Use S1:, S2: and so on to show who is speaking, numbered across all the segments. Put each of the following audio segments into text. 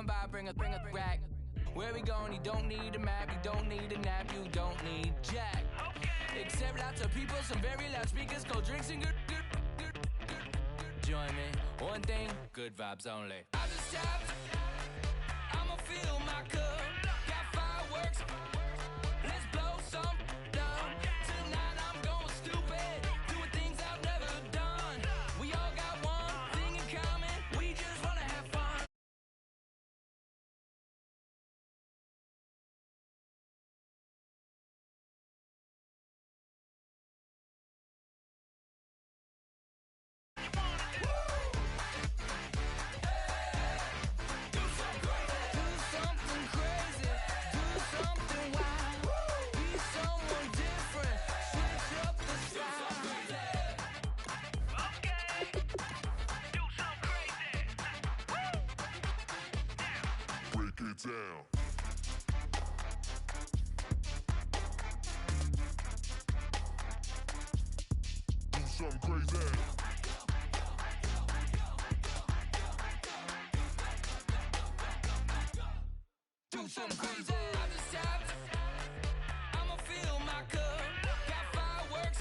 S1: come by, bring a rack. Where we going, you don't need a map, you don't need a nap, you don't need jack. Except lots of people, some very loud speakers, cold drinks and good. Join me, one thing, good vibes only. I just tapped, I'ma fill my cup. Got fireworks, let's blow some down. Tonight I'm going stupid, doing things I've never done. We all got one thing in common, we just wanna have fun.
S2: Down. Do something crazy.
S1: Do something crazy. I just tapped, I'ma fill my cup. Got fireworks,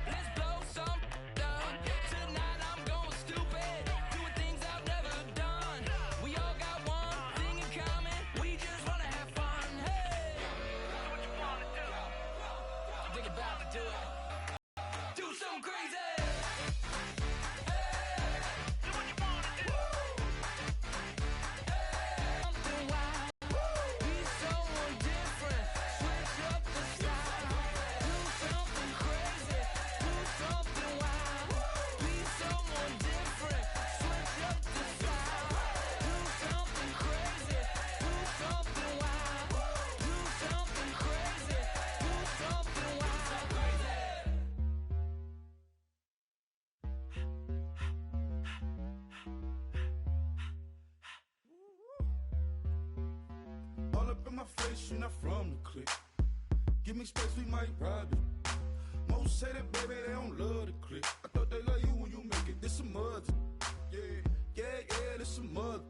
S1: let's blow some down. Tonight I'm going stupid, doing things I've never done. We all got one thing in common, we just wanna have fun. Hey, what you wanna do? I think about to do it. Do something crazy.
S3: All up in my face, you're not from the clique. Give me space, we might ride it. Most say that, baby, they don't love the clique. I thought they love you when you make it. This some mud. Yeah, this some mud.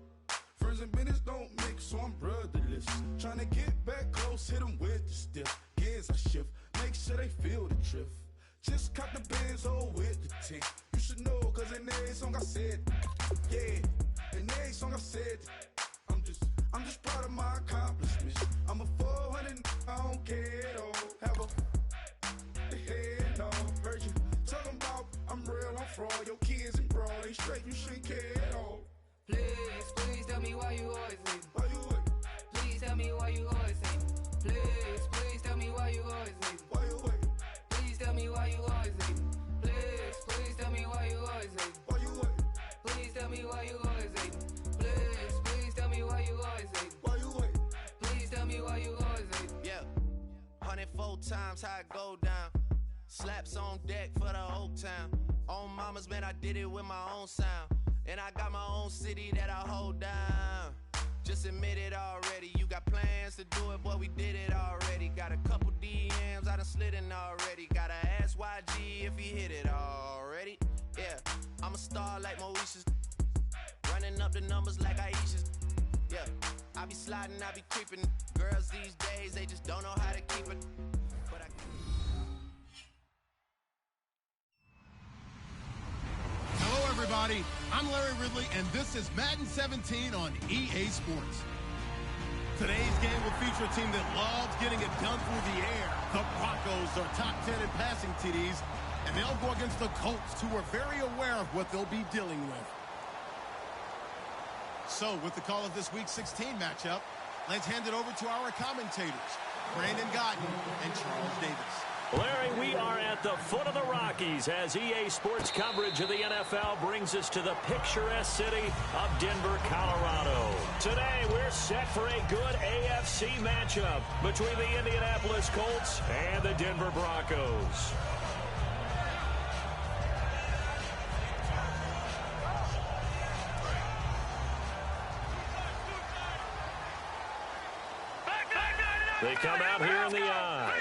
S3: Friends and business don't mix, so I'm brotherless. Trying to get back close, hit them with the stiff. Gears I shift, make sure they feel the drift. Just caught the Benz, oh, with the tick. You should know, cause in every song I said, yeah, in every song I said, I'm just proud of my accomplishments. I'm a 400, I don't care at all. Have a head on. Heard you talking about I'm real, I'm fraud. Your kids and broad, they straight, you shouldn't care at all.
S1: Please tell me why you always leave.
S3: Why you wait?
S1: Please tell me why you always leave. Please tell me why you always leave.
S3: Why you wait?
S1: Please tell me why you always leave. Please tell me why you always leave.
S3: Why you wait?
S1: Please tell me why you always leave. Please tell me why you always leave.
S3: Why you wait?
S1: Please tell me why you always leave.
S4: Yeah, 104 times how it go down. Slaps on deck for the whole town. On mamas, man, I did it with my own sound. And I got my own city that I hold down. Just admit it already. You got plans to do it, boy, we did it already. Got a couple DMs, I done slid in already. Gotta ask YG if he hit it already. Yeah, I'm a star like Moesha's. Running up the numbers like Aisha's. Yeah, I be sliding, I be creeping. Girls these days, they just don't know how to keep it. But
S5: Hello, everybody. I'm Larry Ridley, and this is Madden 17 on EA Sports. Today's game will feature a team that loves getting it done through the air. The Broncos are top 10 in passing TDs, and they'll go against the Colts, who are very aware of what they'll be dealing with. So, with the call of this Week 16 matchup, let's hand it over to our commentators, Brandon Godden and Charles Davis.
S6: Larry, we are at the foot of the Rockies as EA Sports coverage of the NFL brings us to the picturesque city of Denver, Colorado. Today, we're set for a good AFC matchup between the Indianapolis Colts and the Denver Broncos. They come out here in the eye.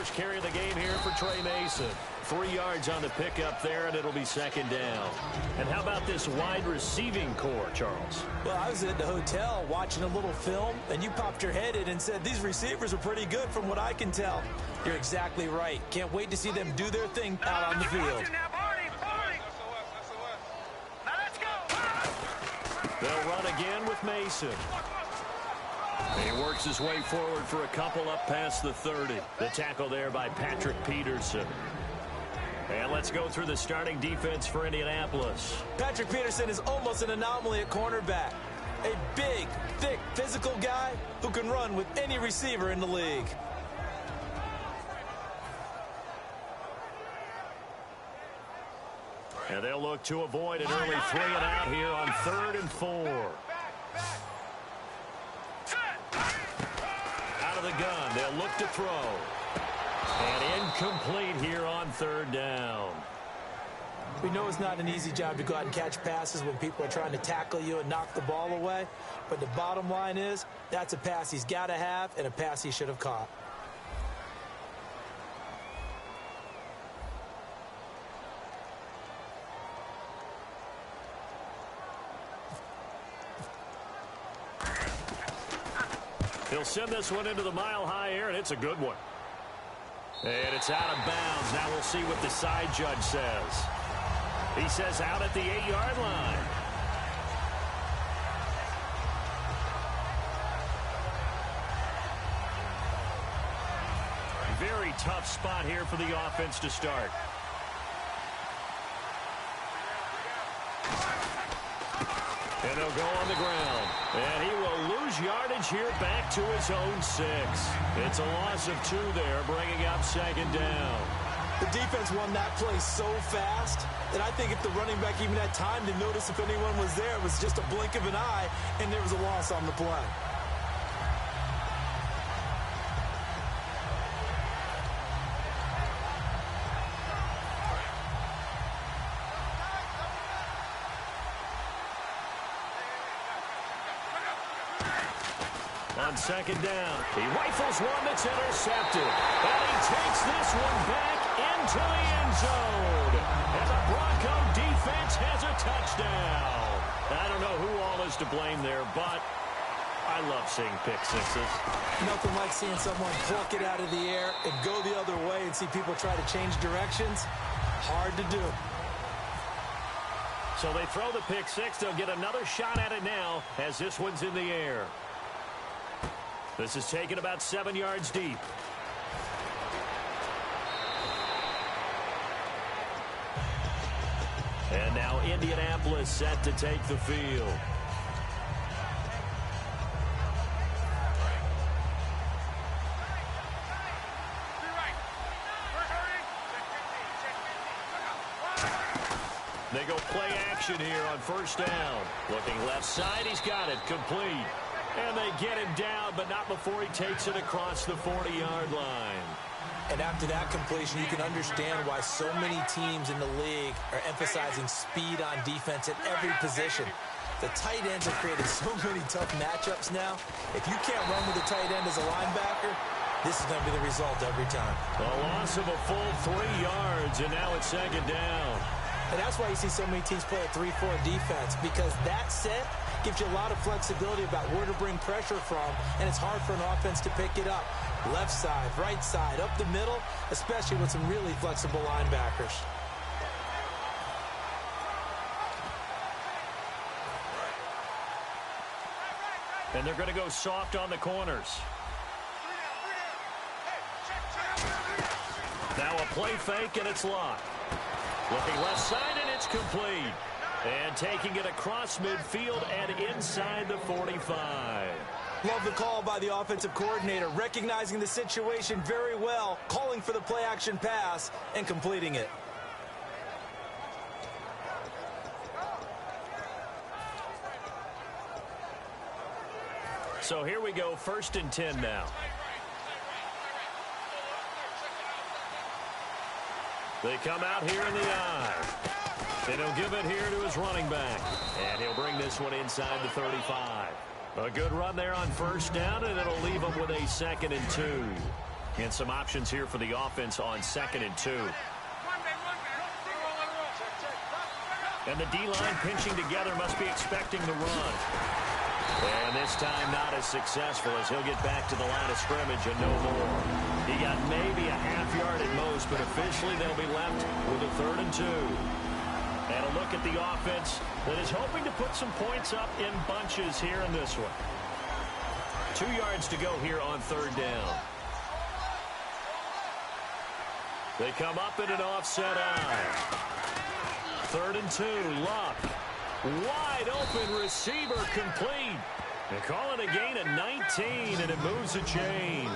S6: first carry of the game here for Trey Mason. 3 yards on the pickup there, and it'll be second down. And how about this wide receiving core, Charles?
S7: Well, I was at the hotel watching a little film, and you popped your head in and said, these receivers are pretty good from what I can tell. You're exactly right. Can't wait to see them do their thing out on the field.
S6: They'll run again with Mason. He works his way forward for a couple up past the 30. The tackle there by Patrick Peterson. And let's go through the starting defense for Indianapolis.
S7: Patrick Peterson is almost an anomaly at cornerback. A big, thick, physical guy who can run with any receiver in the league.
S6: And they'll look to avoid an early 3 and out here on 3rd and 4. Out of the gun, they'll look to throw. And incomplete here on 3rd down.
S7: We know it's not an easy job to go out and catch passes when people are trying to tackle you and knock the ball away. But the bottom line is, that's a pass he's got to have and a pass he should have caught.
S6: He'll send this one into the mile-high air, and it's a good one. And it's out of bounds. Now we'll see what the side judge says. He says out at the 8-yard line. Very tough spot here for the offense to start. And they'll go on the ground. And he will lose yardage here back to his own 6. It's a loss of 2 there, bringing up 2nd down.
S7: The defense won that play so fast that I think if the running back even had time to notice if anyone was there, it was just a blink of an eye, and there was a loss on the play.
S6: On 2nd down, he rifles one that's intercepted. And he takes this one back into the end zone. And the Bronco defense has a touchdown. I don't know who all is to blame there, but I love seeing pick sixes.
S7: Nothing like seeing someone pluck it out of the air and go the other way and see people try to change directions. Hard to do.
S6: So they throw the pick six. They'll get another shot at it now as this one's in the air. This is taken about 7 yards deep. And now Indianapolis set to take the field. They go play action here on 1st down. Looking left side, he's got it complete. And they get him down, but not before he takes it across the 40-yard line.
S7: And after that completion, you can understand why so many teams in the league are emphasizing speed on defense at every position. The tight ends have created so many tough matchups now. If you can't run with a tight end as a linebacker, this is going to be the result every time.
S6: A loss of a full 3 yards, and now it's 2nd down.
S7: And that's why you see so many teams play a 3-4 defense, because that set gives you a lot of flexibility about where to bring pressure from, and it's hard for an offense to pick it up. Left side, right side, up the middle, especially with some really flexible linebackers.
S6: And they're going to go soft on the corners. Now a play fake, and it's locked. Looking left side, and it's complete. And taking it across midfield and inside the 45.
S7: Love the call by the offensive coordinator, recognizing the situation very well, calling for the play-action pass, and completing it.
S6: So here we go, 1st and 10 now. They come out here in the eye. And he'll give it here to his running back. And he'll bring this one inside the 35. A good run there on 1st down, and it'll leave him with a 2nd and 2. And some options here for the offense on 2nd and 2. And the D-line pinching together, must be expecting the run. And this time not as successful, as he'll get back to the line of scrimmage and no more. He got maybe a half yard at most, but officially they'll be left with a 3rd and 2. And a look at the offense that is hoping to put some points up in bunches here in this one. 2 yards to go here on 3rd down. They come up in an offset eye. 3rd and 2, Luck. Wide open receiver complete. They call it a gain of 19, and it moves the chains.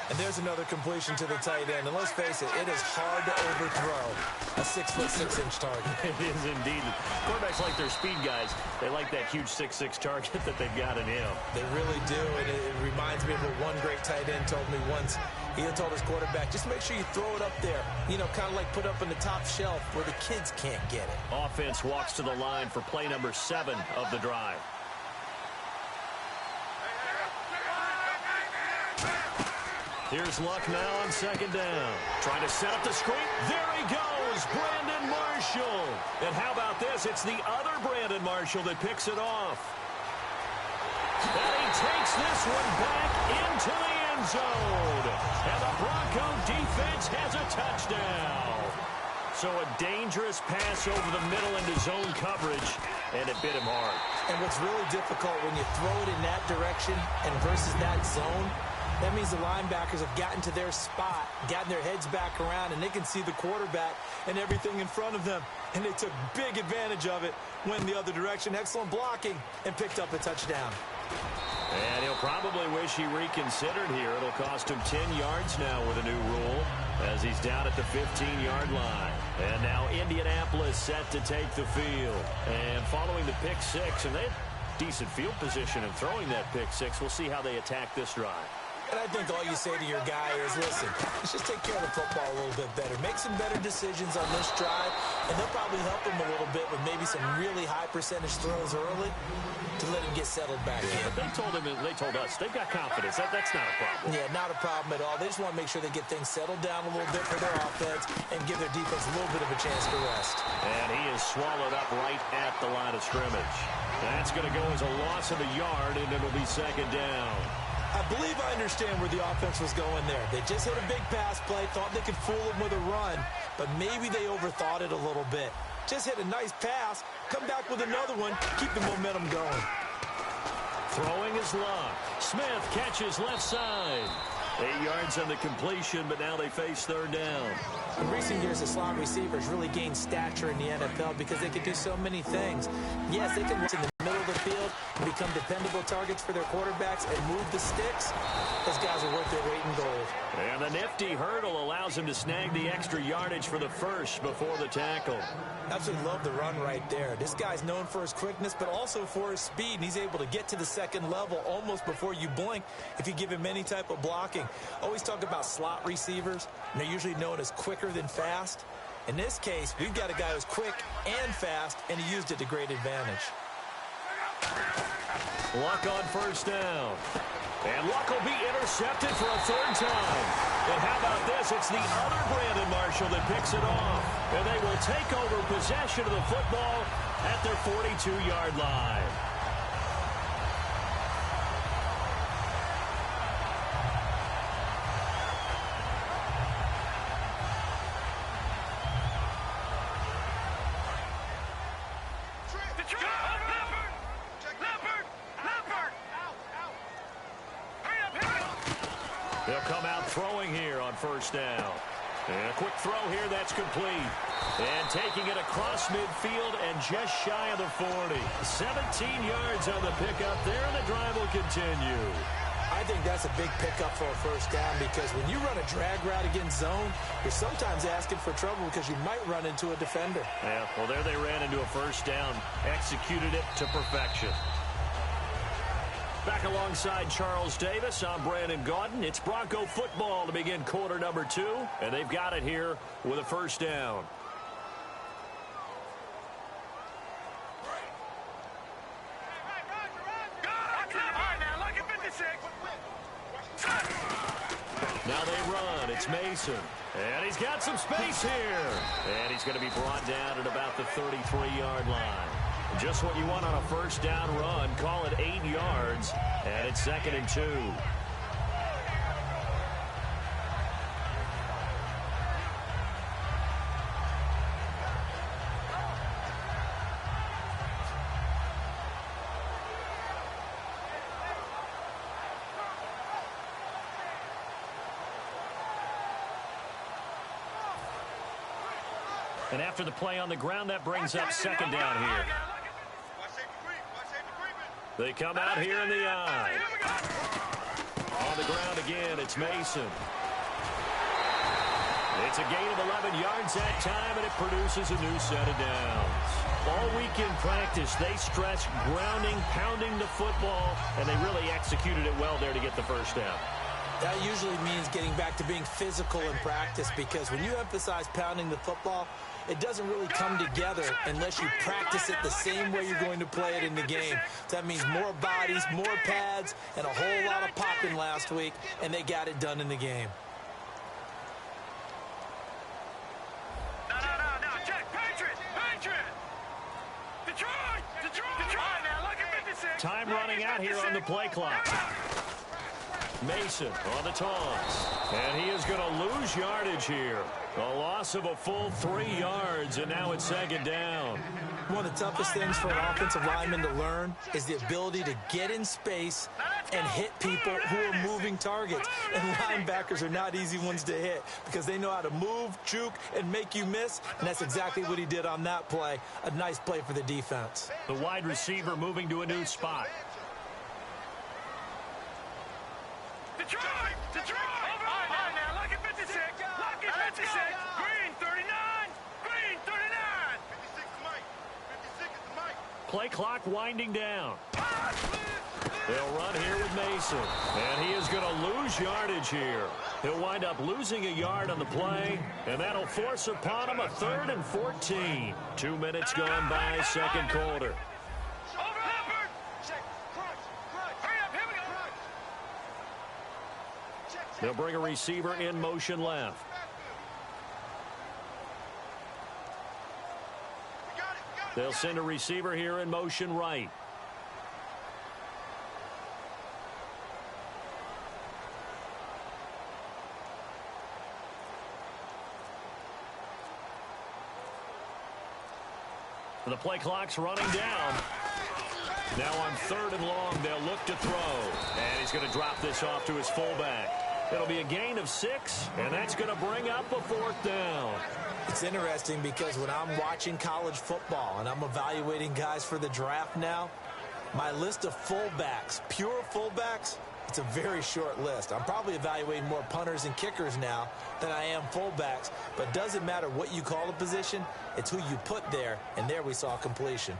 S7: And there's another completion to the tight end. And let's face it, it is hard to overthrow a 6'6" target.
S6: It is indeed. Quarterbacks like their speed guys. They like that huge 6'6" target that they've got in him.
S7: They really do, and it reminds me of what one great tight end told me once. He told his quarterback, just make sure you throw it up there. You know, kind of like put up on the top shelf where the kids can't get it.
S6: Offense walks to the line for play number 7 of the drive. Here's Luck now on 2nd down. Trying to set up the screen. There he goes, Brandon Marshall. And how about this? It's the other Brandon Marshall that picks it off. And he takes this one back into the end zone. And the Bronco defense has a touchdown. So a dangerous pass over the middle into zone coverage, and it bit him hard.
S7: And what's really difficult when you throw it in that direction and versus that zone, that means the linebackers have gotten to their spot, gotten their heads back around, and they can see the quarterback and everything in front of them. And they took big advantage of it, went the other direction, excellent blocking, and picked up a touchdown.
S6: And he'll probably wish he reconsidered here. It'll cost him 10 yards now with a new rule, as he's down at the 15-yard line. And now Indianapolis set to take the field. And following the pick 6, and they had decent field position in throwing that pick 6. We'll see how they attack this drive.
S7: And I think all you say to your guy is, listen, let's just take care of the football a little bit better. Make some better decisions on this drive, and they'll probably help him a little bit with maybe some really high percentage throws early to let him get settled back in.
S6: But they told us they've got confidence. That's not a problem.
S7: Yeah, not a problem at all. They just want to make sure they get things settled down a little bit for their offense and give their defense a little bit of a chance to rest.
S6: And he is swallowed up right at the line of scrimmage. That's going to go as a loss of a yard, and it'll be 2nd down.
S7: I believe I understand where the offense was going there. They just hit a big pass play, thought they could fool him with a run, but maybe they overthought it a little bit. Just hit a nice pass, come back with another one, keep the momentum going.
S6: Throwing is Luck. Smith catches left side. 8 yards on the completion, but now they face 3rd down.
S7: In recent years, the slot receivers really gained stature in the NFL because they could do so many things. Yes, they can look in the middle of the field and become dependable targets for their quarterbacks and move the sticks. Those guys are worth their weight in gold.
S6: And the nifty hurdle allows him to snag the extra yardage for the first before the tackle.
S7: Absolutely love the run right there. This guy's known for his quickness, but also for his speed. And he's able to get to the 2nd level almost before you blink if you give him any type of blocking. Always talk about slot receivers, and they're usually known as quicker than fast. In this case, we've got a guy who's quick and fast, and he used it to great advantage.
S6: Luck on 1st down. And Luck will be intercepted for a 3rd time. And how about this? It's the other Brandon Marshall that picks it off. And they will take over possession of the football at their 42-yard line. They'll come out throwing here on 1st down. And a quick throw here, that's complete. And taking it across midfield and just shy of the 40. 17 yards on the pickup there, and the drive will continue.
S7: I think that's a big pickup for a 1st down because when you run a drag route against zone, you're sometimes asking for trouble because you might run into a defender.
S6: Yeah, well, there they ran into a 1st down, executed it to perfection. Back alongside Charles Davis, I'm Brandon Gaudin. It's Bronco football to begin quarter number 2, and they've got it here with a 1st down. Now the it's Mason. And he's got some space here. And he's going to be brought down at about the 33-yard line. Just what you want on a first down run. Call it 8 yards. And it's 2nd and 2. And after the play on the ground, that brings up 2nd down here. They come out here in the eye. On the ground again, it's Mason. It's a gain of 11 yards that time, and it produces a new set of downs. All week in practice, they stressed grounding, pounding the football, and they really executed it well there to get the first down.
S7: That usually means getting back to being physical in practice, because when you emphasize pounding the football, it doesn't really come together unless you practice it the same way you're going to play it in the game. So that means more bodies, more pads, and a whole lot of popping last week, and they got it done in the game.
S8: No, check, Patriot! Detroit! Now look at 56.
S6: Time running out here on the play clock. Mason on the toss. And he is going to lose yardage here. A loss of a full 3 yards, and now it's 2nd down.
S7: One of the toughest things for an offensive lineman to learn is the ability to get in space and hit people who are moving targets. And linebackers are not easy ones to hit because they know how to move, juke, and make you miss. And that's exactly what he did on that play. A nice play for the defense.
S6: The wide receiver moving to a new spot.
S8: Detroit! Over! Now look at 56. Look at 56. Green 39.
S2: 56 is Mike. 56 is the Mike.
S6: Play clock winding down. They'll run here with Mason. And he is going to lose yardage here. He'll wind up losing a yard on the play, and that'll force upon him a 3rd and 14. 2 minutes gone by, second quarter. They'll bring a receiver in motion left. They'll send a receiver here in motion right. The play clock's running down. Now on 3rd and long, they'll look to throw. And he's going to drop this off to his fullback. It'll be a gain of 6, and that's going to bring up a 4th down.
S7: It's interesting because when I'm watching college football and I'm evaluating guys for the draft now, my list of fullbacks, pure fullbacks, it's a very short list. I'm probably evaluating more punters and kickers now than I am fullbacks, but it doesn't matter what you call a position, it's who you put there, and there we saw completion.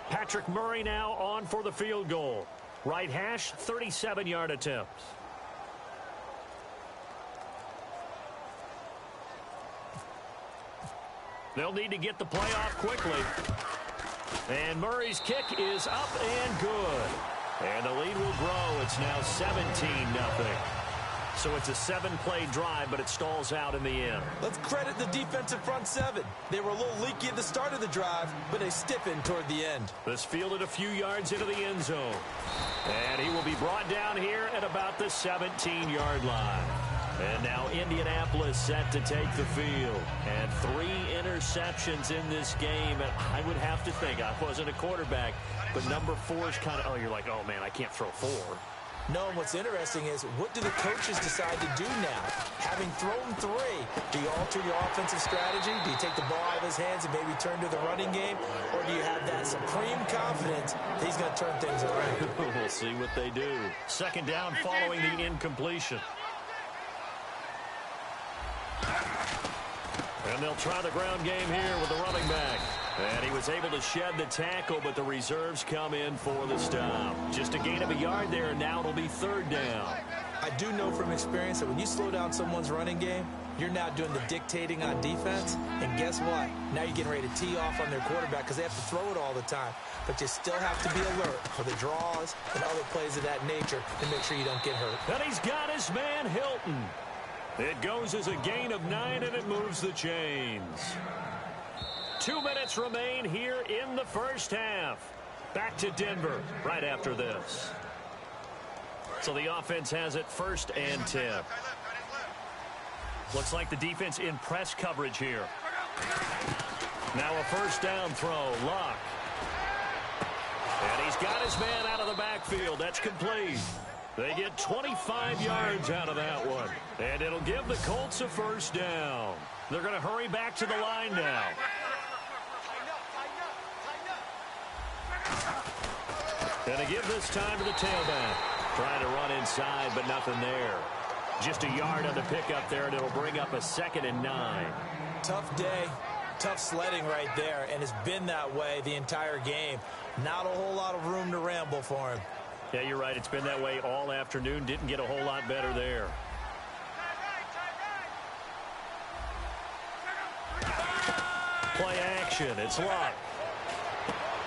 S6: Patrick Murray now on for the field goal. Right hash, 37-yard attempts. They'll need to get the play off quickly. And Murray's kick is up and good. And the lead will grow. It's now 17-0. So it's a 7-play drive, but it stalls out in the end.
S7: Let's credit the defensive front 7. They were a little leaky at the start of the drive, but they stiffened toward the end.
S6: This fielded a few yards into the end zone. And he will be brought down here at about the 17-yard line. And now Indianapolis set to take the field. And 3 interceptions in this game. And I would have to think, I wasn't a quarterback, but number 4 is kind of, oh, you're like, oh, man, I can't throw 4.
S7: No, and what's interesting is, what do the coaches decide to do now? Having thrown 3, do you alter your offensive strategy? Do you take the ball out of his hands and maybe turn to the running game? Or do you have that supreme confidence that he's going to turn things around?
S6: We'll see what they do. 2nd down following the incompletion. And they'll try the ground game here with the running back. And he was able to shed the tackle, but the reserves come in for the stop. Just a gain of a yard there, and now it'll be 3rd down.
S7: I do know from experience that when you slow down someone's running game, You're now doing the dictating on defense, and guess what? Now you're getting ready to tee off on their quarterback because they have to throw it all the time. But you still have to be alert for the draws and other plays of that nature to make sure you don't get hurt.
S6: And he's got his man, Hilton. It goes as a gain of 9, and it moves the chains. 2 minutes remain here in the first half. Back to Denver right after this. So the offense has it 1st and 10. Looks like the defense in press coverage here. Now a 1st down throw. Luck. And he's got his man out of the backfield. That's complete. They get 25 yards out of that one. And it'll give the Colts a 1st down. They're going to hurry back to the line now. And they give this time to the tailback. Trying to run inside, but nothing there. Just a yard on the pickup there, and it'll bring up a 2nd and 9.
S7: Tough day, tough sledding right there, and it's been that way the entire game. Not a whole lot of room to ramble for him.
S6: Yeah, you're right. It's been that way all afternoon. Didn't get a whole lot better there. Play action. It's Luck.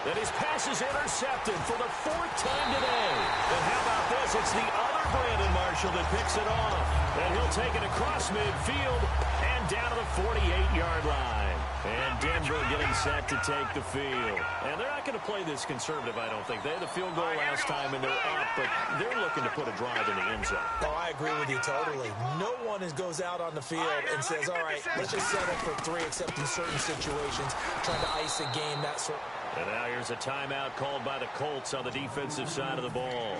S6: And his pass is intercepted for the 4th time today. And how about this? It's the other Brandon Marshall that picks it off. And he'll take it across midfield and down to the 48-yard line. And Denver getting set to take the field. And they're not going to play this conservative, I don't think. They had the field goal last time, and they're up, but they're looking to put a drive in the end zone.
S7: Oh, I agree with you totally. No one goes out on the field and says, all right, let's just settle for 3, except in certain situations, trying to ice a game, that sort.
S6: And now here's a timeout called by the Colts on the defensive side of the ball.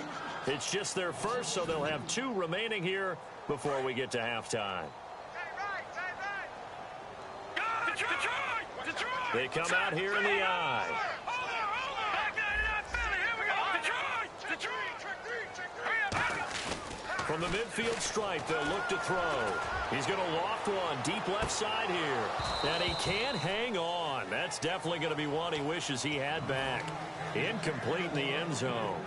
S6: It's just their first, so they'll have 2 remaining here before we get to halftime. They come out here in the I. From the midfield stripe, they'll look to throw. He's going to loft one deep left side here. And he can't hang on. That's definitely going to be one he wishes he had back. Incomplete in the end zone.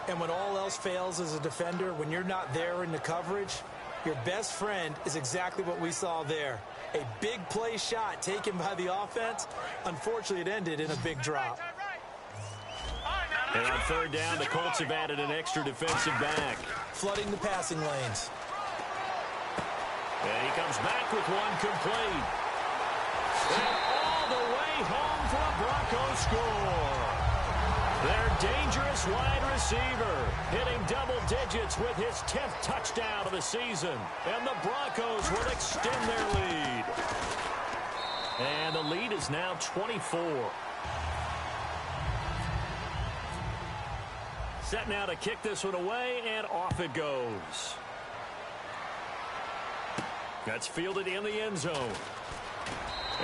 S7: And when all else fails as a defender, when you're not there in the coverage, your best friend is exactly what we saw there. A big play shot taken by the offense. Unfortunately, it ended in a big drop.
S6: And on 3rd down, the Colts have added an extra defensive back.
S7: Flooding the passing lanes.
S6: And he comes back with one complete. And all the way home for a Broncos score. Their dangerous wide receiver hitting double digits with his 10th touchdown of the season. And the Broncos will extend their lead. And the lead is now 24. Set now to kick this one away, and off it goes. That's fielded in the end zone.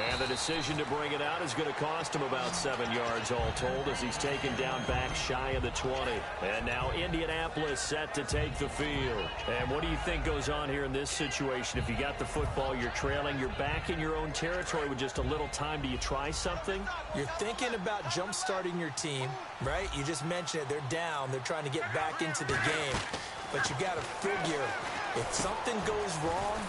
S6: And the decision to bring it out is going to cost him about 7 yards all told as he's taken down back shy of the 20. And now Indianapolis set to take the field. And what do you think goes on here in this situation? If you got the football, you're trailing, you're back in your own territory with just a little time. Do you try something?
S7: You're thinking about jump-starting your team, right? You just mentioned it. They're down. They're trying to get back into the game. But you got to figure if something goes wrong,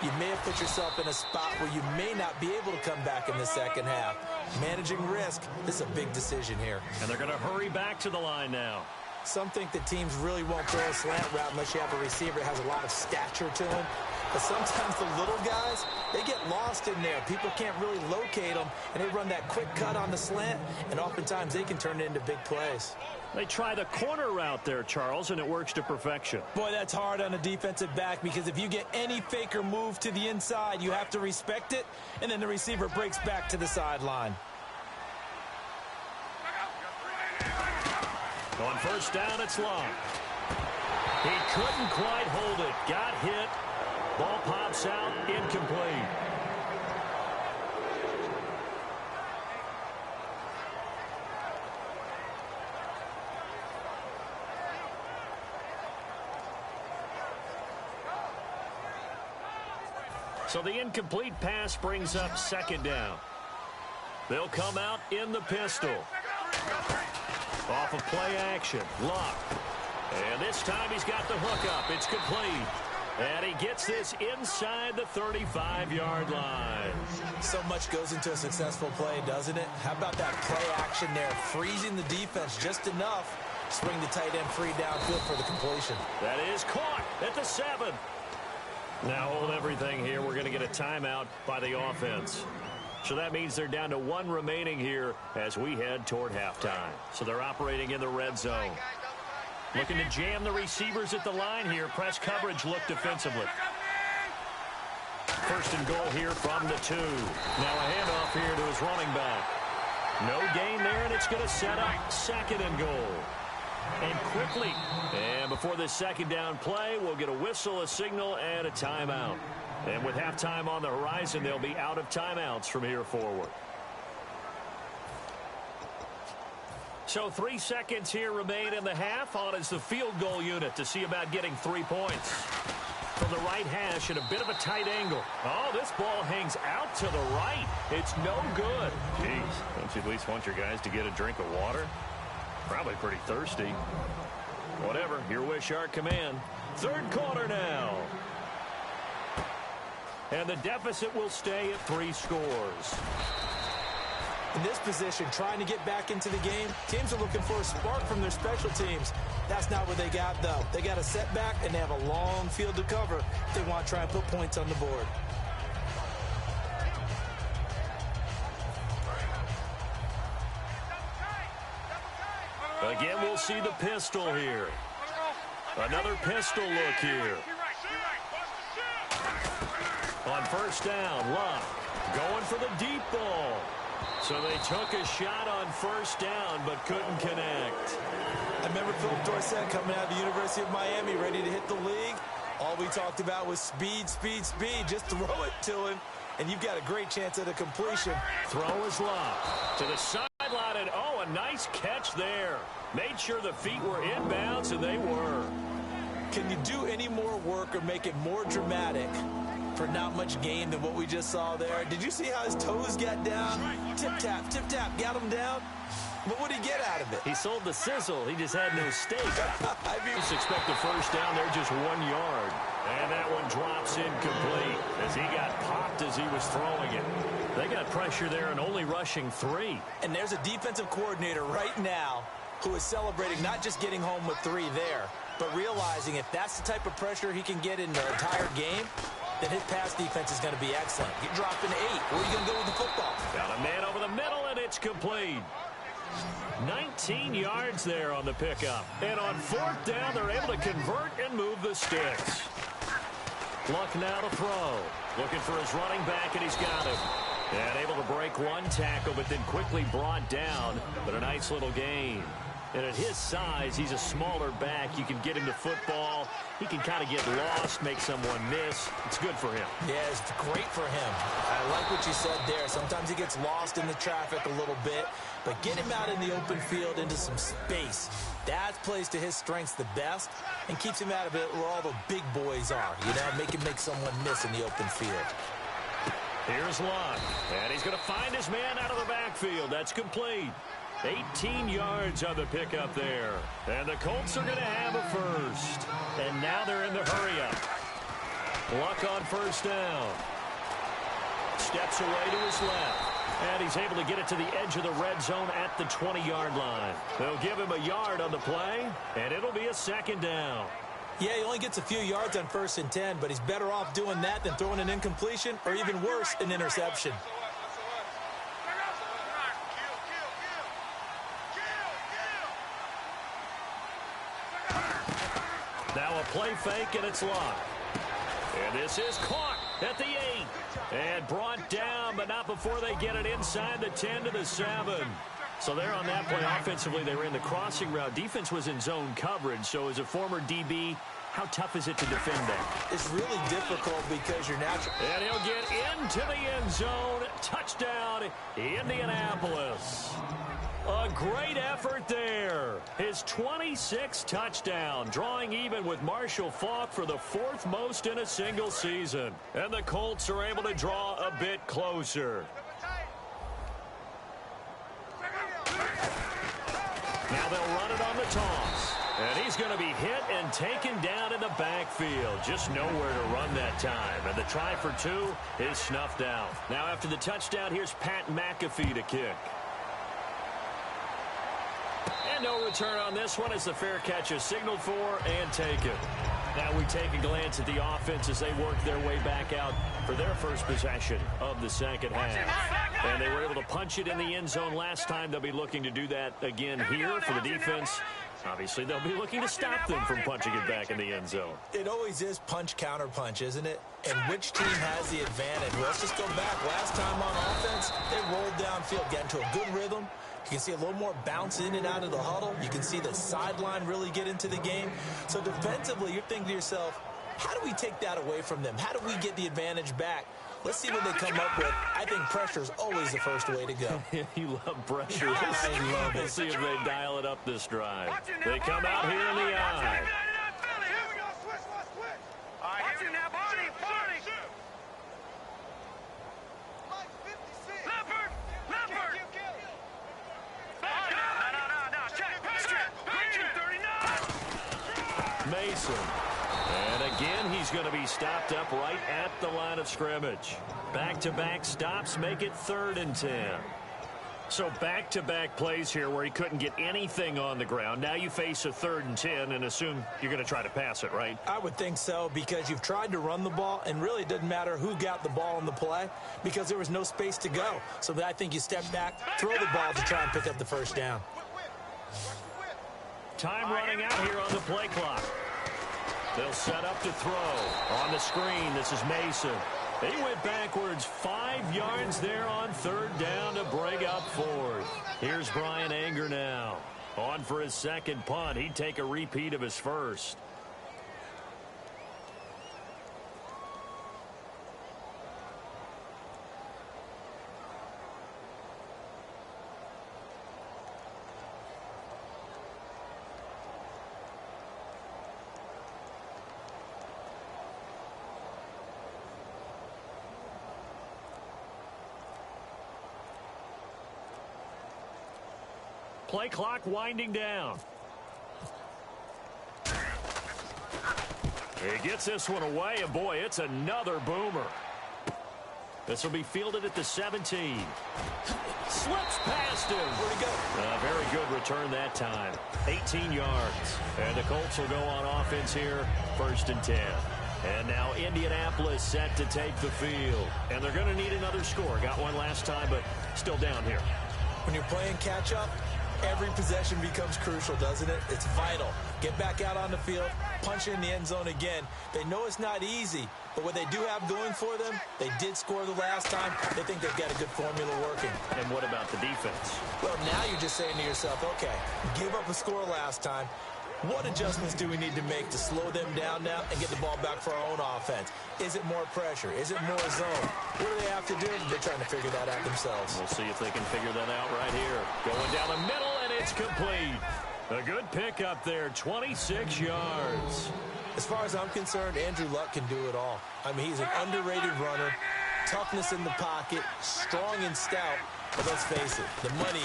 S7: you may have put yourself in a spot where you may not be able to come back in the second half. Managing risk, this is a big decision here.
S6: And they're going to hurry back to the line now.
S7: Some think that teams really won't throw a slant route unless you have a receiver that has a lot of stature to him. But sometimes the little guys, they get lost in there. People can't really locate them, and they run that quick cut on the slant, and oftentimes they can turn it into big plays.
S6: They try the corner route there, Charles, and it works to perfection.
S7: Boy, that's hard on a defensive back because if you get any faker move to the inside, you have to respect it, and then the receiver breaks back to the sideline.
S6: On 1st down, it's Long. He couldn't quite hold it. Got hit. Ball pops out. Incomplete. So the incomplete pass brings up 2nd down. They'll come out in the pistol. Off of play action. Luck. And this time he's got the hook up. It's complete. And he gets this inside the 35-yard line.
S7: So much goes into a successful play, doesn't it? How about that play action there, freezing the defense just enough, swing the tight end free downfield for the completion.
S6: That is caught at the 7. Now hold everything here. We're going to get a timeout by the offense. So that means they're down to 1 remaining here as we head toward halftime. So they're operating in the red zone. Looking to jam the receivers at the line here. Press coverage look defensively. First and goal here from the 2. Now a handoff here to his running back. No gain there, and it's going to set up second and goal. And quickly, and before this second down play, we'll get a whistle, a signal, and a timeout. And with halftime on the horizon, they'll be out of timeouts from here forward. So 3 seconds here remain in the half. On is the field goal unit to see about getting 3 points. From the right hash at a bit of a tight angle. Oh, this ball hangs out to the right. It's no good. Jeez, don't you at least want your guys to get a drink of water? Probably pretty thirsty. Whatever, your wish, our command. Third quarter now. And the deficit will stay at 3 scores.
S7: In this position, trying to get back into the game, teams are looking for a spark from their special teams. That's not what they got, though. They got a setback, and they have a long field to cover if they want to try and put points on the board.
S6: Again, we'll see the pistol here. Another pistol look here. On first down, Luck going for the deep ball. So they took a shot on first down, but couldn't connect.
S7: I remember Philip Dorsett coming out of the University of Miami, ready to hit the league. All we talked about was speed, speed, speed. Just throw it to him, and you've got a great chance at a completion.
S6: Throw is Luck to the sideline, and oh, a nice catch there. Made sure the feet were inbounds, and they were.
S7: Can you do any more work or make it more dramatic for not much gain than what we just saw there? Did you see how his toes got down? Tip-tap, got him down. But what did he get out of it?
S6: He sold the sizzle. He just had no steak. Just expect the first down there, just 1 yard. And that one drops incomplete as he got popped as he was throwing it. They got pressure there and only rushing 3.
S7: And there's a defensive coordinator right now who is celebrating not just getting home with 3 there, but realizing if that's the type of pressure he can get in the entire game, then his pass defense is going to be excellent. You're dropping 8. Where are you going to go with the football?
S6: Got a man over the middle, and it's complete. 19 yards there on the pickup. And on fourth down, they're able to convert and move the sticks. Luck now to throw. Looking for his running back, and he's got him. And able to break 1 tackle, but then quickly brought down. But a nice little gain. And at his size, he's a smaller back. You can get him to football. He can kind of get lost, make someone miss. It's good for him.
S7: Yeah, it's great for him. I like what you said there. Sometimes he gets lost in the traffic a little bit. But get him out in the open field into some space. That plays to his strengths the best and keeps him out of it where all the big boys are. You know, make someone miss in the open field.
S6: Here's Luck. And he's going to find his man out of the backfield. That's complete. 18 yards on the pickup there. And the Colts are going to have a first. And now they're in the hurry-up. Luck on first down. Steps away to his left. And he's able to get it to the edge of the red zone at the 20-yard line. They'll give him a yard on the play, and it'll be a second down.
S7: Yeah, he only gets a few yards on 1st and 10, but he's better off doing that than throwing an incompletion or even worse, an interception.
S6: Now a play fake, and it's Luck. And this is caught at the 8. And brought down, but not before they get it inside the 10 to the 7. So there on that play, offensively, they ran the crossing route. Defense was in zone coverage, so as a former DB, how tough is it to defend that?
S7: It's really difficult because you're natural.
S6: And he'll get into the end zone. Touchdown, Indianapolis. A great effort there. His 26th touchdown, drawing even with Marshall Faulk for the 4th most in a single season. And the Colts are able to draw a bit closer. Now they'll run it on the toss. And he's going to be hit and taken down in the backfield. Just nowhere to run that time. And the try for 2 is snuffed out. Now after the touchdown, here's Pat McAfee to kick. And no return on this one as the fair catch is signaled for and taken. Now we take a glance at the offense as they work their way back out for their first possession of the second half. And they were able to punch it in the end zone last time. They'll be looking to do that again here for the defense. Obviously, they'll be looking to stop them from punching it back in the end zone.
S7: It always is punch, counter punch, isn't it? And which team has the advantage? Well, let's just go back. Last time on offense, they rolled downfield, got into a good rhythm. You can see a little more bounce in and out of the huddle. You can see the sideline really get into the game. So defensively, you're thinking to yourself, how do we take that away from them? How do we get the advantage back? Let's see what they come up with. I think pressure is always the first way to go.
S6: You love pressure.
S7: I love it.
S6: We'll see if they dial it up this drive. They come out here in the eye. Mason. And again, he's going to be stopped up right at the line of scrimmage. Back-to-back stops make it 3rd and 10. So back-to-back plays here where he couldn't get anything on the ground. Now you face a 3rd and 10 and assume you're going to try to pass it, right?
S7: I would think so because you've tried to run the ball, and really it doesn't matter who got the ball in the play because there was no space to go. So I think you step back, throw the ball to try and pick up the first down.
S6: Time running out here on the play clock. They'll set up to throw. On the screen, this is Mason. He went backwards 5 yards there on 3rd down to bring up 4th. Here's Brian Anger now. On for his second punt. He'd take a repeat of his first. Play clock winding down. He gets this one away, and boy, it's another boomer. This will be fielded at the 17. Slips past him.
S7: Where'd he go?
S6: A very good return that time. 18 yards. And the Colts will go on offense here, 1st and 10. And now Indianapolis set to take the field. And they're going to need another score. Got one last time, but still down here.
S7: When you're playing catch-up, every possession becomes crucial, doesn't it? It's vital. Get back out on the field, punch in the end zone again. They know it's not easy, but what they do have going for them, they did score the last time. They think they've got a good formula working.
S6: And what about the defense?
S7: Well, now you're just saying to yourself, okay, give up a score last time. What adjustments do we need to make to slow them down now and get the ball back for our own offense? Is it more pressure? Is it more zone? What do they have to do? They're trying to figure that out themselves.
S6: We'll see if they can figure that out right here. Going down the middle, and it's complete. A good pickup there, 26 yards.
S7: As far as I'm concerned, Andrew Luck can do it all. I mean, he's an underrated runner, toughness in the pocket, strong and stout. But let's face it, the money,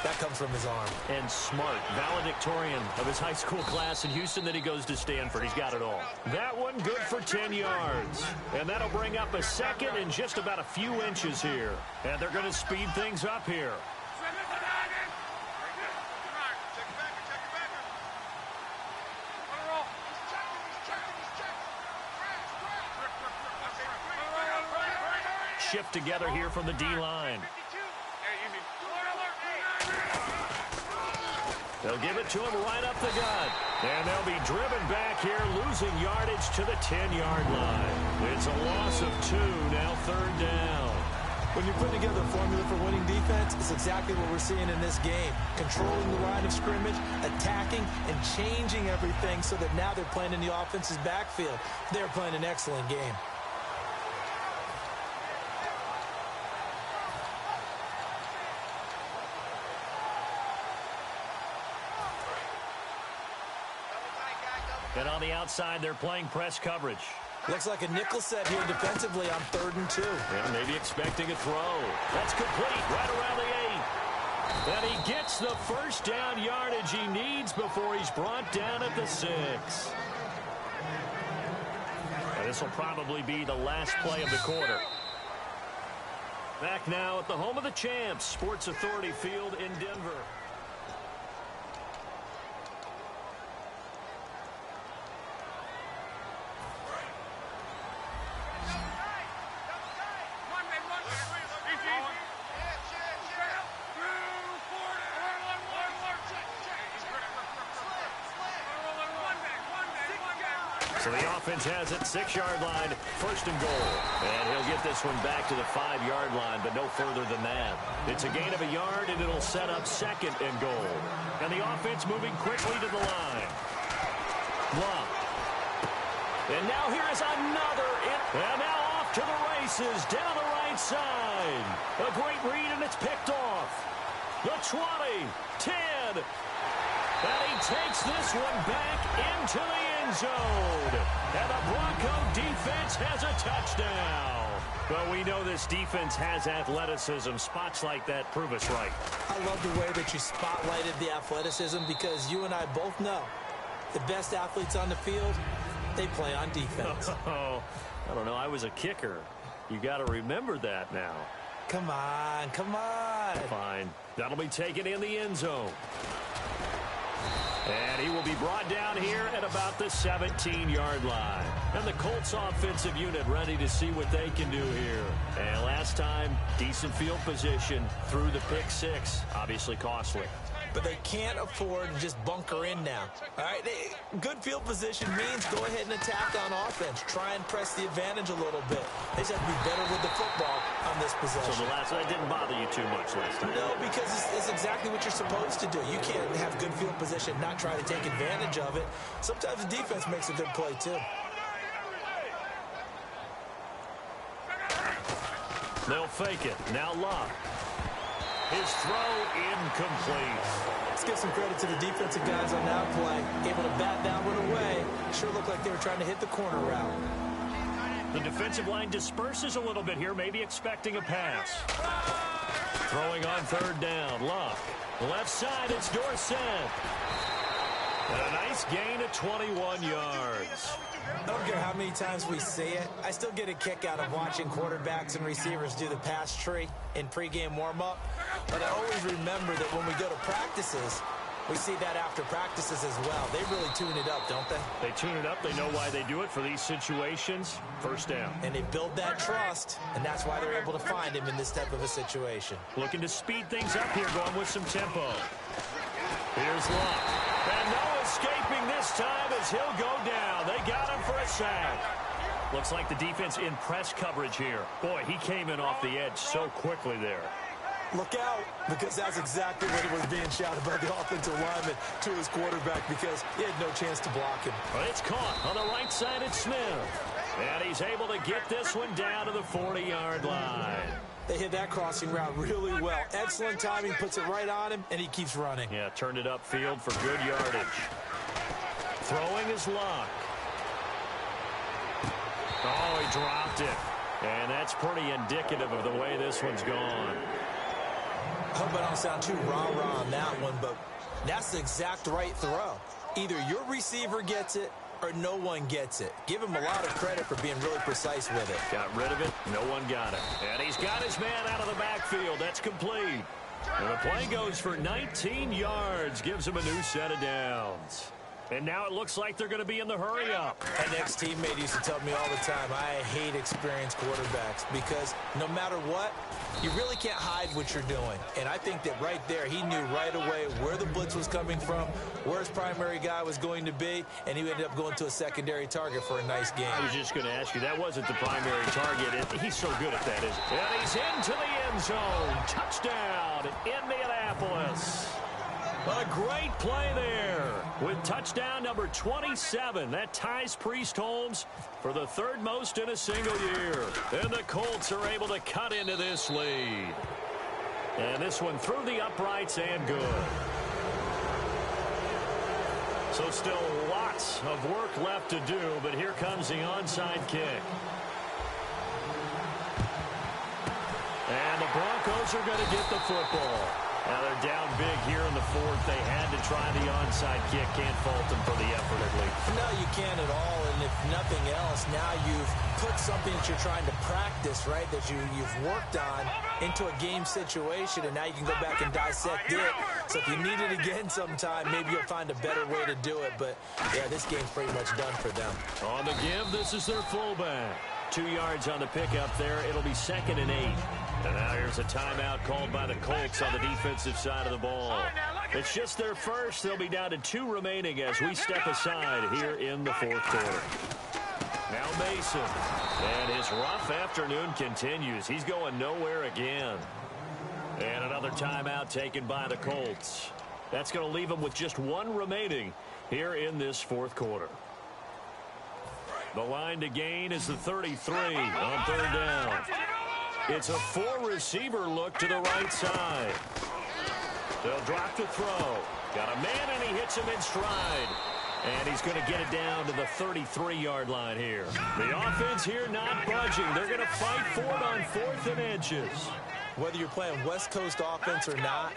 S7: that comes from his arm.
S6: And smart, valedictorian of his high school class in Houston, then he goes to Stanford. He's got it all. That one good for 10 yards. And that'll bring up a second in just about a few inches here. And they're going to speed things up here. Shift together here from the D-line. They'll give it to him right up the gut. And they'll be driven back here, losing yardage to the 10-yard line. It's a loss of 2, now 3rd down.
S7: When you're putting together a formula for winning defense, it's exactly what we're seeing in this game. Controlling the line of scrimmage, attacking, and changing everything so that now they're playing in the offense's backfield. They're playing an excellent game.
S6: And on the outside, they're playing press coverage.
S7: Looks like a nickel set here defensively on 3rd and 2.
S6: And maybe expecting a throw. That's complete right around the 8. And he gets the first down yardage he needs before he's brought down at the 6. And this will probably be the last play of the quarter. Back now at the home of the champs, Sports Authority Field in Denver. So the offense has it, 6-yard line, first and goal. And he'll get this one back to the 5-yard line, but no further than that. It's a gain of a yard, and it'll set up second and goal. And the offense moving quickly to the line. Love. And now here is another. And now off to the races, down the right side. A great read, and it's picked off. The 20, 10. And he takes this one back into the end zone. And the Bronco defense has a touchdown. Well, we know this defense has athleticism. Spots like that prove us right.
S7: I love the way that you spotlighted the athleticism because you and I both know the best athletes on the field, they play on defense.
S6: Oh, I don't know. I was a kicker. You got to remember that now.
S7: Come on, come on.
S6: Fine. That'll be taken in the end zone. And he will be brought down here at about the 17-yard line. And the Colts offensive unit ready to see what they can do here. And last time, decent field position through the pick 6. Obviously costly.
S7: But they can't afford to just bunker in now. All right, good field position means go ahead and attack on offense. Try and press the advantage a little bit. They just have to be better with the football on this possession.
S6: So that didn't bother you too much last time?
S7: No, because it's exactly what you're supposed to do. You can't have good field position, not try to take advantage of it. Sometimes the defense makes a good play, too.
S6: They'll fake it. Now Locke. His throw incomplete.
S7: Let's give some credit to the defensive guys on that play. Able to bat that one away. Sure looked like they were trying to hit the corner route.
S6: The defensive line disperses a little bit here, maybe expecting a pass. Throwing on third down. Locke. Left side, it's Dorsett. And a nice gain of 21 yards.
S7: I don't care how many times we see it. I still get a kick out of watching quarterbacks and receivers do the pass tree in pregame warm-up. But I always remember that when we go to practices, we see that after practices as well. They really tune it up, don't they?
S6: They tune it up. They know why they do it for these situations. First down.
S7: And they build that trust, and that's why they're able to find him in this type of a situation.
S6: Looking to speed things up here, going with some tempo. Here's Locke. And no escaping this time as he'll go down. They got him for a sack. Looks like the defense in press coverage here. Boy, he came in off the edge so quickly there.
S7: Look out, because that's exactly what was being shouted by the offensive lineman to his quarterback because he had no chance to block him.
S6: Well, it's caught on the right side at Smith. And he's able to get this one down to the 40-yard line.
S7: They hit that crossing route really well. Excellent timing, puts it right on him, and he keeps running.
S6: Yeah, turned it upfield for good yardage. Throwing is Locke. Oh, he dropped it. And that's pretty indicative of the way this one's gone.
S7: I hope I don't sound too rah-rah on that one, but that's the exact right throw. Either your receiver gets it or no one gets it. Give him a lot of credit for being really precise with it.
S6: Got rid of it. No one got it. And he's got his man out of the backfield. That's complete. And the play goes for 19 yards. Gives him a new set of downs. And now it looks like they're going to be in the hurry-up.
S7: An ex-teammate used to tell me all the time, I hate experienced quarterbacks because no matter what, you really can't hide what you're doing. And I think that right there, he knew right away where the blitz was coming from, where his primary guy was going to be, and he ended up going to a secondary target for a nice game.
S6: I was just going to ask you, that wasn't the primary target. He's so good at that, isn't he? And he's into the end zone. Touchdown, Indianapolis. A great play there with touchdown number 27. That ties Priest Holmes for the third most in a single year. And the Colts are able to cut into this lead. And this one through the uprights and good. So still lots of work left to do, but here comes the onside kick. And the Broncos are going to get the football. Now they're down big here in the fourth. They had to try the onside kick. Can't fault them for the effort at least.
S7: No, you can't at all. And if nothing else, now you've put something that you're trying to practice, right, that you've worked on into a game situation, and now you can go back and dissect it. So if you need it again sometime, maybe you'll find a better way to do it. But, yeah, this game's pretty much done for them.
S6: On the give, this is their fullback. 2 yards on the pickup there. It'll be 2nd and 8. And now here's a timeout called by the Colts on the defensive side of the ball. It's just their first. They'll be down to 2 remaining as we step aside here in the fourth quarter. Now Mason. And his rough afternoon continues. He's going nowhere again. And another timeout taken by the Colts. That's going to leave them with just 1 remaining here in this fourth quarter. The line to gain is the 33 on 3rd down. It's a 4-receiver look to the right side. They'll drop the throw. Got a man, and he hits him in stride. And he's going to get it down to the 33-yard line here. The offense here not budging. They're going to fight for it on 4th and inches.
S7: Whether you're playing West Coast offense or not,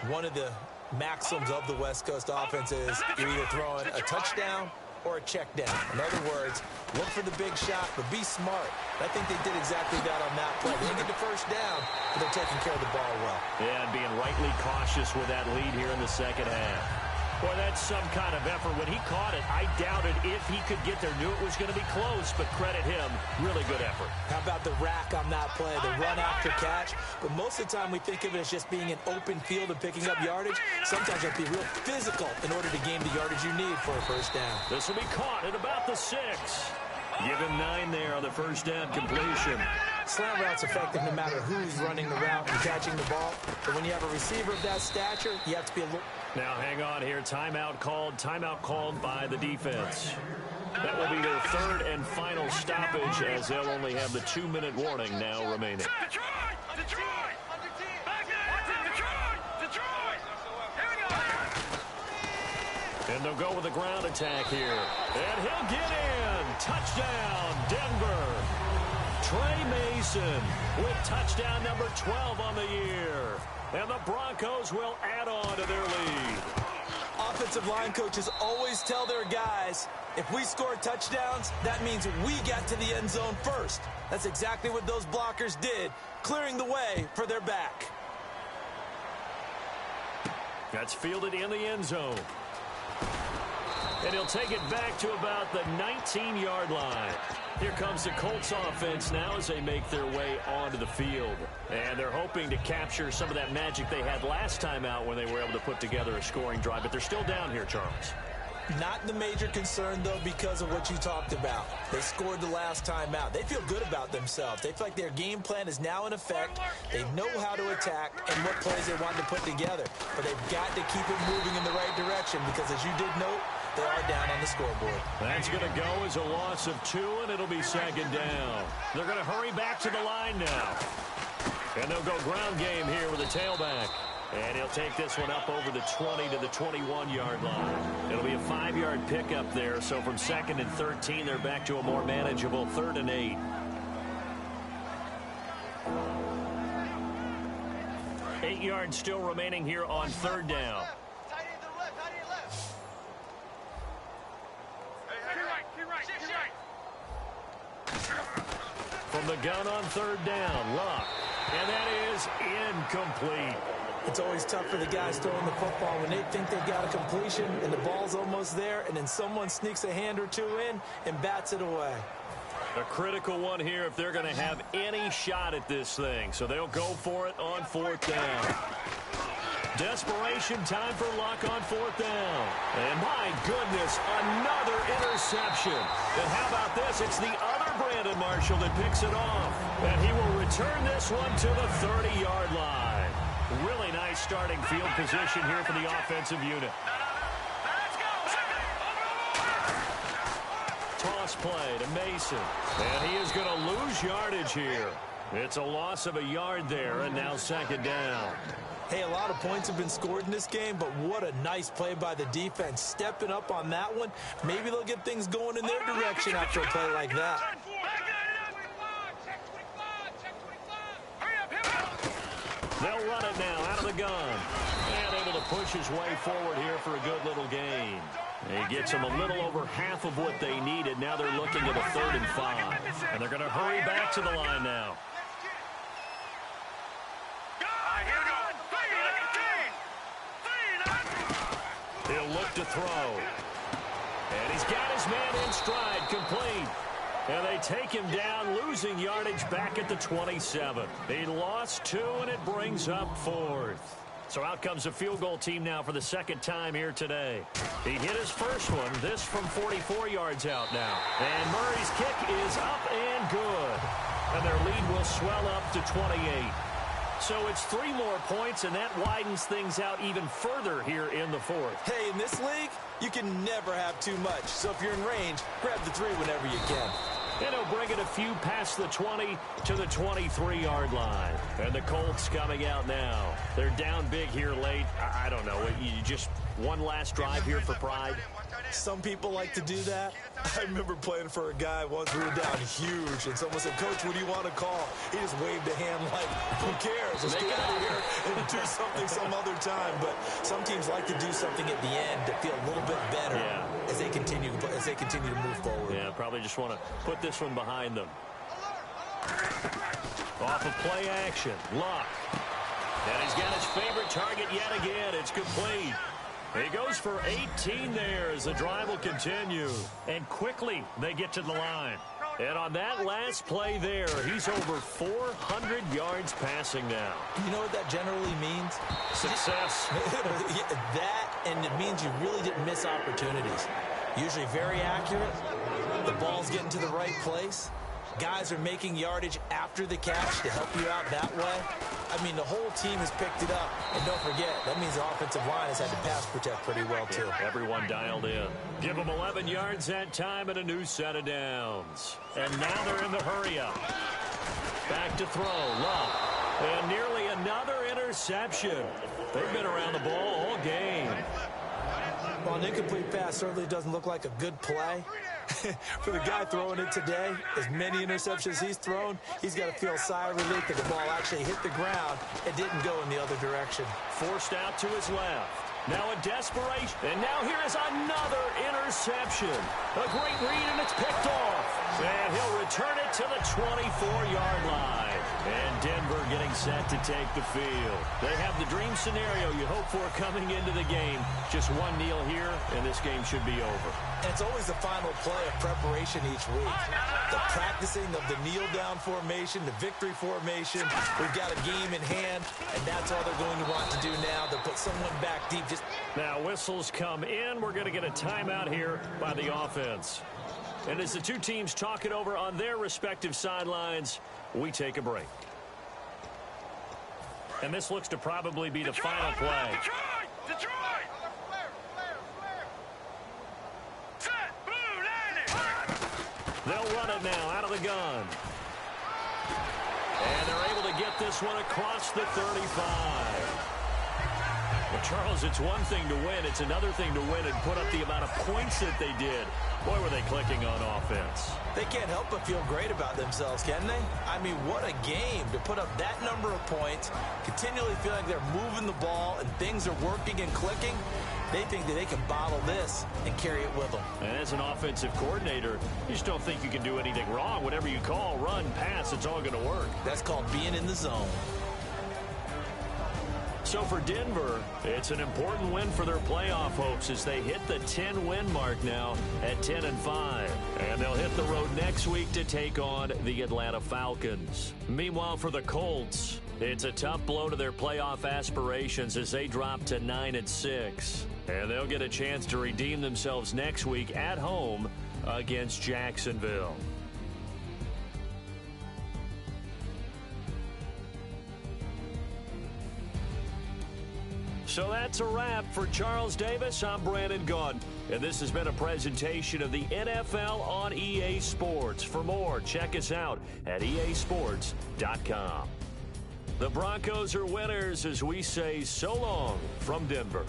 S7: one of the maxims of the West Coast offense is you're either throwing a touchdown or a check down. In other words, look for the big shot, but be smart. I think they did exactly that on that play. They didn't get the first down, but they're taking care of the ball well.
S6: Yeah, and being rightly cautious with that lead here in the second half. Boy, that's some kind of effort. When he caught it, I doubted if he could get there. Knew it was going to be close, but credit him. Really good effort.
S7: How about the rack on that play, the run after catch? But most of the time we think of it as just being an open field and picking up yardage. Sometimes you have to be real physical in order to gain the yardage you need for a first down.
S6: This will be caught at about the 6. Give him 9 there on the first down completion.
S7: Slant route's effective no matter who's running the route and catching the ball. But when you have a receiver of that stature, you have to be a little...
S6: Now hang on here. Timeout called by the defense. That will be their 3rd and final stoppage as they'll only have the 2-minute warning now remaining.
S8: Detroit! Back there! Detroit! Here we go!
S6: And they'll go with a ground attack here. And he'll get in. Touchdown, Denver. Trey Mason with touchdown number 12 on the year. And the Broncos will add on to their lead.
S7: Offensive line coaches always tell their guys, if we score touchdowns, that means we got to the end zone first. That's exactly what those blockers did, clearing the way for their back.
S6: That's fielded in the end zone. And he'll take it back to about the 19-yard line. Here comes the Colts offense now as they make their way onto the field. And they're hoping to capture some of that magic they had last time out when they were able to put together a scoring drive. But they're still down here, Charles.
S7: Not the major concern, though, because of what you talked about. They scored the last time out. They feel good about themselves. They feel like their game plan is now in effect. They know how to attack and what plays they want to put together. But they've got to keep it moving in the right direction because, as you did note, they are down on the scoreboard.
S6: That's going to go as a loss of 2, and it'll be 2nd down. They're going to hurry back to the line now. And they'll go ground game here with a tailback. And he'll take this one up over the 20 to the 21-yard line. It'll be a 5-yard pickup there. So from 2nd and 13, they're back to a more manageable 3rd and 8. Eight yards still remaining here on 3rd down. From the gun on 3rd down, Luck. And that is incomplete.
S7: It's always tough for the guys throwing the football when they think they've got a completion and the ball's almost there, and then someone sneaks a hand or two in and bats it away.
S6: A critical one here if they're going to have any shot at this thing. So they'll go for it on 4th down. Desperation time for Luck on 4th down. And my goodness, another interception. And how about this? It's the other Brandon Marshall that picks it off. And he will return this one to the 30-yard line. Really nice starting field position here for the offensive unit. Toss play to Mason. And he is going to lose yardage here. It's a loss of a yard there, and now 2nd down.
S7: Hey, a lot of points have been scored in this game, but what a nice play by the defense. Stepping up on that one. Maybe they'll get things going in their direction after a play like that.
S6: They'll run it now out of the gun. And able to push his way forward here for a good little gain. He gets them a little over half of what they needed. Now they're looking at a 3rd and 5. And they're going to hurry back to the line now. He'll look to throw. And he's got his man in stride, complete. And they take him down, losing yardage back at the 27. He lost 2, and it brings up 4th. So out comes a field goal team now for the second time here today. He hit his first one, this from 44 yards out now. And Murray's kick is up and good. And their lead will swell up to 28. So it's 3 more points, and that widens things out even further here in the 4th.
S7: Hey, in this league, you can never have too much. So if you're in range, grab the 3 whenever you can.
S6: And he'll bring it a few past the 20 to the 23-yard line. And the Colts coming out now. They're down big here late. I don't know. You just one last drive here for pride.
S7: Some people like to do that. I remember playing for a guy once. We were down huge, and someone said, "Coach, what do you want to call?" He just waved a hand like, "Who cares? Let's get out of here and do something some other time." But some teams like to do something at the end to feel a little bit better as they continue to move forward.
S6: Yeah, probably just want to put this one behind them. Off of play action, Luck. And he's got his favorite target yet again. It's complete. He goes for 18 there as the drive will continue. And quickly they get to the line. And on that last play there, he's over 400 yards passing now.
S7: You know what that generally means?
S6: Success.
S7: That, and it means you really didn't miss opportunities. Usually very accurate. The ball's getting to the right place. Guys are making yardage after the catch to help you out that way. I mean, the whole team has picked it up. And don't forget, that means the offensive line has had to pass protect pretty well, too.
S6: Everyone dialed in. Give them 11 yards that time and a new set of downs. And now they're in the hurry-up. Back to throw, Luck. And nearly another interception. They've been around the ball all game.
S7: Well, an incomplete pass certainly doesn't look like a good play. For the guy throwing it today, as many interceptions he's thrown, he's got to feel a sigh of relief that the ball actually hit the ground and didn't go in the other direction.
S6: Forced out to his left. Now a desperation. And now here is another interception. A great read, and it's picked off. And he'll return it to the 24-yard line. And Denver getting set to take the field. They have the dream scenario you hope for coming into the game. Just one kneel here, and this game should be over.
S7: And it's always the final play of preparation each week. The practicing of the kneel-down formation, the victory formation. We've got a game in hand, and that's all they're going to want to do now. They'll put someone back deep.
S6: Now whistles come in. We're going to get a timeout here by the offense. And as the two teams talk it over on their respective sidelines, we take a break. And this looks to probably be the final play.
S8: Detroit! Set, blue, landing!
S6: They'll run it now out of the gun. And they're able to get this one across the 35. Well, Charles, it's one thing to win. It's another thing to win and put up the amount of points that they did. Boy, were they clicking on offense.
S7: They can't help but feel great about themselves, can they? I mean, what a game to put up that number of points, continually feel like they're moving the ball and things are working and clicking. They think that they can bottle this and carry it with them.
S6: And as an offensive coordinator, you just don't think you can do anything wrong. Whatever you call, run, pass, it's all going to work.
S7: That's called being in the zone.
S6: So for Denver, it's an important win for their playoff hopes as they hit the 10-win mark now at 10-5. And they'll hit the road next week to take on the Atlanta Falcons. Meanwhile, for the Colts, it's a tough blow to their playoff aspirations as they drop to 9-6. And they'll get a chance to redeem themselves next week at home against Jacksonville. So that's a wrap. For Charles Davis, I'm Brandon Gaudin. And this has been a presentation of the NFL on EA Sports. For more, check us out at easports.com. The Broncos are winners as we say so long from Denver.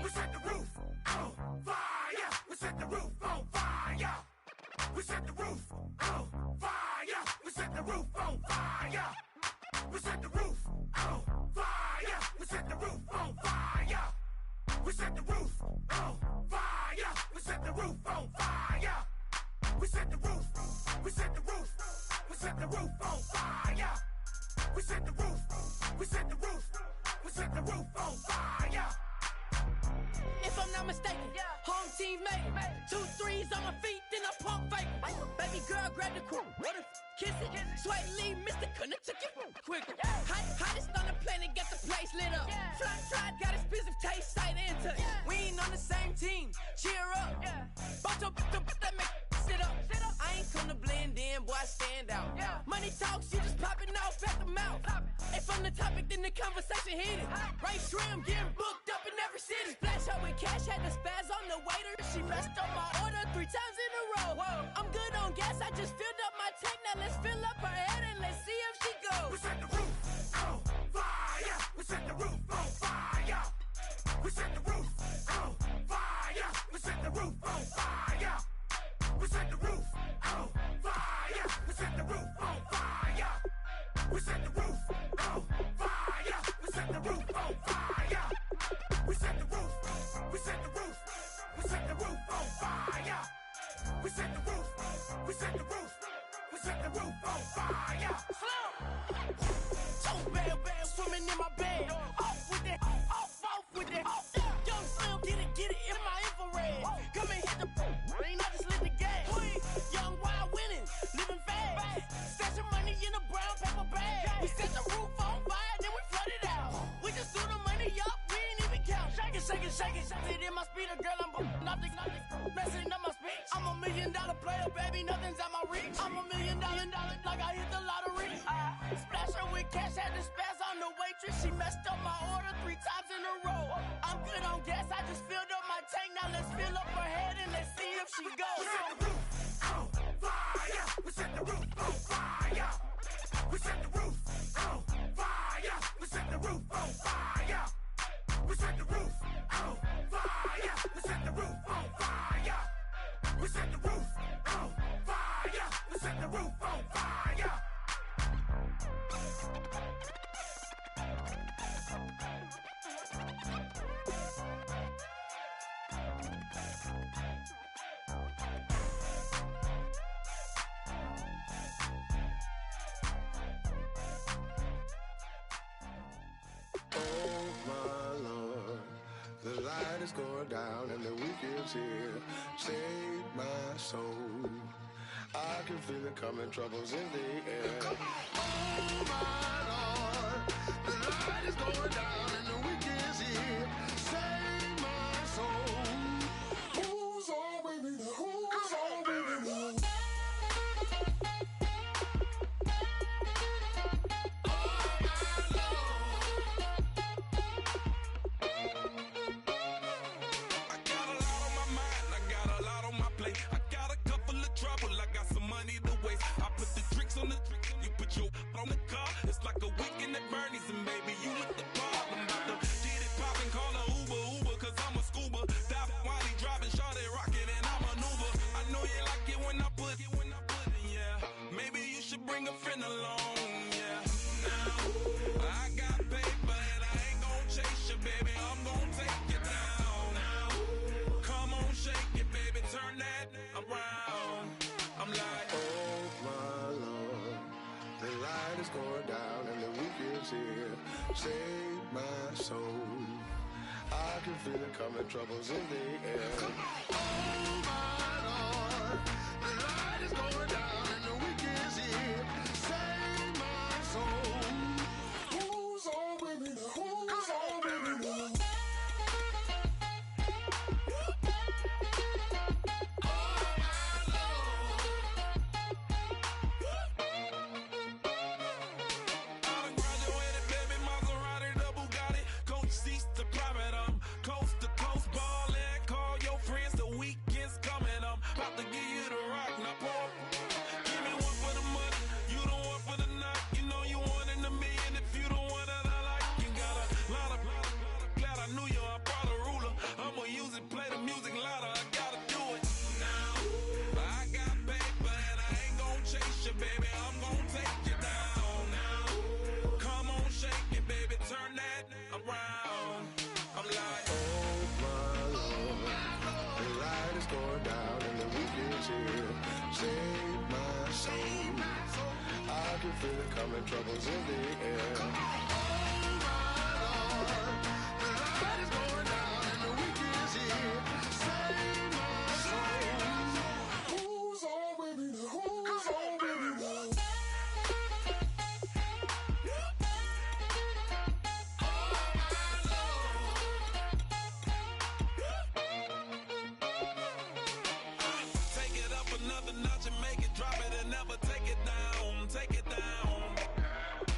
S8: We set the roof on fire. We set the roof on fire. We set the roof on fire. We set the roof on fire. We set the roof on fire. We set the roof on fire. We set the roof on fire. We set the roof on fire. We set the roof. We set the roof. We set the roof on fire. We set the roof. We set the roof. We set the roof on fire.
S9: If I'm not mistaken, home team made it. 2 threes on my feet, then I pump fake. Baby girl grabbed the quick, kiss it. Sweat lead, Mr. Couldn't took it quicker. Hottest on the planet, got the place lit up. Fly, got expensive taste, sight and touch. We ain't on the same team, cheer up. Both up, that make sit up. I ain't come to blend in, boy, I stand out. Money talks, you just popping off at the mouth. If I'm the topic, then the conversation heated. Right shrimp, getting booked up in every city. Splash her with cash, had the spaz on the waiter. She messed up my order 3 times in a row. I'm good on gas, I just filled up my tank. Now let's fill up her head and let's see if she goes.
S8: We set the roof on fire. We set the roof on fire. We set the roof on fire. We set the roof on fire. We set the roof on fire. We set the roof on fire. We set the roof on fire. We set the roof on fire. We set the roof. We set the roof. We set the roof on fire. We set the roof. We set the roof. We set the roof on fire.
S9: So bad, swimming in my bed. Off with that, off with that. Young Slim, get it in my infrared. Come and hit the rain, I just lit the gas. Young wild winning, living fast. Stashing money in a brown paper bag. We set the roof on fire, then we flood it out. We just threw the money up, we ain't even count. Shake it. It in my speeder, girl, I'm nothing. Messing up my speech. I'm $1 million player, baby, nothing's out my reach. I'm $1 million, like I hit the lottery. Splash her with cash, had the spaz on the waitress. She messed up my order 3 times in a row. I'm good on gas, I just filled up my tank. Now let's fill up her head and let's see if she goes.
S8: We set the roof on fire. We set the roof on fire. We set the roof on fire. We set the roof on fire. We set the roof on fire. We set the roof on fire. We set the roof on fire. We set the roof on fire.
S3: Oh my Lord, the light is going down and the weekend's here. Save my soul. I can feel it coming, troubles in the air. Oh my Lord, the light is going down and the weekend's here. Save my soul. Who's all with me? Who's all with me?
S2: On the car, it's like a weekend at Bernie's, and baby, you look the problem. About to get it poppin', call a Uber, cause I'm a scuba. Dive while he driving, shot it, rockin', and I maneuver. I know you like it when I put it, yeah. Maybe you should bring a friend along, yeah. Now, I got paper, and I ain't gon' chase you, baby, I'm gon' take you down. Now, come on, shake it, baby, turn that around. I'm like,
S3: oh my Lord, the light is going down and the weekend's here. Save my soul. I can feel it coming, troubles in the air. Oh my Lord, the light is going down and the weekend's here. Save my soul. Who's all with me? Who's all with me?
S2: the private
S10: Save my soul. I can feel it coming, troubles in the air. Oh my Lord, the light is going down and the weekend is here. Save my soul. Who's on with me now? Who's on with me now?
S2: Take it up another notch and make it drop it and never take it down. Take it down.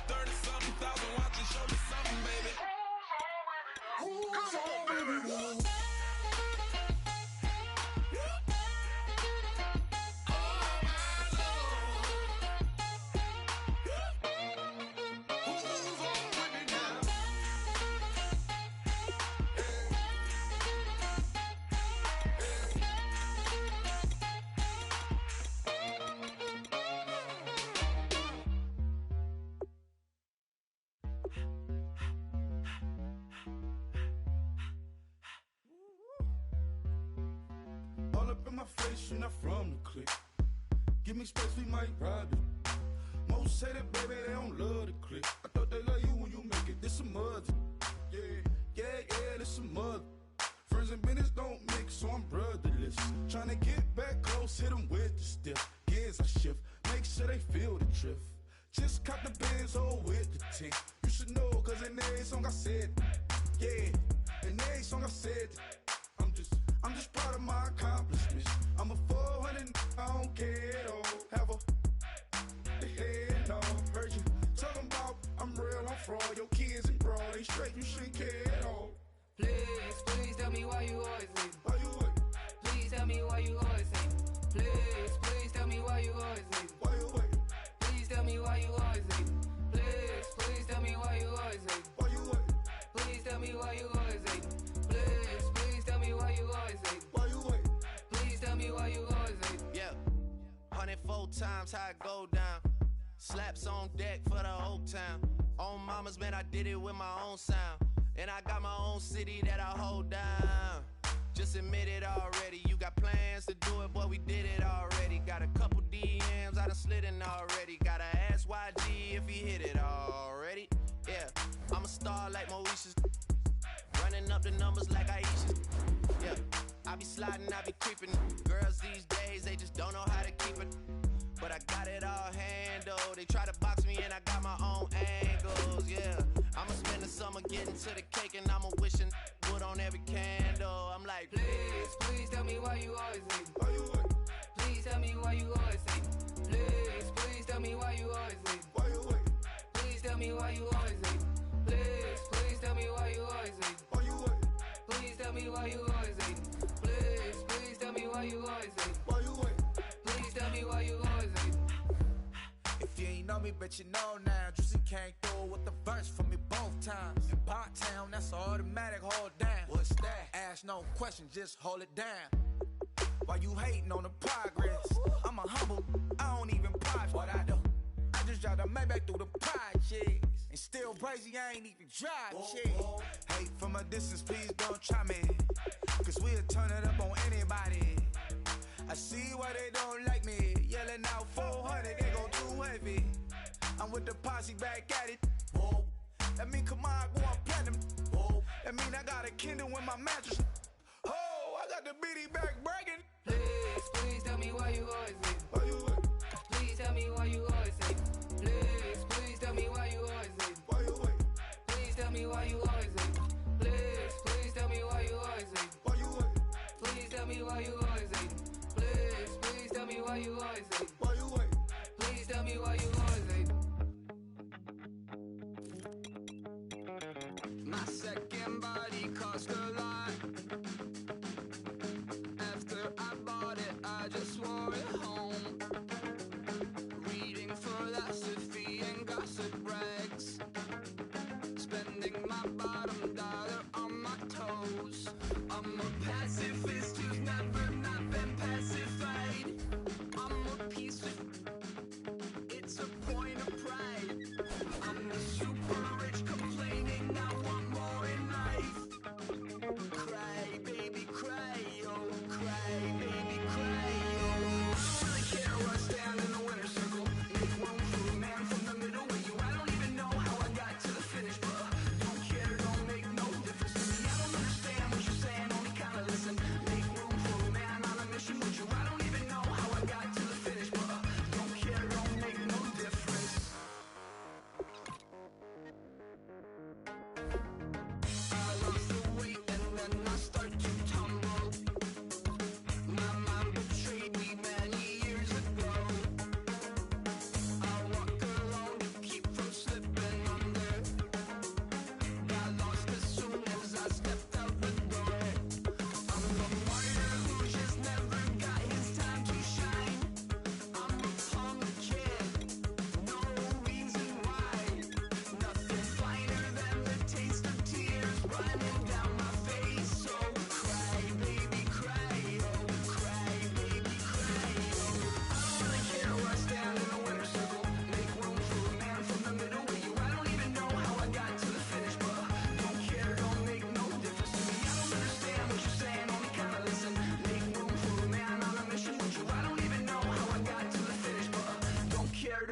S2: 30-something thousand watching, show me something, baby.
S10: Who's on with me now?
S3: All up in my face, you're not from the clique. Give me space, we might ride it. Most say that, baby, they don't love the clique. I thought they love you when you make it. This some mud. Yeah, this some mud. Friends and business don't mix, so I'm brotherless. Tryna get back close, hit them with the stiff. Gears I shift, make sure they feel the drift. Just cop the Benz, oh, with the tint. You should know, cause in every song I said, yeah, in every song I said, I'm just proud of my accomplishments. I'm a 400, I don't care at all. Have a head, no. Heard you talking about I'm real, I'm fraud. Your kids and broad, they straight, you shouldn't care at all.
S1: Please tell me why you always leave.
S3: Why you wait?
S1: Please tell me why you always leave. Please tell me why you always leave.
S3: Why you wait?
S1: Please tell me why you always leave. Please tell me why you always leave.
S3: Why you wait?
S1: Please tell me why you always leave. Please tell me why you always leave.
S3: Why you wait?
S1: Please tell me why you always leave.
S4: Yeah, 104 times how it go down. Slaps on deck for the whole town. On mamas, man, I did it with my own sound. And I got my own city that I hold down. Just admit it already. You got plans to do it, boy, we did it already. Got a couple DMs, I done slid in already. Gotta ask YG if he hit it already. Yeah, I'm a star like Moesha's. Running up the numbers like Aisha. Yeah, I be sliding, I be creeping. Girls these days, they just don't know how to keep it. But I got it all handled. They try to box me and I got my own angles. Yeah, I'ma spend the summer getting to the cake and I'ma wishing wood on every candle. I'm like,
S1: Please tell me why you always leave.
S3: Why you wait?
S1: Please tell me why you always leave. Please tell me why you always leave.
S3: Why you wait?
S1: Please tell me why you always leave. Please tell me why you always leave.
S3: Why you wait?
S1: Please tell me why you always leave. Please tell me why you always leave.
S3: Why you wait?
S1: Please tell me why you always leave.
S11: If you ain't know me, bet you know now. Juicy came through with the verse for me both times. In Bot Town, that's automatic, hold down. What's that? Ask no question, just hold it down. While you hating on the progress, I'm a humble, I don't even pride what I do. I just drive the Maybach through the projects. And still crazy, I ain't even drive shit. Hate from a distance, please don't try me. Cause we'll turn it up on anybody. I see why they don't like me. Yelling out 400, they go too heavy. I'm with the posse back at it. Whoa. That mean come on, go on platinum. Whoa. That mean I got a Kindle in my mattress. Oh, I got the bitty back bragging.
S1: Please tell me why you always leave.
S3: Why you wait?
S1: Please tell me why you always leave. Please tell me why you always leave.
S3: Why you wait?
S1: Please tell me why you always leave. Please tell me why you always leave.
S3: Why you wait?
S1: Please tell me why you always leave. Please tell me why you always leave.
S3: Why you wait?
S1: Please tell me why you always leave.
S12: My second body cost a lot. After I bought it, I just wore it home. Reading philosophy and gossip rags. Spending my bottom dollar on my toes. I'm a pacifist who's never not been pacified. I'm a piece of... It's a point of pride. I'm the super rich complaining I want more in life. Cry, baby, cry, oh, cry, baby, cry, oh. Really care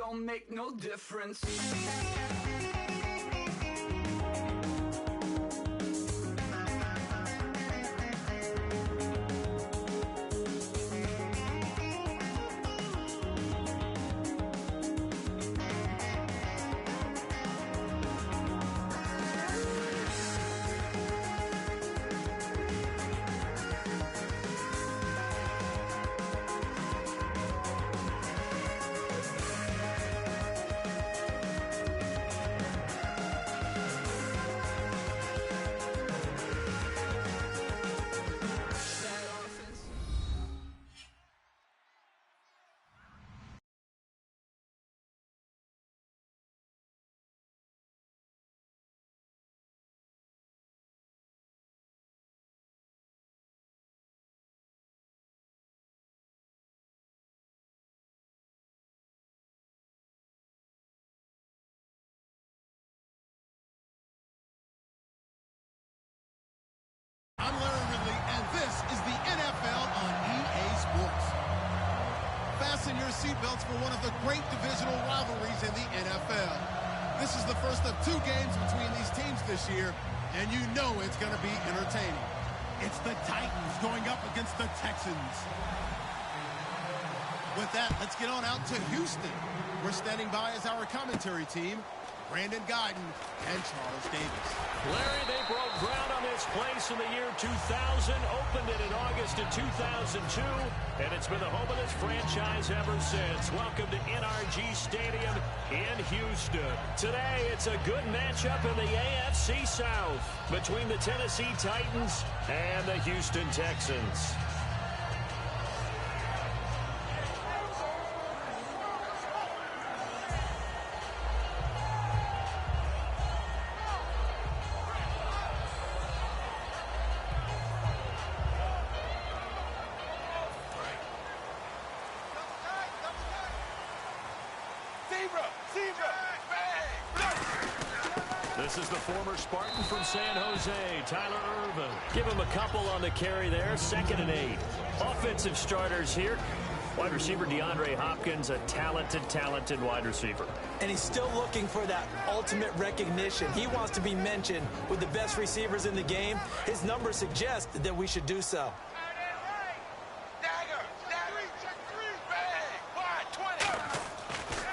S12: don't make no difference.
S5: I'm Larry Ridley, and this is the NFL on EA Sports. Fasten your seatbelts for one of the great divisional rivalries in the NFL. This is the first of 2 games between these teams this year, and you know it's going to be entertaining. It's the Titans going up against the Texans. With that, let's get on out to Houston. We're standing by as our commentary team, Brandon Guyton and Charles Davis.
S6: Larry, they broke ground on this place in the year 2000, opened it in August of 2002, and it's been the home of this franchise ever since. Welcome to NRG Stadium in Houston. Today, it's a good matchup in the AFC South between the Tennessee Titans and the Houston Texans. This is the former Spartan from San Jose, Tyler Ervin. Give him a couple on the carry there, 2nd and 8. Offensive starters here. Wide receiver DeAndre Hopkins, a talented wide receiver.
S7: And he's still looking for that ultimate recognition. He wants to be mentioned with the best receivers in the game. His numbers suggest that we should do so.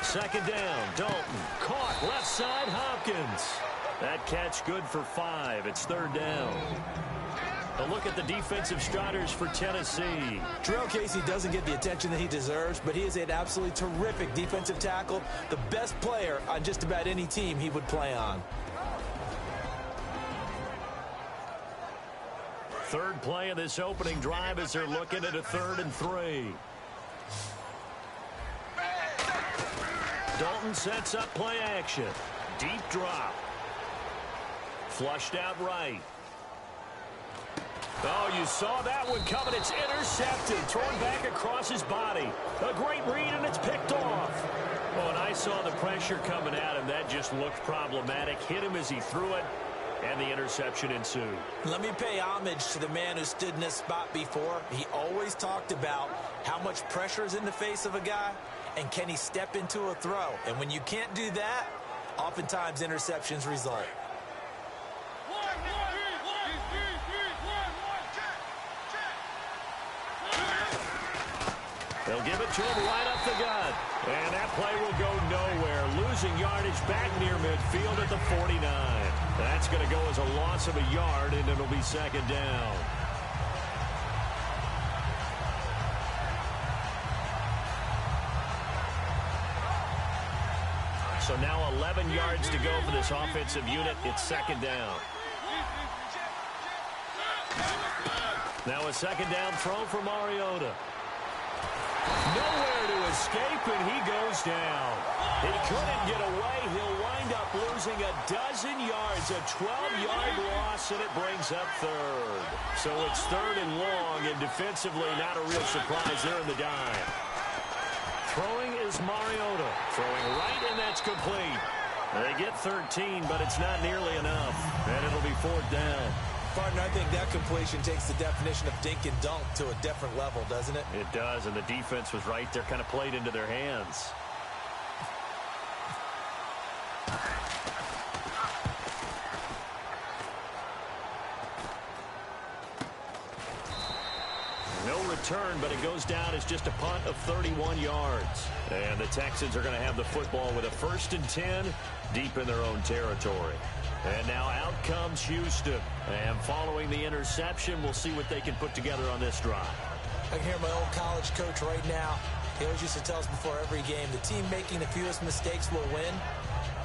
S6: 2nd down, Dalton. Caught, left side, Hopkins. That catch good for 5. It's 3rd down. A look at the defensive starters for Tennessee.
S7: Jarrell Casey doesn't get the attention that he deserves, but he is an absolutely terrific defensive tackle, the best player on just about any team he would play on.
S6: 3rd play of this opening drive as they're looking at a 3rd and 3. Dalton sets up play action. Deep drop. Flushed out right. Oh, you saw that one coming. It's intercepted. Thrown back across his body. A great read, and it's picked off. Oh, and I saw the pressure coming at him. That just looked problematic. Hit him as he threw it, and the interception ensued.
S7: Let me pay homage to the man who stood in this spot before. He always talked about how much pressure is in the face of a guy, and can he step into a throw? And when you can't do that, oftentimes interceptions result.
S6: They'll give it to him right up the gut. And that play will go nowhere. Losing yardage back near midfield at the 49. That's going to go as a loss of a yard, and it'll be 2nd down. So now 11 yards to go for this offensive unit. It's 2nd down. Now a 2nd down throw for Mariota. Nowhere to escape, and he goes down. He couldn't get away. He'll wind up losing a dozen yards, a 12-yard loss, and it brings up 3rd. So it's 3rd and long, and defensively not a real surprise there in the dime. Throwing is Mariota. Throwing right, and that's complete. They get 13, but it's not nearly enough, and it'll be 4th down.
S7: Partner, I think that completion takes the definition of dink and dunk to a different level, doesn't it?
S6: It does, and the defense was right there, kind of played into their hands. return, but it goes down as just a punt of 31 yards. And the Texans are going to have the football with a 1st and 10 deep in their own territory. And now out comes Houston. And following the interception, we'll see what they can put together on this drive.
S7: I can hear my old college coach right now. He always used to tell us before every game, the team making the fewest mistakes will win.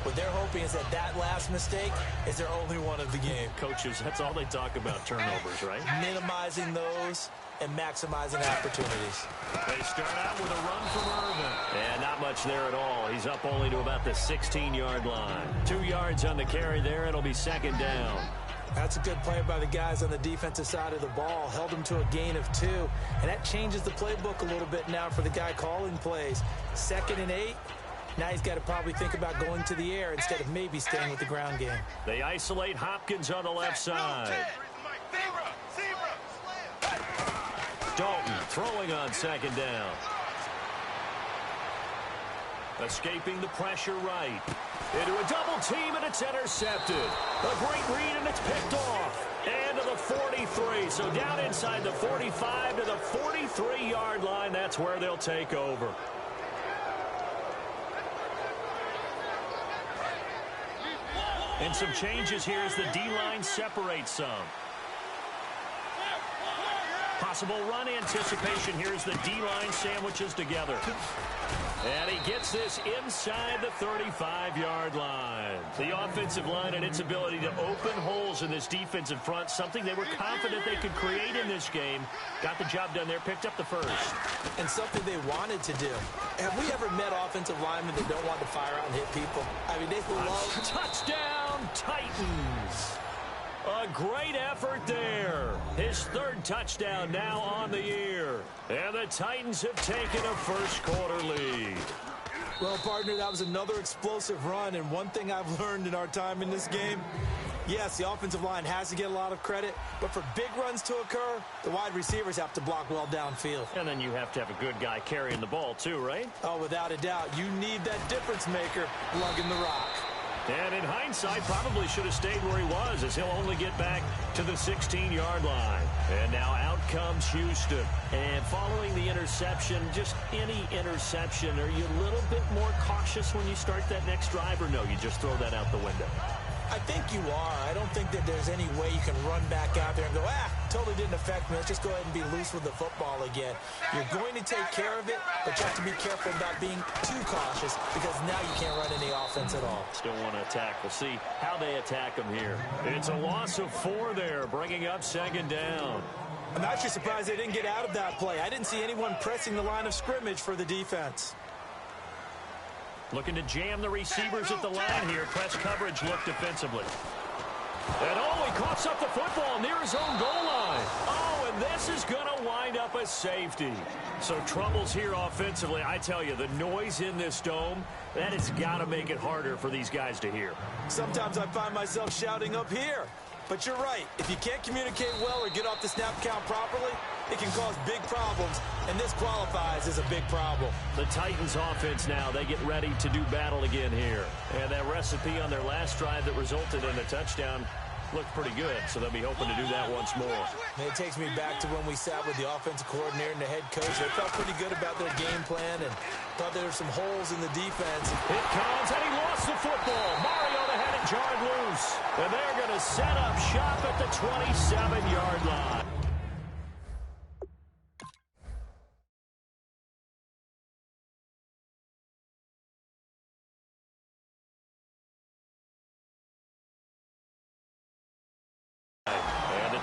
S7: What they're hoping is that that last mistake is their only one of the game.
S6: Coaches, that's all they talk about, turnovers, right?
S7: Minimizing those and maximizing opportunities.
S6: They start out with a run from Irvin. And not much there at all. He's up only to about the 16-yard line. 2 yards on the carry there. It'll be 2nd down.
S7: That's a good play by the guys on the defensive side of the ball. Held them to a gain of 2. And that changes the playbook a little bit now for the guy calling plays. 2nd and 8. Now he's got to probably think about going to the air instead of maybe staying with the ground game.
S6: They isolate Hopkins on the left side. Dalton throwing on 2nd down. Escaping the pressure right. Into a double team, and it's intercepted. A great read, and it's picked off. And to the 43. So down inside the 45 to the 43-yard line. That's where they'll take over. And some changes here as the D-line separates some. Possible run anticipation here as the D-line sandwiches together. And he gets this inside the 35-yard line. The offensive line and its ability to open holes in this defensive front, something they were confident they could create in this game. Got the job done there, picked up the 1st.
S7: And something they wanted to do. Have we ever met offensive linemen that don't want to fire out and hit people? I mean, they love...
S6: Touchdown, Titans! A great effort there. His 3rd touchdown now on the year. And the Titans have taken a first-quarter lead.
S7: Well, partner, that was another explosive run. And one thing I've learned in our time in this game, yes, the offensive line has to get a lot of credit. But for big runs to occur, the wide receivers have to block well downfield.
S6: And then you have to have a good guy carrying the ball, too, right?
S7: Oh, without a doubt. You need that difference maker lugging the rock.
S6: And in hindsight, probably should have stayed where he was, as he'll only get back to the 16-yard line. And now out comes Houston. And following the interception, just any interception, are you a little bit more cautious when you start that next drive, or no, you just throw that out the window?
S7: I think you are. I don't think that there's any way you can run back out there and go, totally didn't affect me. Let's just go ahead and be loose with the football again. You're going to take care of it, but you have to be careful about being too cautious because now you can't run any offense at all.
S6: Still want to attack. We'll see how they attack them here. It's a loss of 4 there, bringing up 2nd down.
S7: I'm actually surprised they didn't get out of that play. I didn't see anyone pressing the line of scrimmage for the defense.
S6: Looking to jam the receivers at the line here. Press coverage look defensively. And he coughs up the football near his own goal line. Oh, and this is going to wind up a safety. So troubles here offensively. I tell you, the noise in this dome, that has got to make it harder for these guys to hear.
S7: Sometimes I find myself shouting up here. But you're right. If you can't communicate well or get off the snap count properly, it can cause big problems, and this qualifies as a big problem.
S6: The Titans offense now, they get ready to do battle again here. And that recipe on their last drive that resulted in a touchdown looked pretty good, so they'll be hoping to do that once more.
S7: And it takes me back to when we sat with the offensive coordinator and the head coach. They felt pretty good about their game plan and thought there were some holes in the defense.
S6: It comes, and he lost the football. Mariota had it jarred loose. And they're going to set up shop at the 27-yard line.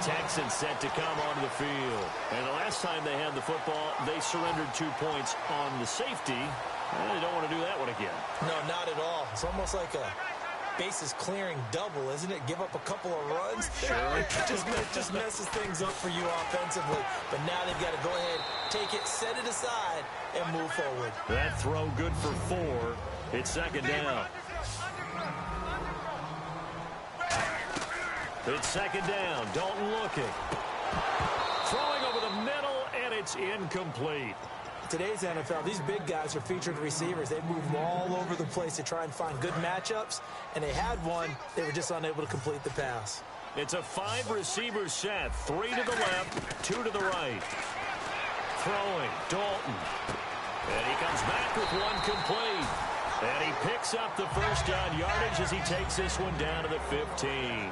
S6: Texans set to come onto the field. And the last time they had the football, they surrendered 2 points on the safety. Well, they don't want to do that one again.
S7: No, not at all. It's almost like a bases clearing double, isn't it? Give up a couple of runs.
S6: Sure.
S7: It just messes things up for you offensively. But now they've got to go ahead, take it, set it aside, and move forward.
S6: That throw good for 4. It's 2nd down. It's 2nd down. Dalton looking. Throwing over the middle, and it's incomplete.
S7: Today's NFL, these big guys are featured receivers. They move all over the place to try and find good matchups, and they had one. They were just unable to complete the pass.
S6: It's a 5-receiver set. 3 to the left, 2 to the right. throwing. Dalton. And he comes back with one complete. And he picks up the first down yardage as he takes this one down to the 15.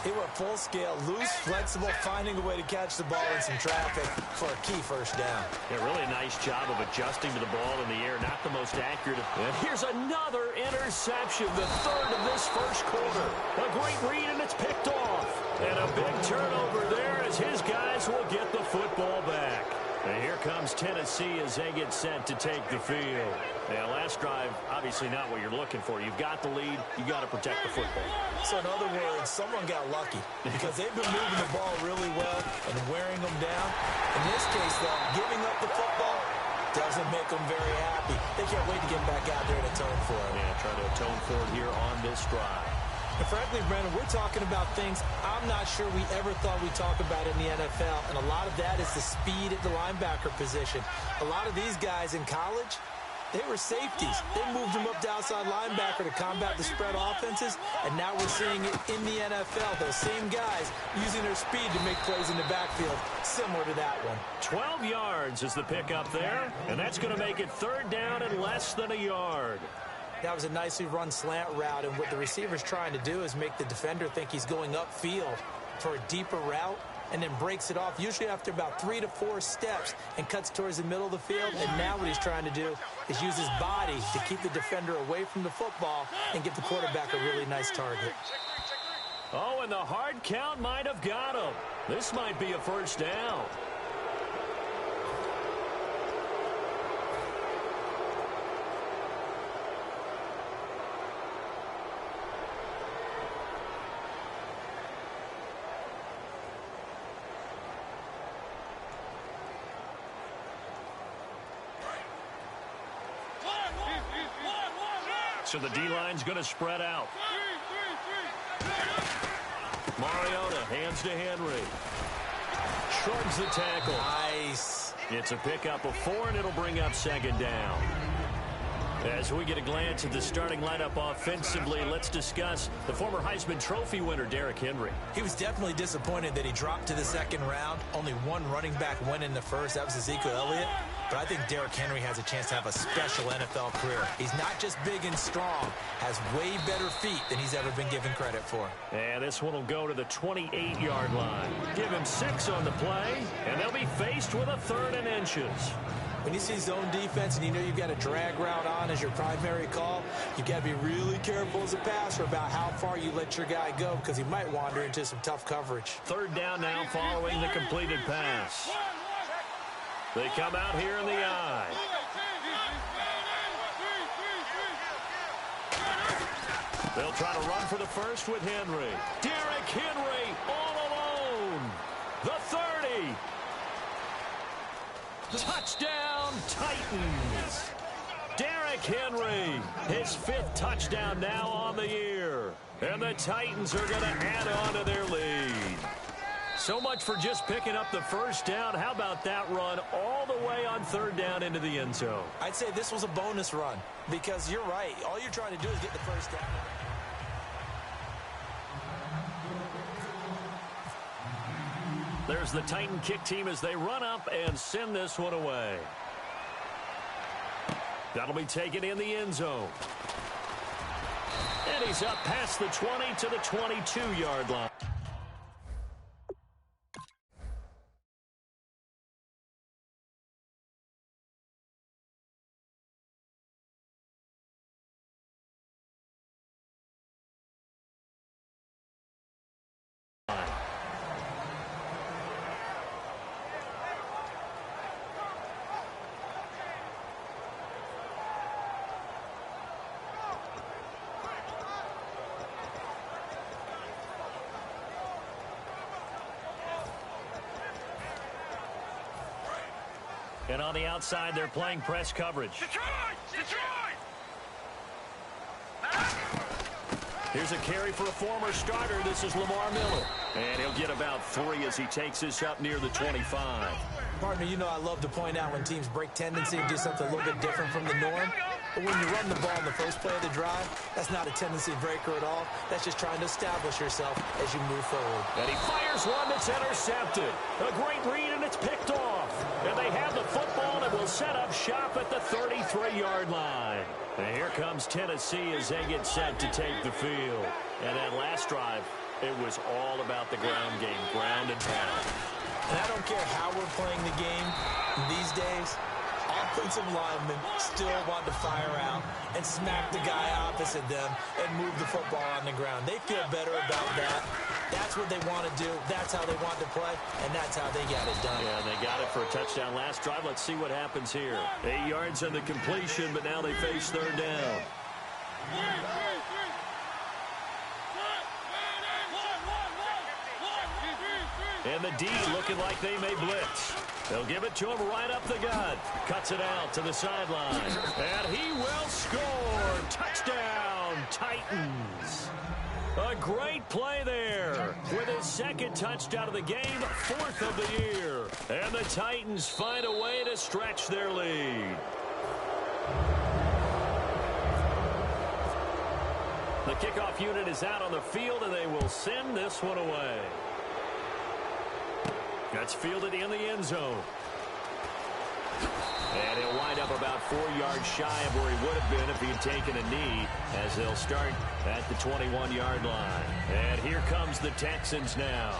S7: He went full scale, loose, flexible, finding a way to catch the ball in some traffic for a key first down.
S6: Yeah, really nice job of adjusting to the ball in the air. Not the most accurate. And here's another interception, the third of this first quarter. A great read, and it's picked off. And a big turnover there as his guys will get the football back. And here comes Tennessee as they get set to take the field. Now, last drive, obviously not what you're looking for. You've got the lead. You've got to protect the football.
S7: So, in other words, someone got lucky because they've been moving the ball really well and wearing them down. In this case, though, giving up the football doesn't make them very happy. They can't wait to get back out there and atone for it.
S6: Yeah, trying to atone for it here on this drive.
S7: And frankly, Brandon, we're talking about things I'm not sure we ever thought we'd talk about in the NFL, and a lot of that is the speed at the linebacker position. A lot of these guys in college, they were safeties. They moved them up to outside linebacker to combat the spread offenses, and now we're seeing it in the NFL. Those same guys using their speed to make plays in the backfield, similar to that one.
S6: 12 yards is the pickup there, and that's going to make it third down and less than a yard.
S7: That was a nicely run slant route, and what the receiver's trying to do is make the defender think he's going upfield for a deeper route and then breaks it off, usually after about 3 to 4 steps, and cuts towards the middle of the field. And now what he's trying to do is use his body to keep the defender away from the football and give the quarterback a really nice target.
S6: Oh, and the hard count might have got him. This might be a first down. So the D-line's going to spread out. Mariota hands to Henry. Shrugs the tackle.
S7: Nice.
S6: It's a pickup of 4, and it'll bring up second down. As we get a glance at the starting lineup offensively, let's discuss the former Heisman Trophy winner, Derrick Henry.
S7: He was definitely disappointed that he dropped to the second round. Only one running back went in the first. That was Ezekiel Elliott. But I think Derrick Henry has a chance to have a special NFL career. He's not just big and strong, has way better feet than he's ever been given credit for.
S6: And this one will go to the 28-yard line. Give him 6 on the play, and they'll be faced with a 3rd and inches.
S7: When you see zone defense and you know you've got a drag route on as your primary call, you've got to be really careful as a passer about how far you let your guy go because he might wander into some tough coverage.
S6: 3rd down now following the completed pass. They come out here in the I. They'll try to run for the first with Henry. Derrick Henry all alone. The 30. Touchdown, Titans. Derrick Henry, his 5th touchdown now on the year. And the Titans are going to add on to their lead. So much for just picking up the first down. How about that run all the way on 3rd down into the end zone?
S7: I'd say this was a bonus run because you're right. All you're trying to do is get the first down.
S6: There's the Titan kick team as they run up and send this one away. That'll be taken in the end zone. And he's up past the 20 to the 22-yard line. And on the outside, they're playing press coverage. Detroit! Here's a carry for a former starter. This is Lamar Miller. And he'll get about 3 as he takes this up near the 25.
S7: Partner, you know I love to point out when teams break tendency and do something a little bit different from the norm. But when you run the ball in the first play of the drive, that's not a tendency breaker at all. That's just trying to establish yourself as you move forward.
S6: And he fires one that's intercepted. A great read, and it's picked off. And they have the football and will set up shop at the 33-yard line. And here comes Tennessee as they get set to take the field. And that last drive, it was all about the ground game, ground and pound.
S7: And I don't care how we're playing the game these days, offensive linemen still want to fire out and smack the guy opposite them and move the football on the ground. They feel better about that. That's what they want to do. That's how they want to play, and that's how they got it done.
S6: Yeah, and they got it for a touchdown last drive. Let's see what happens here. 8 yards on the completion, but now they face third down. And the D looking like they may blitz. They'll give it to him right up the gut. Cuts it out to the sideline. And he will score. Touchdown, Titans. A great play there with his second touchdown of the game, 4th of the year. And the Titans find a way to stretch their lead. The kickoff unit is out on the field, and they will send this one away. That's fielded in the end zone. And he'll wind up about 4 yards shy of where he would have been if he had taken a knee, as they'll start at the 21-yard line. And here comes the Texans now.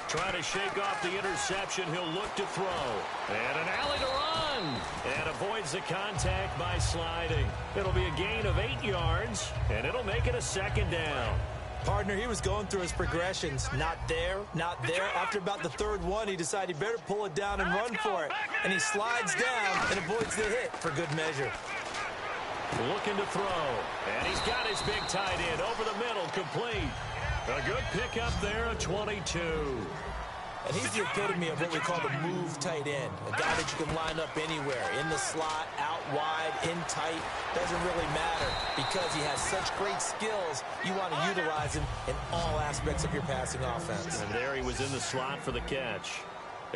S6: Trying to shake off the interception. He'll look to throw. And an alley to run. And avoids the contact by sliding. It'll be a gain of 8 yards, and it'll make it a second down.
S7: Partner, he was going through his progressions. Not there, not there. After about the third one, he decided he better pull it down and run for it. And he slides down and avoids the hit for good measure.
S6: Looking to throw. And he's got his big tight end over the middle, complete. A good pickup there at 22.
S7: And he's the epitome of what we call the move tight end. A guy that you can line up anywhere. In the slot, out wide, in tight. Doesn't really matter because he has such great skills. You want to utilize him in all aspects of your passing offense.
S6: And there he was in the slot for the catch.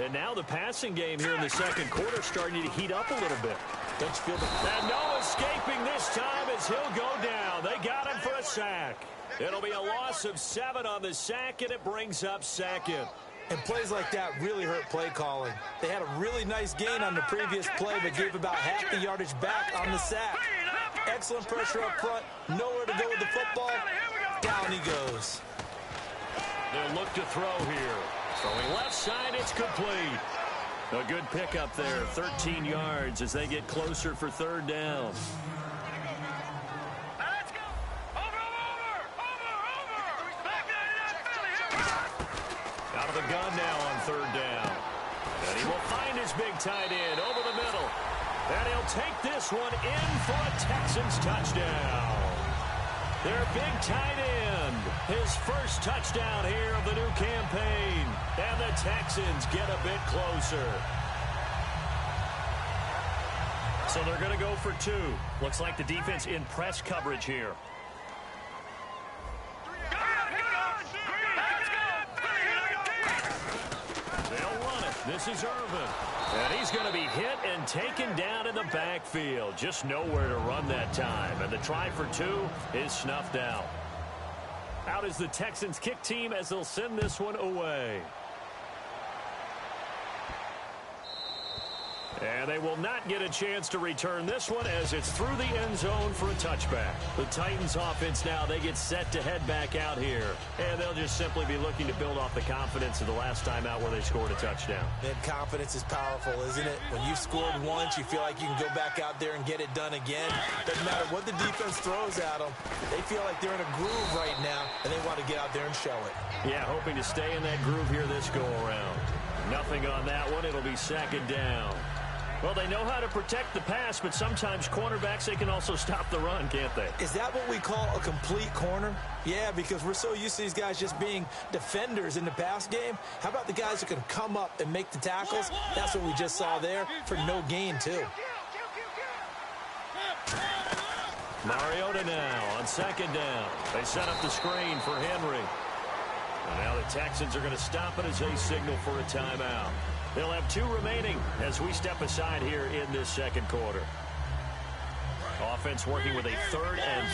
S6: And now the passing game here in the second quarter starting to heat up a little bit.
S7: Don't you feel the...
S6: And no escaping this time as he'll go down. They got him for a sack. It'll be a loss of 7 on the sack, and it brings up second.
S7: And plays like that really hurt play calling. They had a really nice gain on the previous play, but gave about half the yardage back on the sack. Excellent pressure up front. Nowhere to go with the football. Down he goes.
S6: They'll look to throw here. Throwing left side, it's complete. A good pickup there, 13 yards as they get closer for third down. Out of the gun now on third down. And he will find his big tight end over the middle. And he'll take this one in for a Texans touchdown. Their big tight end, his first touchdown here of the new campaign. And the Texans get a bit closer. So they're going to go for 2. Looks like the defense in press coverage here. This is Irvin. And he's going to be hit and taken down in the backfield. Just nowhere to run that time. And the try for 2 is snuffed out. Out is the Texans kick team as they'll send this one away. And they will not get a chance to return this one as it's through the end zone for a touchback. The Titans offense now, they get set to head back out here. And they'll just simply be looking to build off the confidence of the last time out where they scored a touchdown.
S7: And confidence is powerful, isn't it? When you've scored once, you feel like you can go back out there and get it done again. Doesn't matter what the defense throws at them. They feel like they're in a groove right now, and they want to get out there and show it.
S6: Yeah, hoping to stay in that groove here this go-around. Nothing on that one. It'll be second down. Well, they know how to protect the pass, but sometimes cornerbacks, they can also stop the run, can't they?
S7: Is that what we call a complete corner? Yeah, because we're so used to these guys just being defenders in the pass game. How about the guys who can come up and make the tackles? That's what we just saw there for no gain, too.
S6: Mariota now on second down. They set up the screen for Henry. And now the Texans are going to stop it as they signal for a timeout. They'll have 2 remaining as we step aside here in this second quarter. Offense working with a 3rd and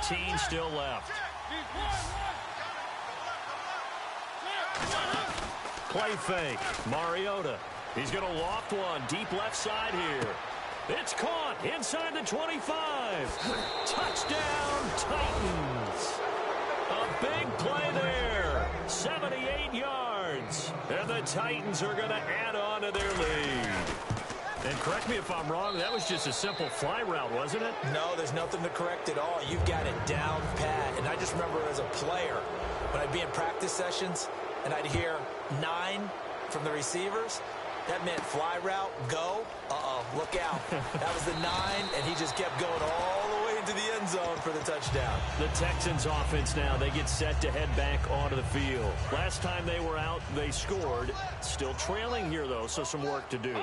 S6: 13 still left. Play fake. Mariota. He's going to loft one deep left side here. It's caught inside the 25. Touchdown, Titans. A big play there. 78 yards. And the Titans are going to add on to their lead. And correct me if I'm wrong, that was just a simple fly route, wasn't it?
S7: No, there's nothing to correct at all. You've got it down pat. And I just remember as a player, when I'd be in practice sessions and I'd hear 9 from the receivers, that meant fly route, go. Look out. That was the 9, and he just kept going all the way into the end zone for the touchdown.
S6: The Texans offense now, they get set to head back onto the field. Last time they were out, they scored. Still trailing here, though, so some work to do.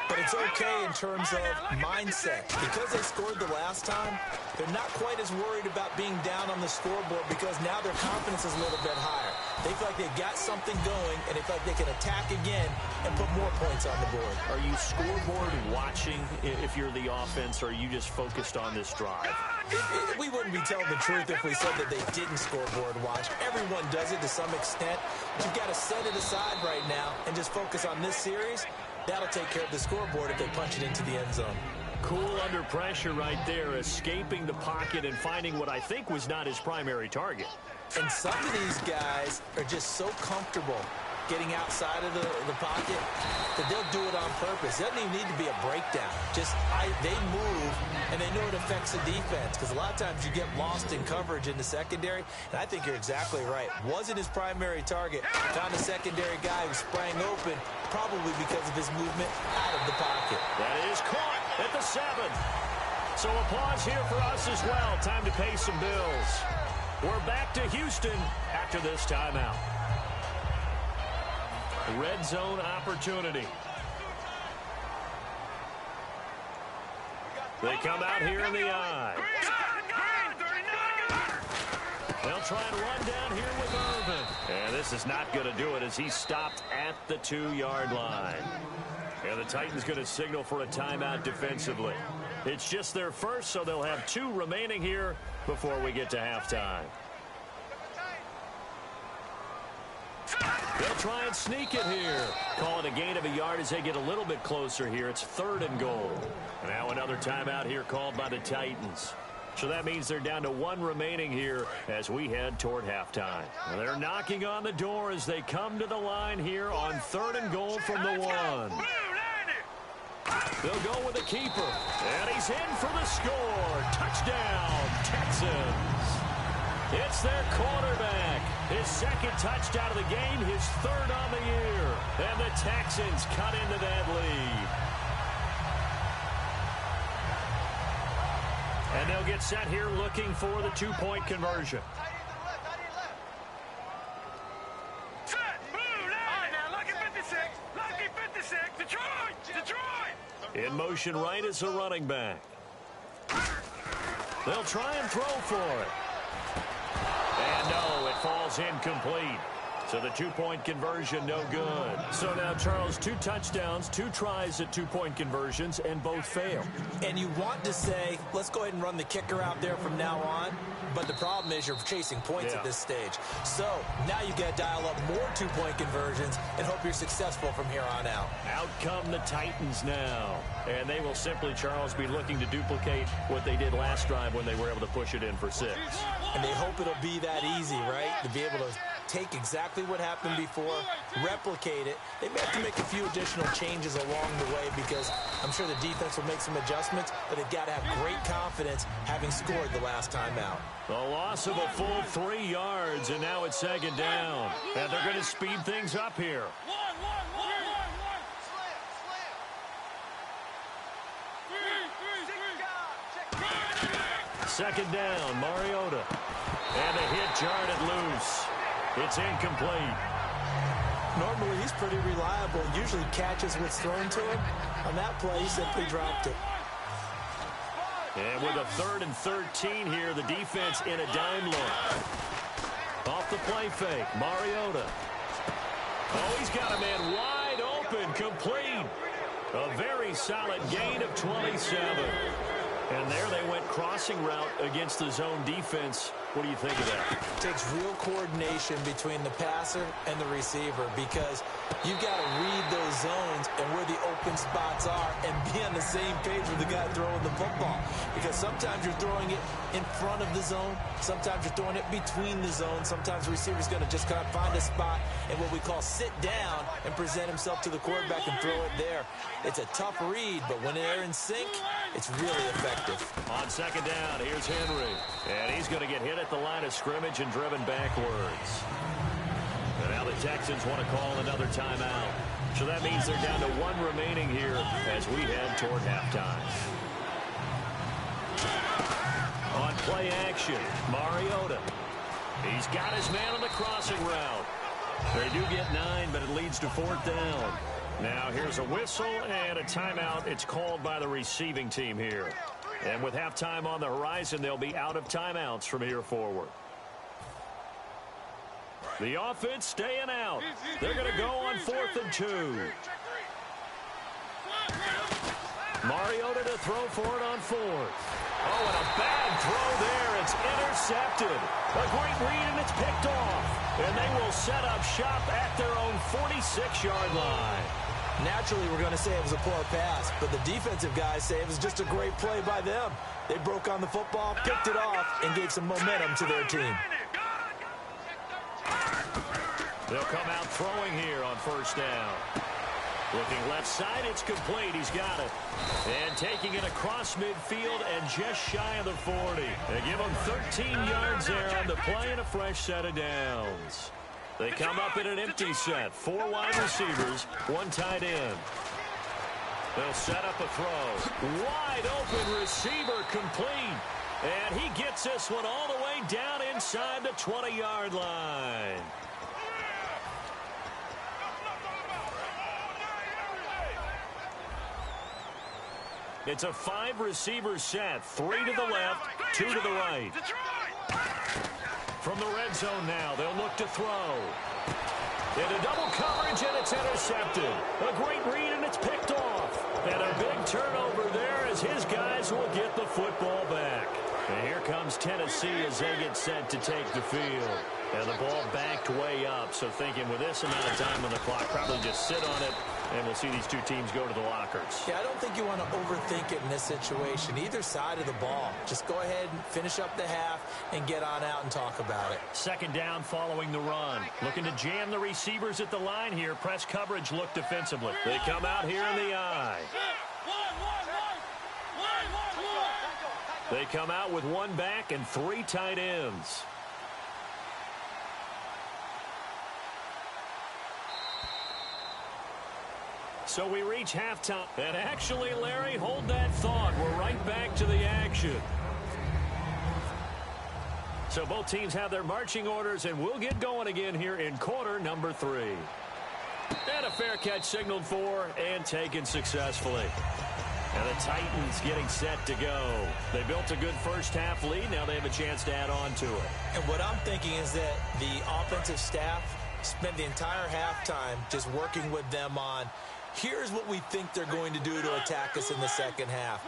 S7: But it's okay in terms of mindset. Because they scored the last time, they're not quite as worried about being down on the scoreboard because now their confidence is a little bit higher. They feel like they've got something going, and they feel like they can attack again and put more points on the board.
S6: Are you scoreboard watching if you're the offense, or are you just focused on this drive?
S7: We wouldn't be telling the truth if we said that they didn't scoreboard watch. Everyone does it to some extent. But you've got to set it aside right now and just focus on this series. That'll take care of the scoreboard if they punch it into the end zone.
S6: Cool under pressure right there, escaping the pocket and finding what I think was not his primary target.
S7: And some of these guys are just so comfortable getting outside of the pocket that they'll do it on purpose. It doesn't even need to be a breakdown. They move, and they know it affects the defense because a lot of times you get lost in coverage in the secondary, and I think you're exactly right. Wasn't his primary target. Found a secondary guy who sprang open, probably because of his movement out of the pocket.
S6: That is caught at the 7. So a pause here for us as well. Time to pay some bills. We're back to Houston after this timeout. Red zone opportunity. They come out here in the eye. They'll try and run down here with Irvin. And this is not going to do it as he's stopped at the 2-yard line. And the Titans going to signal for a timeout defensively. It's just their first, so they'll have 2 remaining here before we get to halftime. They'll try and sneak it here. Call it a gain of a yard as they get a little bit closer here. It's 3rd and goal. Now another timeout here called by the Titans. So that means they're down to 1 remaining here as we head toward halftime. They're knocking on the door as they come to the line here on 3rd and goal from the 1. They'll go with the keeper. And he's in for the score. Touchdown, Texans. It's their quarterback. His 2nd touchdown of the game, his 3rd on the year. And the Texans cut into that lead. And they'll get set here looking for the 2-point conversion. In motion right is the running back. They'll try and throw for it. And no, it falls incomplete. So the 2-point conversion, no good. So now, Charles, 2 touchdowns, 2 tries at 2-point conversions, and both fail.
S7: And you want to say, let's go ahead and run the kicker out there from now on. But the problem is you're chasing points at this stage. So now you've got to dial up more 2-point conversions and hope you're successful from here on out.
S6: Out come the Titans now. And they will simply, Charles, be looking to duplicate what they did last drive when they were able to push it in for 6.
S7: And they hope it'll be that easy, right? To be able to take exactly what happened before, replicate it. They may have to make a few additional changes along the way because I'm sure the defense will make some adjustments, but they've got to have great confidence having scored the last time out.
S6: A loss of a full 3 yards, and now it's 2nd down. And they're going to speed things up here. Second down, Mariota. And a hit jarred it loose. It's incomplete.
S7: Normally, he's pretty reliable. Usually catches what's thrown to him. On that play, he simply dropped it.
S6: And with a 3rd and 13 here, the defense in a dime look. Off the play fake, Mariota. Oh, he's got a man wide open, complete. A very solid gain of 27. And there they went crossing route against the zone defense. What do you think of that?
S7: It takes real coordination between the passer and the receiver because you've got to read those zones and where the open spots are and be on the same page with the guy throwing the football. Because sometimes you're throwing it in front of the zone. Sometimes you're throwing it between the zones. Sometimes the receiver's going to just kind of find a spot and what we call sit down and present himself to the quarterback and throw it there. It's a tough read, but when they're in sync, it's really effective.
S6: On second down, here's Henry. And he's going to get hit at the line of scrimmage and driven backwards. And now the Texans want to call another timeout. So that means they're down to one remaining here as we head toward halftime. On play action, Mariota. He's got his man on the crossing route. They do get 9, but it leads to 4th down. Now here's a whistle and a timeout. It's called by the receiving team here. And with halftime on the horizon, they'll be out of timeouts from here forward. The offense staying out. They're going to go on 4th and 2. Mariota to throw for it on 4th. Oh, and a bad throw there. It's intercepted. A great read, and it's picked off. And they will set up shop at their own 46-yard line.
S7: Naturally, we're going to say it was a poor pass, but the defensive guys say it was just a great play by them. They broke on the football, picked it off, and gave some momentum to their team.
S6: They'll come out throwing here on 1st down. Looking left side, it's complete. He's got it. And taking it across midfield and just shy of the 40. They give him 13 yards there on the play and a fresh set of downs. They come up in an empty set. 4 wide receivers, 1 tight end. They'll set up a throw. Wide open receiver complete. And he gets this one all the way down inside the 20-yard line. It's a 5-receiver set. 3 to the left, 2 to the right. From the red zone now, they'll look to throw. Into double coverage, and it's intercepted. A great read, and it's picked off. And a big turnover there as his guys will get the football back. And here comes Tennessee as they get set to take the field. And the ball backed way up, so thinking with this amount of time on the clock, probably just sit on it, and we'll see these two teams go to the lockers.
S7: Yeah, I don't think you want to overthink it in this situation. Either side of the ball. Just go ahead and finish up the half and get on out and talk about it.
S6: Second down following the run. Looking to jam the receivers at the line here. Press coverage look defensively. They come out here in the eye. They come out with 1 back and 3 tight ends. So we reach halftime. And actually, Larry, hold that thought. We're right back to the action. So both teams have their marching orders, and we'll get going again here in quarter number 3. And a fair catch signaled for and taken successfully. And the Titans getting set to go. They built a good first-half lead. Now they have a chance to add on to it.
S7: And what I'm thinking is that the offensive staff spent the entire halftime just working with them on, here's what we think they're going to do to attack us in the second half.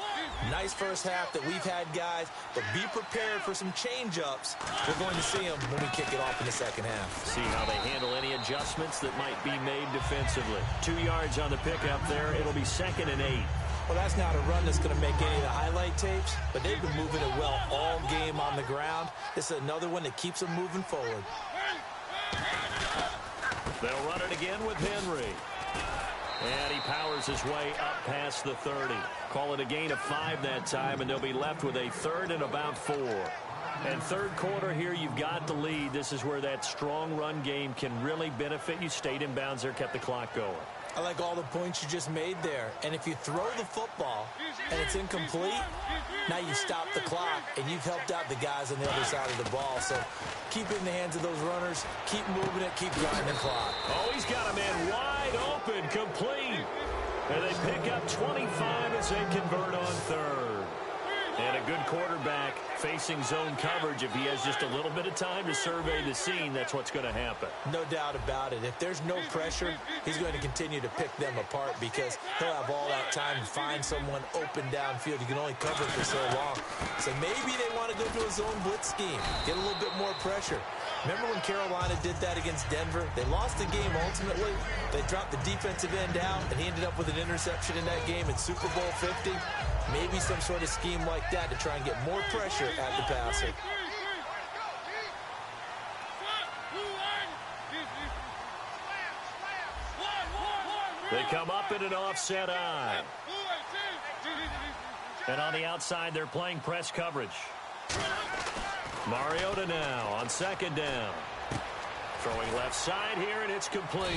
S7: Nice first half that we've had, guys, but be prepared for some change-ups. We're going to see them when we kick it off in the second half.
S6: See how they handle any adjustments that might be made defensively. 2 yards on the pickup there. It'll be 2nd and 8.
S7: Well, that's not a run that's going to make any of the highlight tapes, but they've been moving it well all game on the ground. This is another one that keeps them moving forward.
S6: They'll run it again with Henry. And he powers his way up past the 30. Call it a gain of 5 that time, and they'll be left with a 3rd and about 4. And third quarter here, you've got the lead. This is where that strong run game can really benefit you. Stayed in bounds there, kept the clock going.
S7: I like all the points you just made there. And if you throw the football and it's incomplete, now you stop the clock and you've helped out the guys on the other side of the ball. So keep it in the hands of those runners. Keep moving it. Keep grinding the clock.
S6: Oh, he's got a man wide open, complete. And they pick up 25 as they convert on 3rd. And a good quarterback facing zone coverage. If he has just a little bit of time to survey the scene, that's what's going to happen.
S7: No doubt about it. If there's no pressure, he's going to continue to pick them apart because he'll have all that time to find someone open downfield. You can only cover for so long. So maybe they want to go to a zone blitz scheme, get a little bit more pressure. Remember when Carolina did that against Denver? They lost the game ultimately. They dropped the defensive end out, and he ended up with an interception in that game in Super Bowl 50. Maybe some sort of scheme like that to try and get more pressure at the passer.
S6: They come up in an offset eye. And on the outside, they're playing press coverage. Mariota now on second down. Throwing left side here, and it's complete.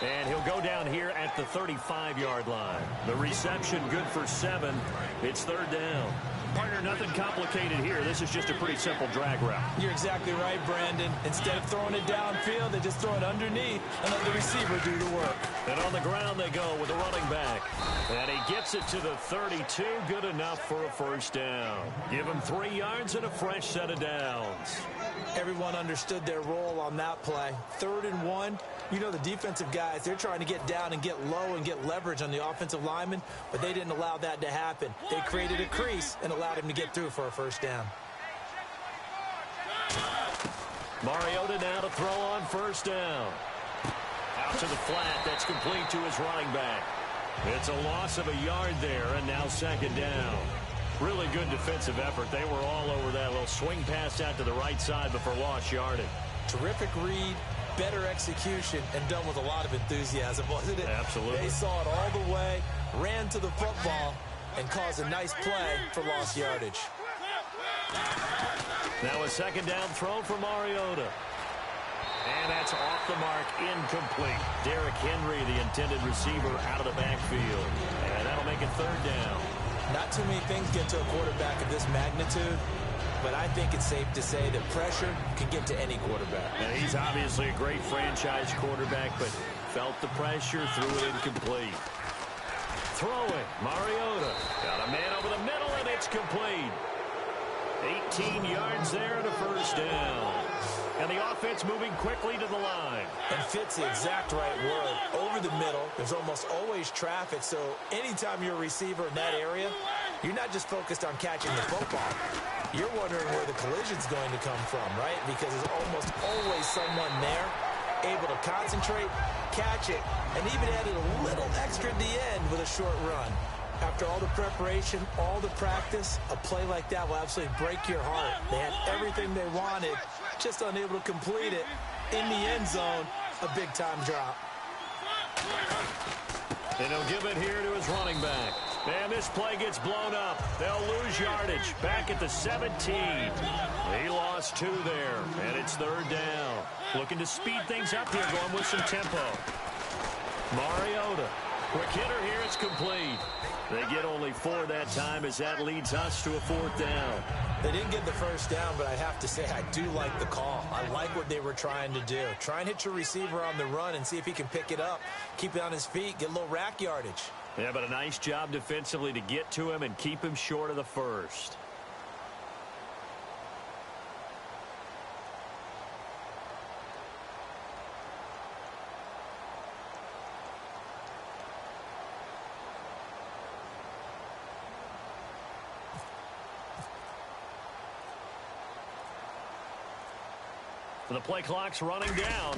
S6: And he'll go down here at the 35-yard line. The reception good for 7. It's third down. Partner, nothing complicated here. This is just a pretty simple drag route.
S7: You're exactly right, Brandon. Instead of throwing it downfield, they just throw it underneath and let the receiver do the work.
S6: And on the ground they go with a running back. And he gets it to the 32. Good enough for a first down. Give him 3 yards and a fresh set of downs.
S7: Everyone understood their role on that play. 3rd and 1. You know the defensive guys, they're trying to get down and get low and get leverage on the offensive lineman, but they didn't allow that to happen. They created a crease and allowed him to get through for a first down.
S6: Mariota now to throw on first down. Out to the flat. That's complete to his running back. It's a loss of a yard there, and now second down. Really good defensive effort. They were all over that little swing pass out to the right side before lost yardage.
S7: Terrific read, better execution, and done with a lot of enthusiasm, wasn't it?
S6: Absolutely.
S7: They saw it all the way, ran to the football, and caused a nice play for lost yardage.
S6: Now a second down throw for Mariota. And that's off the mark, incomplete. Derrick Henry, the intended receiver, out of the backfield. And that'll make it third down.
S7: Not too many things get to a quarterback of this magnitude, but I think it's safe to say that pressure can get to any quarterback.
S6: And he's obviously a great franchise quarterback, but felt the pressure, threw it incomplete. Throwing, Mariota. Got a man over the middle, and it's complete. 18 yards there and a first down. And the offense moving quickly to the line.
S7: And fits the exact right word. Over the middle, there's almost always traffic, so anytime you're a receiver in that area, you're not just focused on catching the football. You're wondering where the collision's going to come from, right? Because there's almost always someone there able to concentrate, catch it, and even added a little extra at the end with a short run. After all the preparation, all the practice, a play like that will absolutely break your heart. They had everything they wanted, just unable to complete it. In the end zone, a big-time drop.
S6: And he'll give it here to his running back. Man, this play gets blown up. They'll lose yardage. Back at the 17. He lost 2 there, and it's third down. Looking to speed things up here, going with some tempo. Mariota. Quick hitter here, it's complete. They get only 4 that time as that leads us to a fourth down.
S7: They didn't get the first down, but I have to say I do like the call. I like what they were trying to do. Try and hit your receiver on the run and see if he can pick it up. Keep it on his feet, get a little rack yardage.
S6: Yeah, but a nice job defensively to get to him and keep him short of the first. The play clock's running down.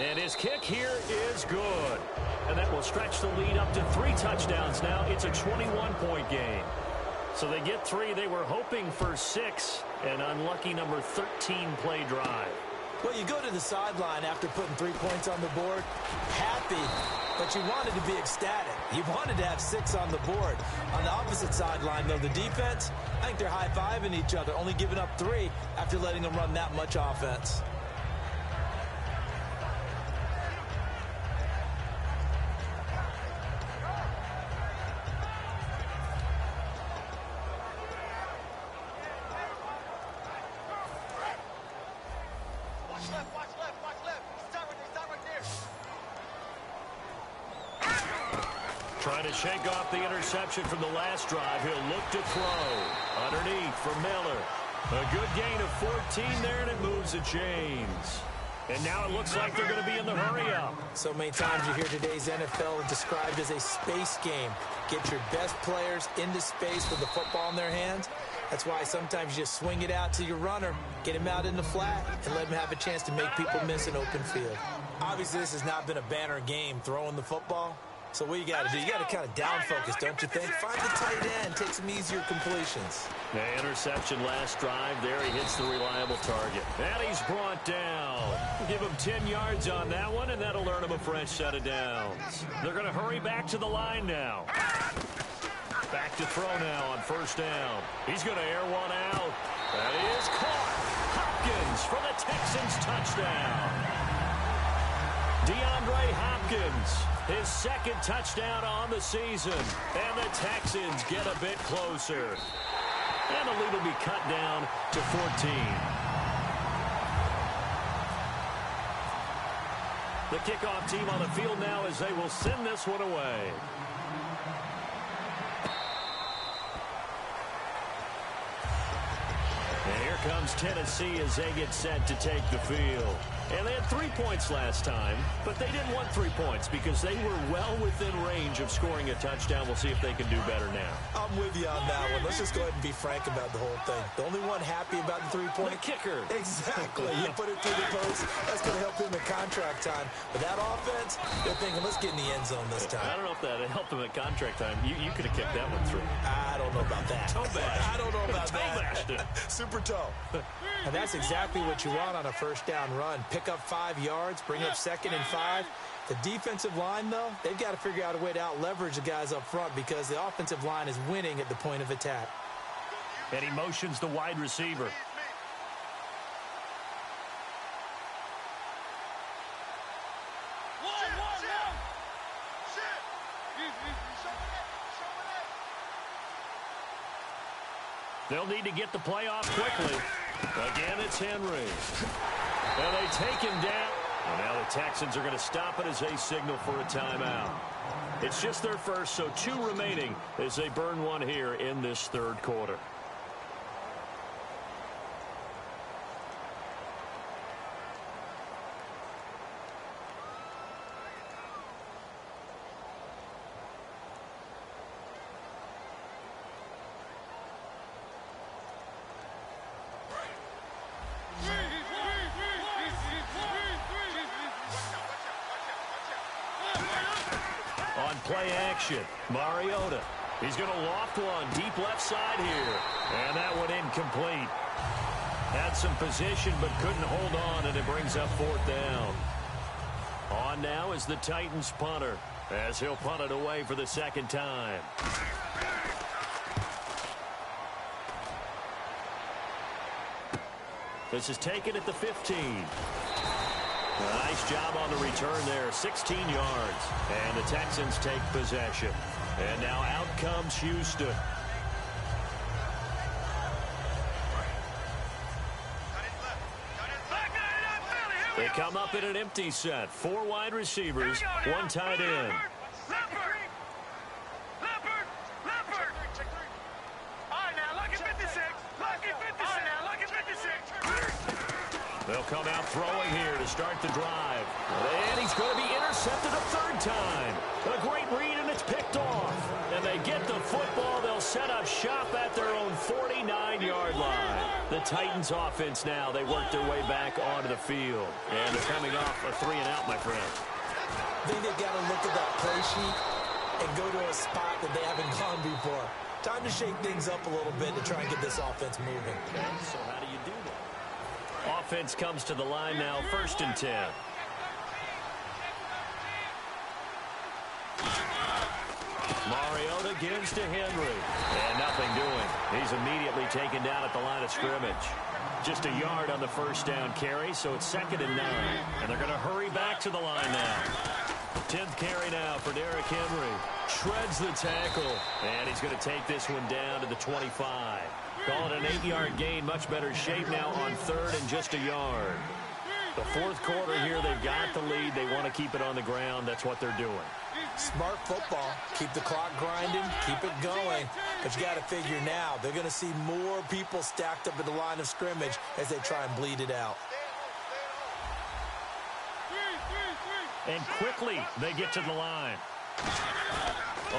S6: And his kick here is good. And that will stretch the lead up to 3 touchdowns now. It's a 21-point game. So they get 3. They were hoping for 6. An unlucky number 13 play drive.
S7: Well, you go to the sideline after putting 3 points on the board, happy, but you wanted to be ecstatic. You wanted to have 6 on the board. On the opposite sideline, though, the defense, I think they're high-fiving each other, only giving up 3 after letting them run that much offense.
S6: Trying Trying to shake off the interception from the last drive. He'll look to throw. Underneath for Miller. A good gain of 14 there, and it moves the chains. And now it looks like they're going to be in the hurry-up.
S7: So many times you hear today's NFL described as a space game. Get your best players into space with the football in their hands. That's why sometimes you just swing it out to your runner, get him out in the flat, and let him have a chance to make people miss an open field. Obviously, this has not been a banner game throwing the football. So what you got to do, you got to kind of down focus, don't you think? Find the tight end, take some easier completions.
S6: The interception last drive there. He hits the reliable target. And he's brought down. Give him 10 yards on that one, and that'll earn him a fresh set of downs. They're going to hurry back to the line now. Back to throw now on first down. He's going to air one out. That is caught. Hopkins for the Texans touchdown. DeAndre Hopkins, his second touchdown on the season. And the Texans get a bit closer. And the lead will be cut down to 14. The kickoff team on the field now as they will send this one away. And here comes Tennessee as they get set to take the field. And they had 3 points last time, but they didn't want 3 points because they were well within range of scoring a touchdown. We'll see if they can do better now.
S7: I'm with you on that one. Let's just go ahead and be frank about the whole thing. The only one happy about the 3-point
S6: kicker.
S7: Exactly. You put it through the post. That's going to help him in contract time. But that offense, they're thinking, let's get in the end zone this time.
S6: I don't know if that helped him at contract time. You could have kicked that one through.
S7: I don't know about that.
S6: Toe bash.
S7: I don't know about
S6: toe bashed it.
S7: Super toe. And that's exactly what you want on a first down run. Pick up 5 yards, bring up 2nd and 5. The defensive line, though, they've got to figure out a way to out-leverage the guys up front because the offensive line is winning at the point of attack.
S6: And he motions the wide receiver. They'll need to get the play off quickly. Again, it's Henry. And they take him down. And now the Texans are going to stop it as they signal for a timeout. It's just their first, so 2 remaining as they burn one here in this third quarter. Play action. Mariota. He's going to loft one deep left side here. And that one incomplete. Had some position but couldn't hold on, and it brings up 4th down. On now is the Titans punter as he'll punt it away for the 2nd time. This is taken at the 15. Nice job on the return there, 16 yards. And the Texans take possession. And now out comes Houston. They come up in an empty set. 4 wide receivers, 1 tight end. They'll come out throwing here to start the drive. And he's going to be intercepted a 3rd time. A great read, and it's picked off. And they get the football. They'll set up shop at their own 49-yard line. The Titans offense now, they work their way back onto the field. And they're coming off a 3-and-out, my friend.
S7: I think they've got to look at that play sheet and go to a spot that they haven't gone before. Time to shake things up a little bit to try and get this offense moving.
S6: Okay, so how do you do that? Offense comes to the line now, 1st and 10. Mariota gives to Henry. And nothing doing. He's immediately taken down at the line of scrimmage. Just a yard on the first down carry, so it's 2nd and 9. And they're going to hurry back to the line now. 10th carry now for Derrick Henry. Shreds the tackle. And he's going to take this one down to the 25. Call it an 8-yard gain. Much better shape now on 3rd and just a yard. The 4th quarter here, they've got the lead. They want to keep it on the ground. That's what they're doing.
S7: Smart football. Keep the clock grinding, keep it going. But you got to figure now, they're going to see more people stacked up at the line of scrimmage as they try and bleed it out.
S6: And quickly, they get to the line.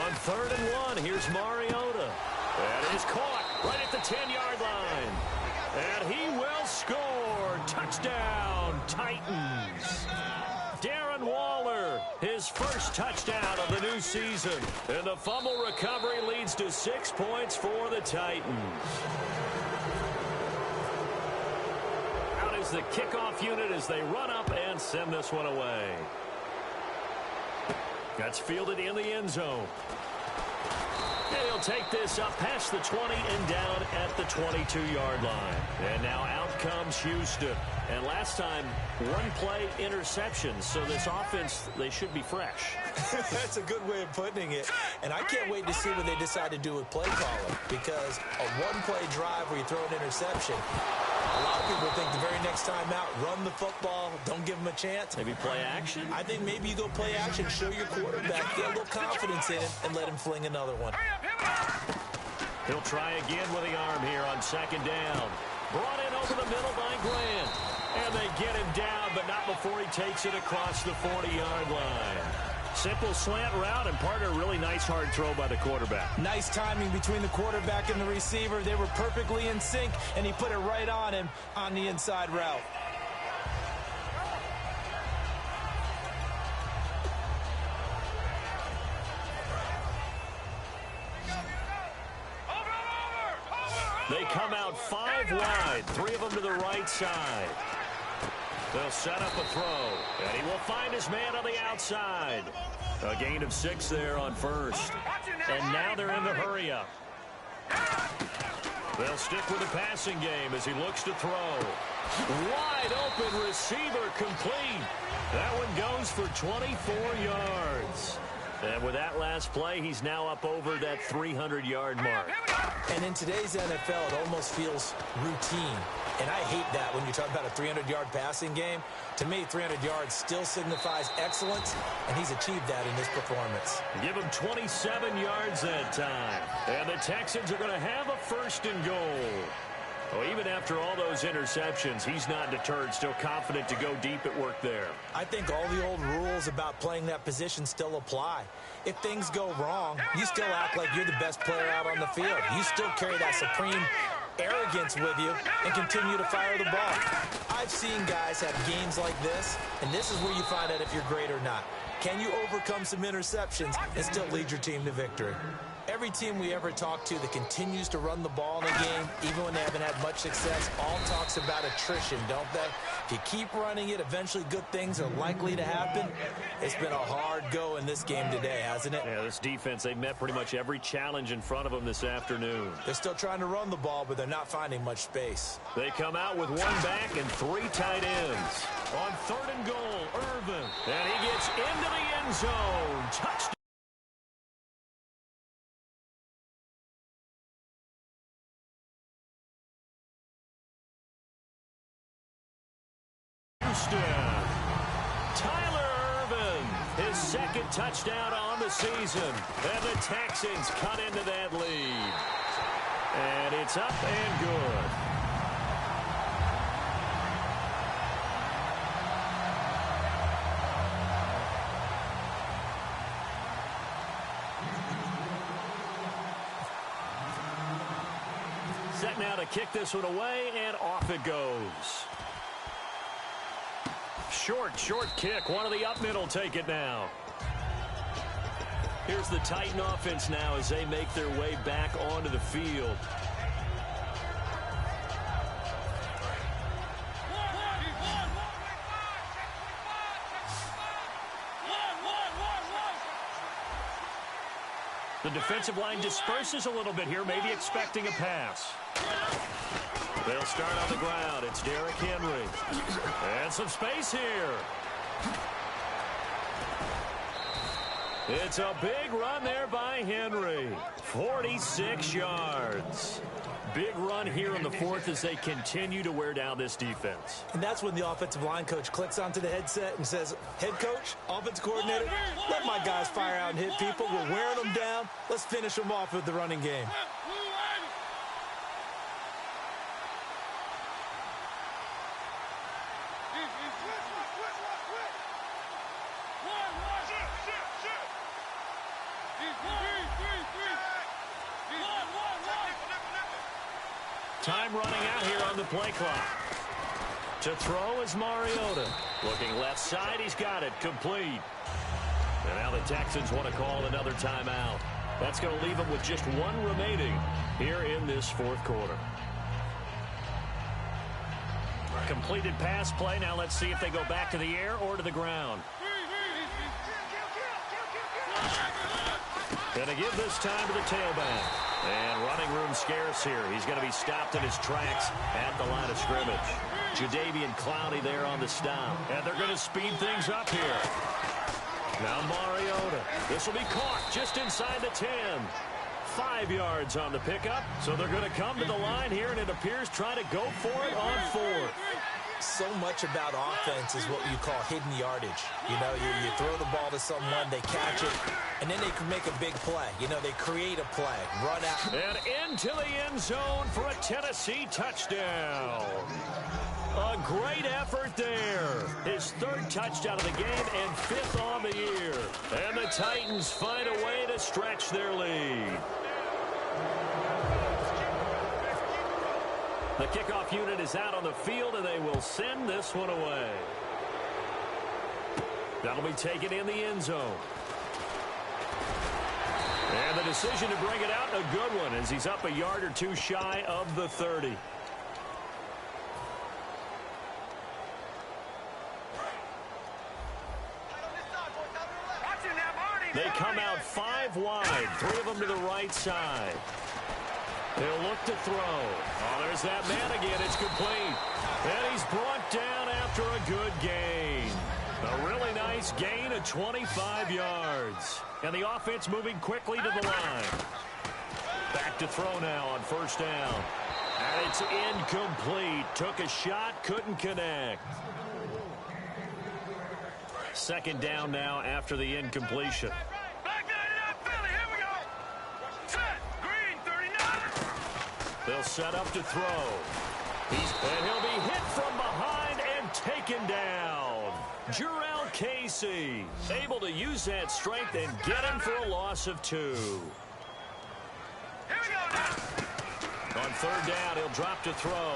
S6: On 3rd and 1, here's Mariota. That is caught right at the 10-yard line. And he will score. Touchdown, Titans. Darren Waller, his first touchdown of the new season. And the fumble recovery leads to 6 points for the Titans. Out is the kickoff unit as they run up and send this one away. That's fielded in the end zone. And he'll take this up past the 20 and down at the 22-yard line. And now out comes Houston. And last time, one play interception. So this offense, they should be fresh.
S7: That's a good way of putting it. And I can't wait to see what they decide to do with play calling. Because a one-play drive where you throw an interception, a lot of people think the very next time out, run the football, don't give them a chance.
S6: Maybe play action?
S7: I think maybe you go play action, show your quarterback, get a little confidence in him, and let him fling another one.
S6: He'll try again with the arm here on 2nd down. Brought in over the middle by Grant. And they get him down, but not before he takes it across the 40-yard line. Simple slant route, and part of a really nice hard throw by the quarterback.
S7: Nice timing between the quarterback and the receiver. They were perfectly in sync, and he put it right on him on the inside route.
S6: They come out 5 wide, 3 of them to the right side. They'll set up a throw, and he will find his man on the outside. A gain of 6 there on 1st. And now they're in the hurry-up. They'll stick with the passing game as he looks to throw. Wide open receiver complete. That one goes for 24 yards. And with that last play, he's now up over that 300-yard mark.
S7: And in today's NFL, it almost feels routine. And I hate that when you talk about a 300-yard passing game. To me, 300 yards still signifies excellence, and he's achieved that in this performance.
S6: Give him 27 yards that time. And the Texans are going to have a 1st and goal. Well, even after all those interceptions, he's not deterred, still confident to go deep at work there.
S7: I think all the old rules about playing that position still apply. If things go wrong, you still act like you're the best player out on the field. You still carry that supreme arrogance with you and continue to fire the ball. I've seen guys have games like this, and this is where you find out if you're great or not. Can you overcome some interceptions and still lead your team to victory? Every team we ever talk to that continues to run the ball in a game, even when they haven't had much success, all talks about attrition, don't they? If you keep running it, eventually good things are likely to happen. It's been a hard go in this game today, hasn't it?
S6: Yeah, this defense, they met pretty much every challenge in front of them this afternoon.
S7: They're still trying to run the ball, but they're not finding much space.
S6: They come out with 1 back and 3 tight ends. On 3rd and goal, Irvin. And he gets into the end zone. Touchdown. Tyler Irvin, his 2nd touchdown on the season. And the Texans cut into that lead. And it's up and good. Set now to kick this one away, and off it goes. Short kick. One of the up middle take it now. Here's the Titan offense now as they make their way back onto the field. The defensive line disperses a little bit here, maybe expecting a pass. They'll start on the ground. It's Derrick Henry. And some space here. It's a big run there by Henry. 46 yards. Big run here in the fourth as they continue to wear down this defense.
S7: And that's when the offensive line coach clicks onto the headset and says, head coach, offensive coordinator, let my guys fire out and hit people. We're wearing them down. Let's finish them off with the running game.
S6: Time running out here on the play clock. To throw is Mariota. Looking left side, he's got it. Complete. And now the Texans want to call another timeout. That's going to leave them with just one remaining here in this fourth quarter. Completed pass play. Now let's see if they go back to the air or to the ground. Going to give this time to the tailback. And running room scarce here. He's going to be stopped in his tracks at the line of scrimmage. Jadeveon Clowney there on the stop. And they're going to speed things up here. Now Mariota. This will be caught just inside the 10. 5 yards on the pickup. So they're going to come to the line here, and it appears trying to go for it on fourth.
S7: So much about offense is what you call hidden yardage. You know, you throw the ball to someone, they catch it, and then they can make a big play. You know, they create a play, run out.
S6: And into the end zone for a Tennessee touchdown. A great effort there. His third touchdown of the game and fifth on the year. And the Titans find a way to stretch their lead. The kickoff unit is out on the field, and they will send this one away. That'll be taken in the end zone. And the decision to bring it out, a good one, as he's up a yard or two shy of the 30. They come out 5 wide, 3 of them to the right side. He'll look to throw. Oh, there's that man again. It's complete. And he's brought down after a good gain. A really nice gain of 25 yards. And the offense moving quickly to the line. Back to throw now on first down. And it's incomplete. Took a shot, couldn't connect. Second down now after the incompletion. They'll set up to throw. And he'll be hit from behind and taken down. Jurrell Casey able to use that strength and get him for a loss of 2. On third down, he'll drop to throw.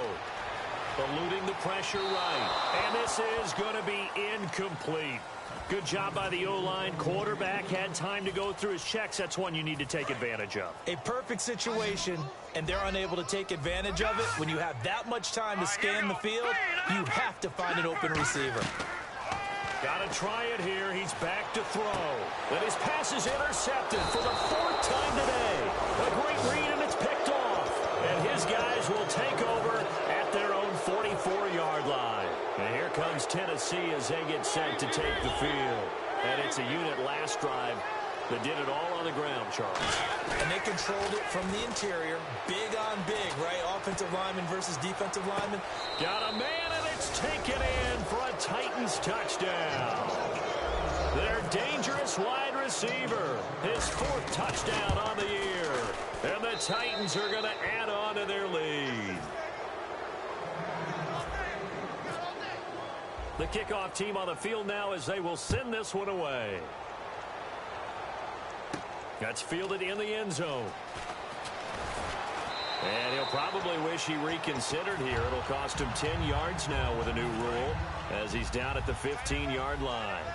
S6: Eluding the pressure right. And this is going to be incomplete. Good job by the O-line. Quarterback had time to go through his checks. That's one you need to take advantage of.
S7: A perfect situation, and they're unable to take advantage of it. When you have that much time to scan the field, you have to find an open receiver.
S6: Got to try it here. He's back to throw. But his pass is intercepted for the 4th time today. A great read, and it's picked off. And his guys will take over at their own 44-yard line. And here comes Tennessee as they get set to take the field. And it's a unit last drive that did it all on the ground, Charles.
S7: And they controlled it from the interior. Big on big, right? Offensive lineman versus defensive lineman.
S6: Got a man, and it's taken in for a Titans touchdown. Their dangerous wide receiver. His 4th touchdown on the year. And the Titans are going to add on to their lead. The kickoff team on the field now as they will send this one away. That's fielded in the end zone. And he'll probably wish he reconsidered here. It'll cost him 10 yards now with a new rule as he's down at the 15-yard line.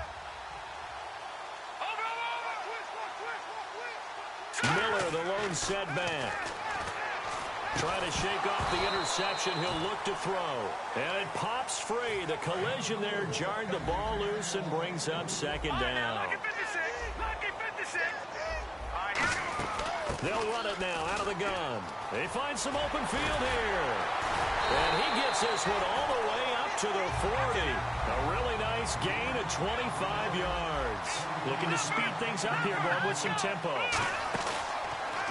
S6: Miller, the lone setback. Trying to shake off the interception. He'll look to throw. And it pops free. The collision there jarred the ball loose and brings up second down. They'll run it now out of the gun. They find some open field here. And he gets this one all the way up to the 40. A really nice gain of 25 yards. Looking to speed things up here, going with some tempo.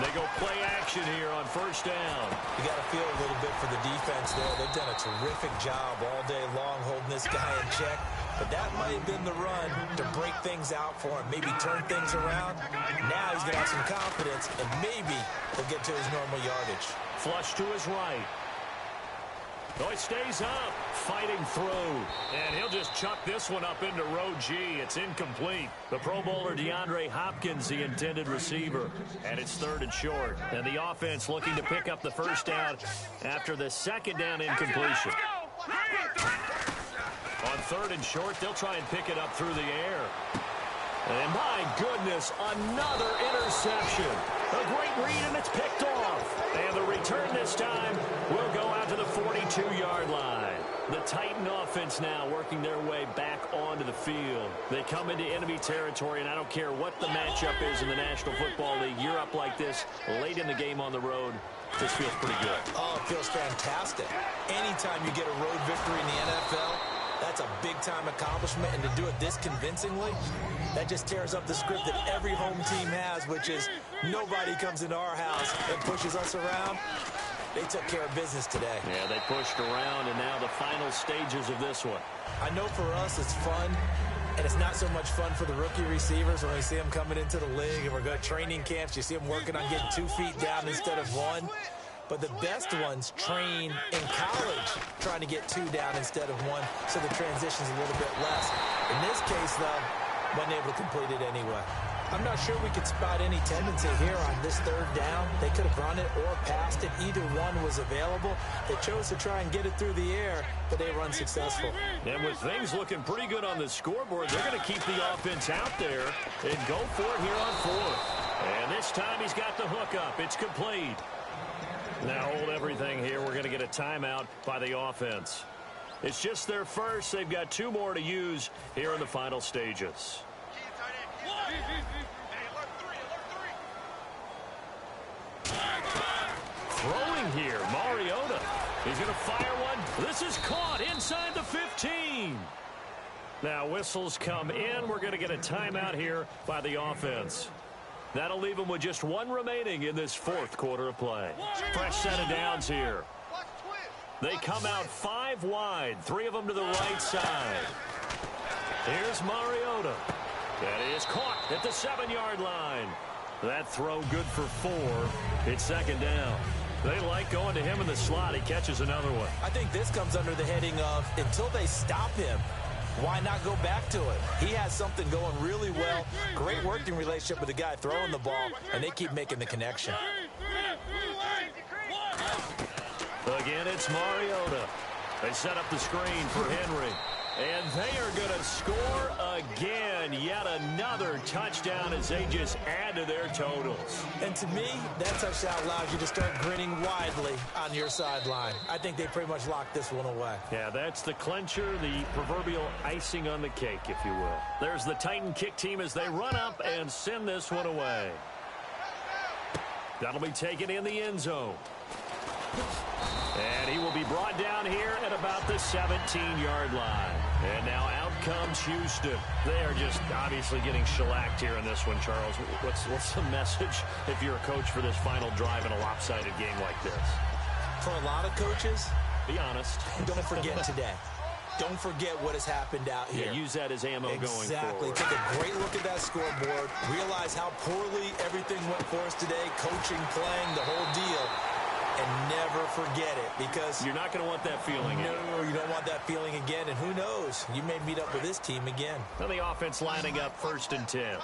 S6: They go play action here on first down.
S7: You got to feel a little bit for the defense there. They've done a terrific job all day long holding this guy in check. But that might have been the run to break things out for him, maybe turn things around. Now he's going to have some confidence, and maybe he'll get to his normal yardage.
S6: Flush to his right. Oh, he stays up, fighting through. And he'll just chuck this one up into row G. It's incomplete. The Pro Bowler DeAndre Hopkins, the intended receiver. And it's 3rd and short. And the offense looking to pick up the first down after the second down incompletion. On 3rd and short, they'll try and pick it up through the air. And my goodness, another interception. A great read, and it's picked off. And the return this time will go out to the 42-yard line. The Titan offense now working their way back onto the field. They come into enemy territory, and I don't care what the matchup is in the National Football League. You're up like this late in the game on the road. This feels pretty good.
S7: Oh, it feels fantastic. Anytime you get a road victory in the NFL, that's a big-time accomplishment, and to do it this convincingly, that just tears up the script that every home team has, which is nobody comes into our house and pushes us around. They took care of business today.
S6: Yeah, they pushed around, and now the final stages of this one.
S7: I know for us it's fun, and it's not so much fun for the rookie receivers when we see them coming into the league, and we're going to training camps. You see them working on getting 2 feet down instead of 1. But the best ones train in college trying to get 2 down instead of 1, so the transition's a little bit less. In this case, though, wasn't able to complete it anyway. I'm not sure we could spot any tendency here on this 3rd down. They could have run it or passed it. Either one was available. They chose to try and get it through the air, but they were unsuccessful.
S6: And with things looking pretty good on the scoreboard, they're going to keep the offense out there and go for it here on 4th. And this time he's got the hook up. It's complete. Now hold everything here. We're going to get a timeout by the offense. It's just their first. They've got 2 more to use here in the final stages. Throwing here, Mariota. He's going to fire one. This is caught inside the 15. Now whistles come in. We're going to get a timeout here by the offense. That'll leave them with just 1 remaining in this 4th quarter of play. Fresh set of downs here. They come out 5 wide, 3 of them to the right side. Here's Mariota. That is caught at the 7-yard line. That throw good for 4. It's 2nd down. They like going to him in the slot. He catches another one.
S7: I think this comes under the heading of until they stop him, why not go back to it? He has something going really well. Great working relationship with the guy throwing the ball, and they keep making the connection.
S6: Again, it's Mariota. They set up the screen for Henry. And they are going to score again. Yet another touchdown as they just add to their totals.
S7: And to me, that touchdown allows you to start grinning widely on your sideline. I think they pretty much locked this one away.
S6: Yeah, that's the clincher, the proverbial icing on the cake, if you will. There's the Titan kick team as they run up and send this one away. That'll be taken in the end zone. And he will be brought down here at about the 17-yard line. And now out comes Houston. They are just obviously getting shellacked here in this one, Charles. What's the message if you're a coach for this final drive in a lopsided game like this?
S7: For a lot of coaches,
S6: be honest.
S7: Don't forget today. Don't forget what has happened out here.
S6: Yeah, use that as ammo going forward.
S7: Exactly. Take a great look at that scoreboard. Realize how poorly everything went for us today. Coaching, playing, the whole deal. And never forget it, because
S6: you're not going to want that feeling again.
S7: No, you don't want that feeling again. And who knows? You may meet up with this team again.
S6: Now the offense lining up 1st and 10.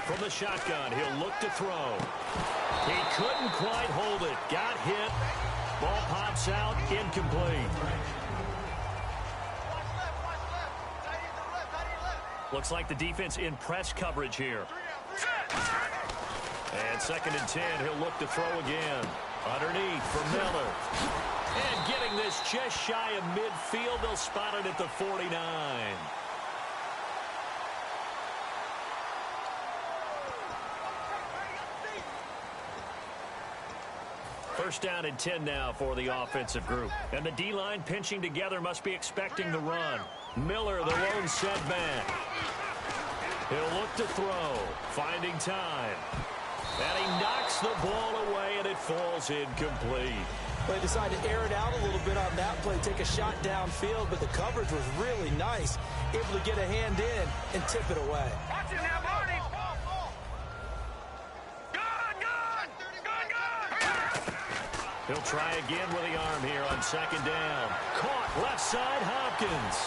S6: From the shotgun, he'll look to throw. He couldn't quite hold it. Got hit. Ball pops out. Incomplete. Looks like the defense in press coverage here. And 2nd and 10, he'll look to throw again. Underneath for Miller. And getting this just shy of midfield, they'll spot it at the 49. First down and 10 now for the offensive group. And the D-line pinching together must be expecting the run. Miller, the lone setback. He'll look to throw, finding time. And he knocks the ball away, and it falls incomplete.
S7: They decided to air it out a little bit on that play, take a shot downfield, but the coverage was really nice. Able to get a hand in and tip it away.
S8: Watch it now, Marty.
S6: He'll try again with the arm here on second down. Caught left side, Hopkins.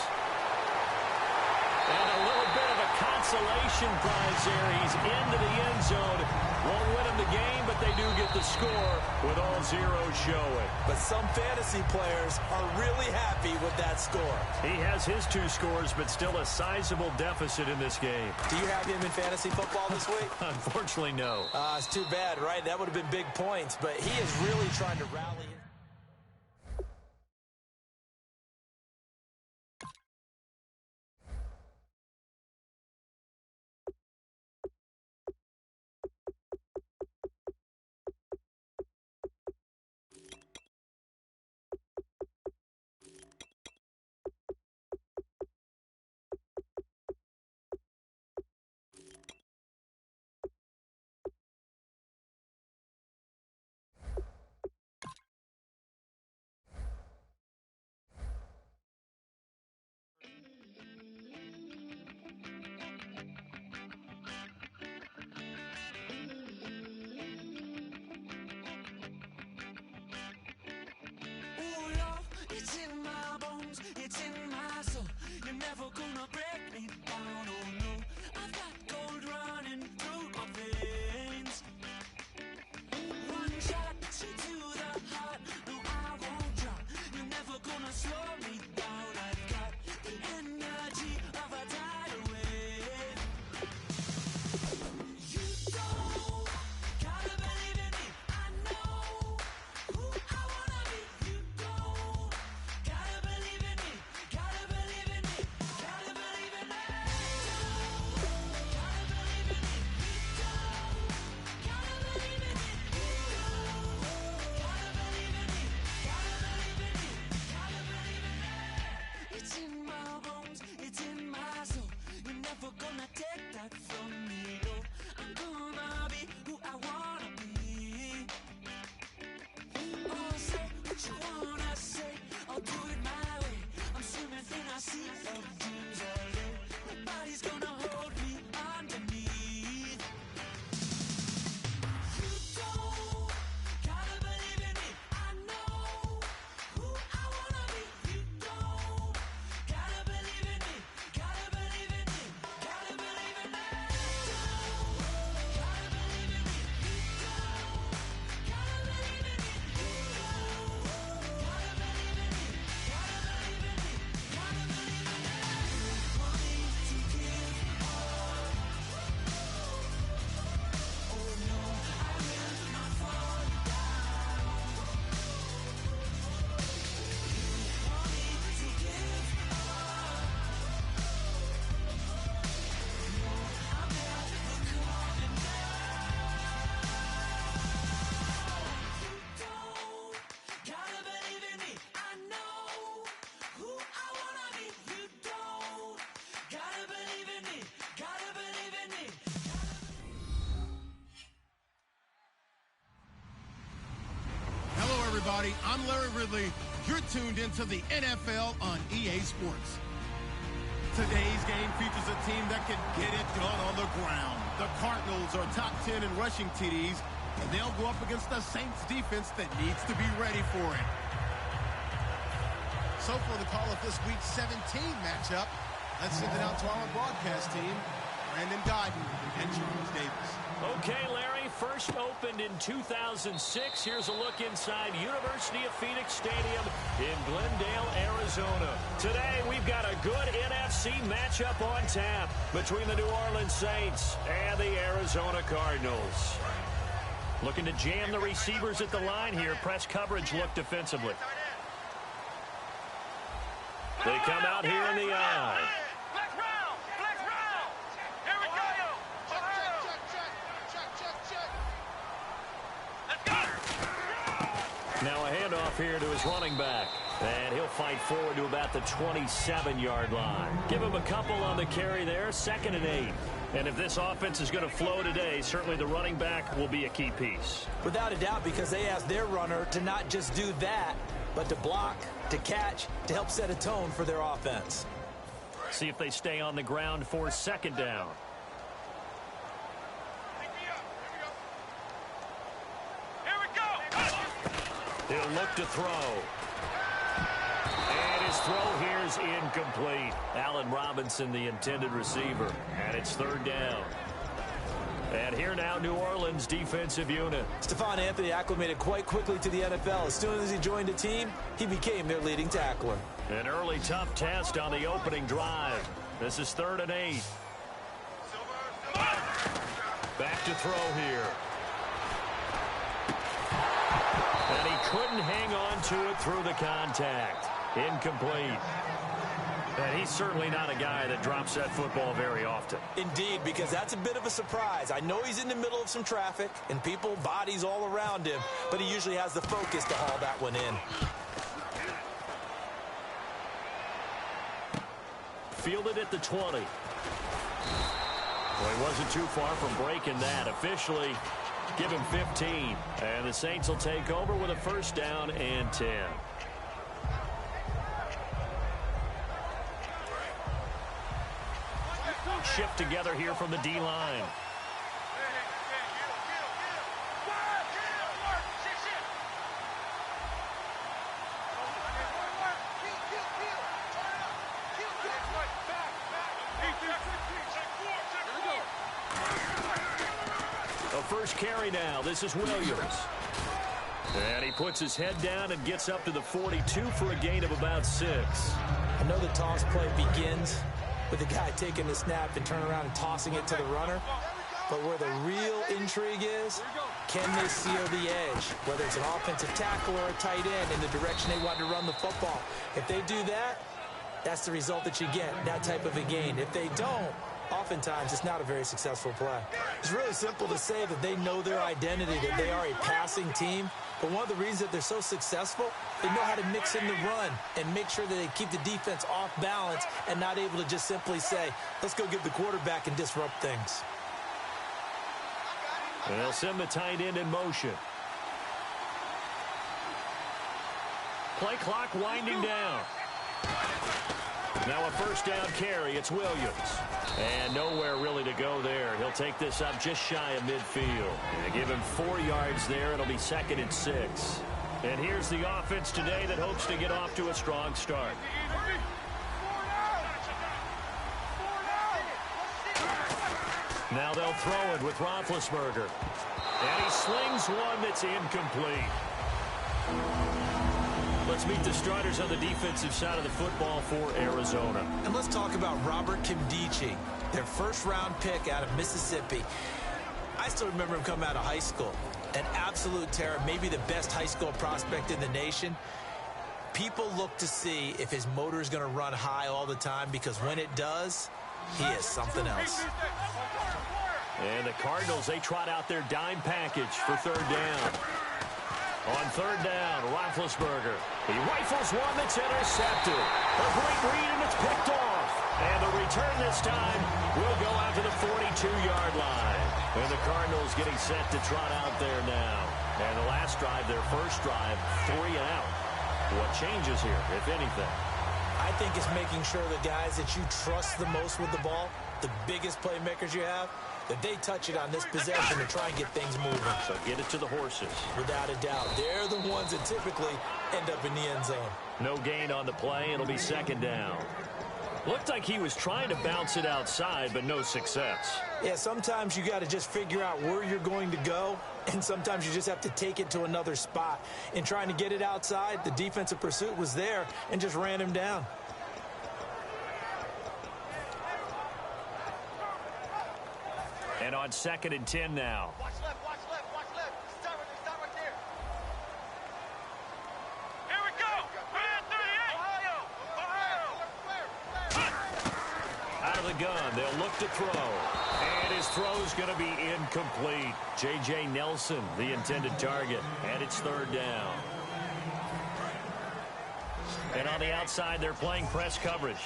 S6: And a little bit of a consolation prize there. He's into the end zone. Won't win him the game, but they do get the score with all zeros showing.
S7: But some fantasy players are really happy with that score.
S6: He has his 2 scores, but still a sizable deficit in this game.
S7: Do you have him in fantasy football this week?
S6: Unfortunately, no.
S7: It's too bad, right? That would have been big points, but he is really trying to rally.
S5: everybody. I'm Larry Ridley. You're tuned into the NFL on EA Sports. Today's game features a team that can get it done on the ground. The Cardinals are top 10 in rushing TDs, and they'll go up against the Saints defense that needs to be ready for it. So for the call of this week's 17 matchup, let's send it out to our broadcast team, Brandon Godden and Charles Davis.
S6: Okay, Larry, first opened in 2006. Here's a look inside University of Phoenix Stadium in Glendale, Arizona. Today, we've got a good NFC matchup on tap between the New Orleans Saints and the Arizona Cardinals. Looking to jam the receivers at the line here. Press coverage look defensively. They come out here in the I.
S9: Flex round. Here we go. Check. Let's go.
S6: Now a handoff here to his running back. And he'll fight forward to about the 27-yard line. Give him a couple on the carry there, 2nd and 8. And if this offense is going to flow today, certainly the running back will be a key piece.
S7: Without a doubt, because they asked their runner to not just do that, but to block, to catch, to help set a tone for their offense.
S6: See if they stay on the ground for 2nd down.
S9: Here we go.
S6: He'll look to throw. And his throw here is incomplete. Allen Robinson, the intended receiver. And it's 3rd down. And here now, New Orleans defensive unit.
S7: Stephon Anthony acclimated quite quickly to the NFL. As soon as he joined the team, he became their leading tackler.
S6: An early tough test on the opening drive. This is 3rd and 8. Back to throw here. And he couldn't hang on to it through the contact. Incomplete. And he's certainly not a guy that drops that football very often.
S7: Indeed, because that's a bit of a surprise. I know he's in the middle of some traffic and people, bodies all around him, but he usually has the focus to haul that one in.
S6: Fielded at the 20. Well, he wasn't too far from breaking that. Officially, give him 15. And the Saints will take over with a 1st down and 10. Shift together here from the D-line. A first carry now. This is Williams. And he puts his head down and gets up to the 42 for a gain of about 6.
S7: I know the toss play begins with the guy taking the snap and turning around and tossing it to the runner. But where the real intrigue is, can they seal the edge? Whether it's an offensive tackle or a tight end in the direction they want to run the football. If they do that, that's the result that you get, that type of a gain. If they don't, oftentimes it's not a very successful play. It's really simple to say that they know their identity, that they are a passing team. But one of the reasons that they're so successful, they know how to mix in the run and make sure that they keep the defense off balance and not able to just simply say, let's go get the quarterback and disrupt things.
S6: And they'll send the tight end in motion. Play clock winding down. Now a first down carry. It's Williams. And nowhere really to go there. He'll take this up just shy of midfield. And give him 4 yards there. It'll be 2nd and 6. And here's the offense today that hopes to get off to a strong start. Now they'll throw it with Roethlisberger. And he slings one that's incomplete. Let's meet the starters on the defensive side of the football for Arizona.
S7: And let's talk about Robert Kimdichie, their first-round pick out of Mississippi. I still remember him coming out of high school. An absolute terror, maybe the best high school prospect in the nation. People look to see if his motor is going to run high all the time, because when it does, he is something else.
S6: And the Cardinals, they trot out their dime package for 3rd down. On 3rd down, Roethlisberger. He rifles one that's intercepted. A great read, and it's picked off. And the return this time will go out to the 42-yard line. And the Cardinals getting set to trot out there now. And the last drive, their first drive, 3 and out. What changes here, if anything?
S7: I think it's making sure the guys that you trust the most with the ball, the biggest playmakers you have, that they touch it on this possession to try and get things moving.
S6: So get it to the horses.
S7: Without a doubt. They're the ones that typically end up in the end zone.
S6: No gain on the play. It'll be 2nd down. Looked like he was trying to bounce it outside, but no success.
S7: Yeah, sometimes you got to just figure out where you're going to go, and sometimes you just have to take it to another spot. In trying to get it outside, the defensive pursuit was there and just ran him down.
S6: And on 2nd and 10 now.
S9: Watch left, watch left, watch left. Stop right there. Here we go. 38. Ohio.
S6: look to throw. And his throw's going to be incomplete. J.J. Nelson, the intended target. And it's third down. And on the outside, they're playing press coverage.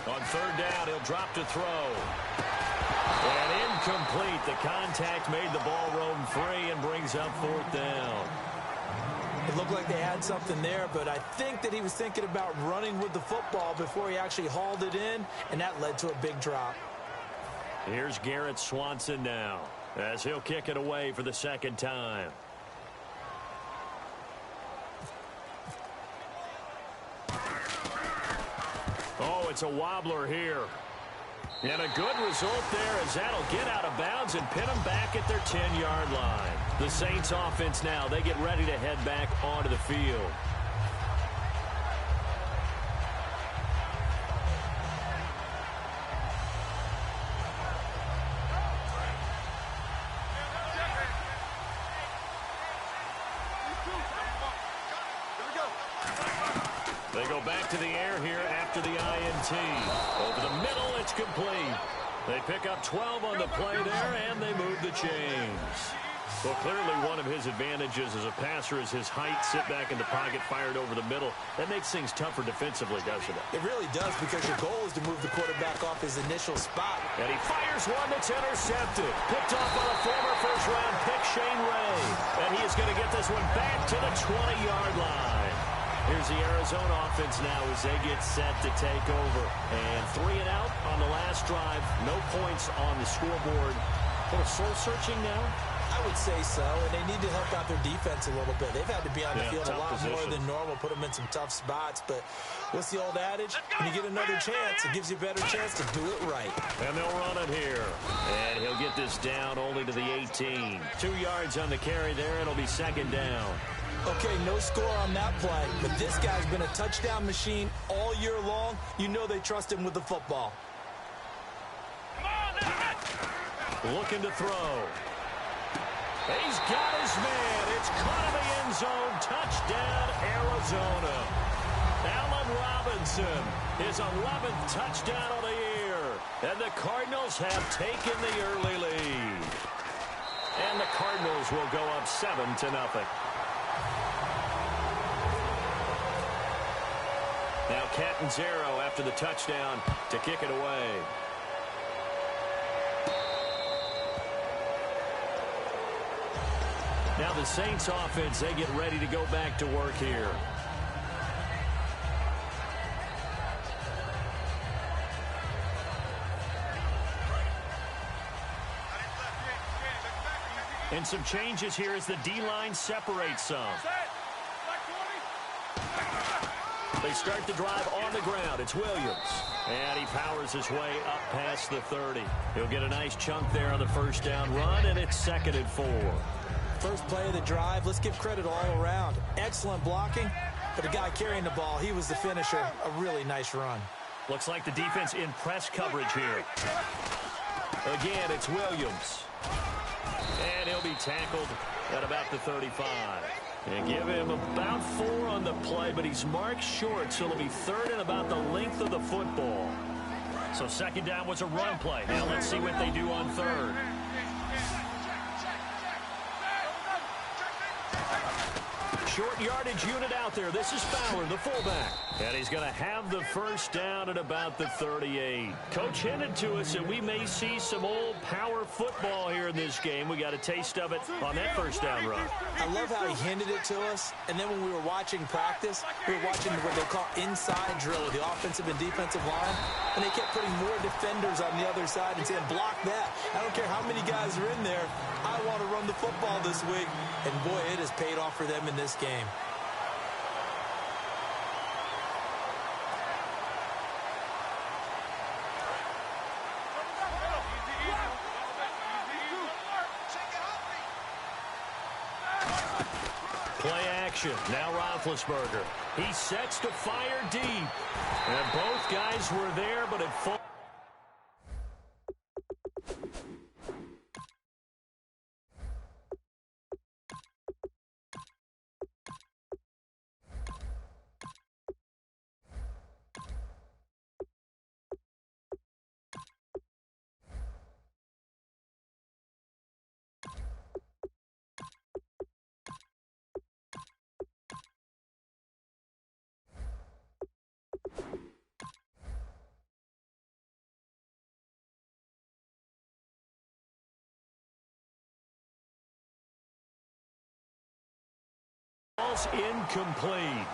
S6: On third down, he'll drop to throw. And incomplete. The contact made the ball roam free and brings up fourth down.
S7: It looked like they had something there, but I think that he was thinking about running with the football before he actually hauled it in, and that led to a big drop.
S6: Here's Garrett Swanson now, as he'll kick it away for the second time. Oh, it's a wobbler here. And a good result there as that'll get out of bounds and pin them back at their 10-yard line. The Saints offense now, they get ready to head back onto the field. They go back to the air here after the INT. Over the middle, it's complete. They pick up 12 on the play there, and they move the chains. Well, clearly one of his advantages as a passer is his height. Sit back in the pocket, fired over the middle. That makes things tougher defensively, doesn't it?
S7: It really does, because your goal is to move the quarterback off his initial spot.
S6: And he fires one that's intercepted. Picked off by a former first-round pick, Shane Ray. And he is going to get this one back to the 20-yard line. Here's the Arizona offense now as they get set to take over. And 3 and out on the last drive. No points on the scoreboard. A little soul-searching now?
S7: I would say so, and they need to help out their defense a little bit. They've had to be on the field a lot more than normal, put them in some tough spots. But what's the old adage? When you get another chance, it gives you a better chance to do it right.
S6: And they'll run it here. And he'll get this down only to the 18. 2 yards on the carry there. It'll be second down.
S7: Okay, no score on that play, but this guy's been a touchdown machine all year long. You know they trust him with the football.
S6: Looking to throw. He's got his man. It's caught in the end zone. Touchdown, Arizona. Allen Robinson, his 11th touchdown of the year. And the Cardinals have taken the early lead. And the Cardinals will go up 7-0. Now Catanzaro after the touchdown to kick it away. Now the Saints offense, they get ready to go back to work here. And some changes here as the D-line separates some. They start the drive on the ground. It's Williams. And he powers his way up past the 30. He'll get a nice chunk there on the first down run, and it's 2nd and 4.
S7: First play of the drive, let's give credit all around. Excellent blocking, but the guy carrying the ball, he was the finisher. A really nice run.
S6: Looks like the defense in press coverage here. Again, it's Williams. And he'll be tackled at about the 35. And give him about 4 on the play, but he's marked short, so it'll be 3rd and about the length of the football. So second down was a run play. Now let's see what they do on 3rd. Short yardage unit out there. This is Fowler, the fullback. And he's going to have the first down at about the 38. Coach hinted to us that we may see some old power football here in this game. We got a taste of it on that first down run.
S7: I love how he hinted it to us. And then when we were watching practice, we were watching what they call inside drill with the offensive and defensive line. And they kept putting more defenders on the other side and saying, block that. I don't care how many guys are in there. I want to run the football this week. And boy, it has paid off for them in this game.
S6: Play action. Now Roethlisberger. He sets to fire deep. And both guys were there, but it falls incomplete.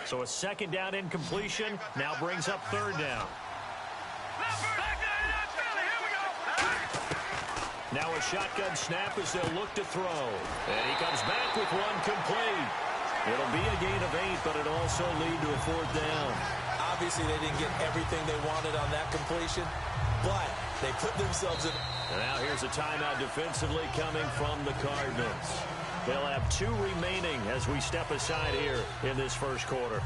S6: So a second down incompletion now brings up third down. Now a shotgun snap as they'll look to throw. And he comes back with one complete. It'll be a gain of 8, but it'll also lead to a fourth down.
S7: Obviously, they didn't get everything they wanted on that completion, but they put themselves in.
S6: And now here's a timeout defensively coming from the Cardinals. They'll have 2 remaining as we step aside here in this first quarter.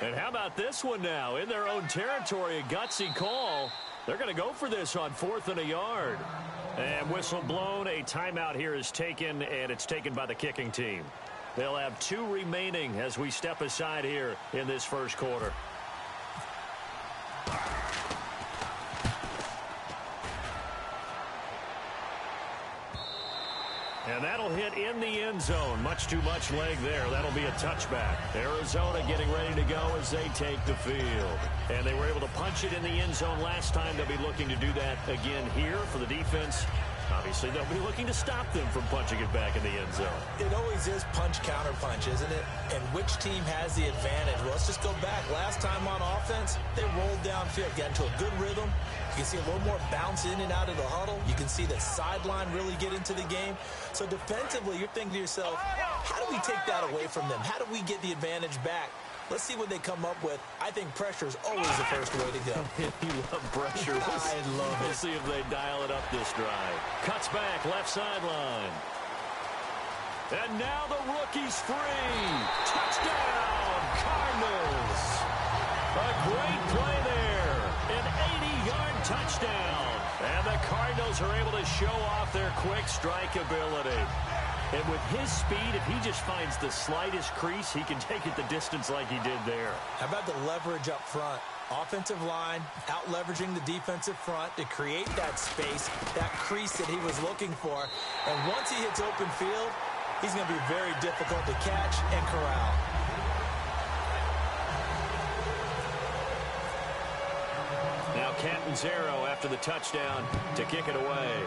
S6: And how about this one now? In their own territory, a gutsy call. They're going to go for this on 4th and a yard. And whistle blown. A timeout here is taken, and it's taken by the kicking team. They'll have 2 remaining as we step aside here in this first quarter. And that'll hit in the end zone. Much too much leg there. That'll be a touchback. Arizona getting ready to go as they take the field. And they were able to punch it in the end zone last time. They'll be looking to do that again here for the defense. Obviously, they'll be looking to stop them from punching it back in the end zone.
S7: It always is punch-counter-punch, isn't it? And which team has the advantage? Well, let's just go back. Last time on offense, they rolled downfield, got into a good rhythm. You can see a little more bounce in and out of the huddle. You can see the sideline really get into the game. So defensively, you're thinking to yourself, how do we take that away from them? How do we get the advantage back? Let's see what they come up with. I think pressure is always the first way to go.
S6: You love pressure.
S7: I love it.
S6: We'll see if they dial it up this drive. Cuts back, left sideline. And now the rookie's free. Touchdown, Cardinals. A great play there. An 80-yard touchdown. And the Cardinals are able to show off their quick strike ability. And with his speed, if he just finds the slightest crease, he can take it the distance like he did there.
S7: How about the leverage up front? Offensive line, out-leveraging the defensive front to create that space, that crease that he was looking for. And once he hits open field, he's going to be very difficult to catch and corral.
S6: Now Catanzaro after the touchdown to kick it away.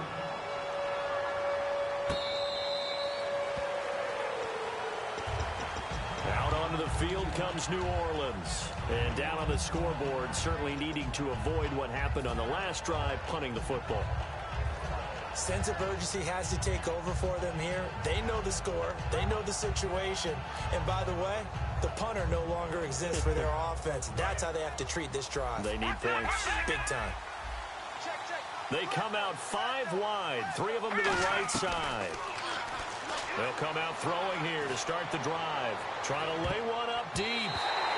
S6: Out onto the field comes New Orleans. And down on the scoreboard, certainly needing to avoid what happened on the last drive, punting the football.
S7: Sense of urgency has to take over for them here. They know the score. They know the situation. And by the way, the punter no longer exists for their offense. That's how they have to treat this drive.
S6: They need points.
S7: Big time.
S6: They come out 5 wide, 3 of them to the right side. They'll come out throwing here to start the drive. Trying to lay one up deep.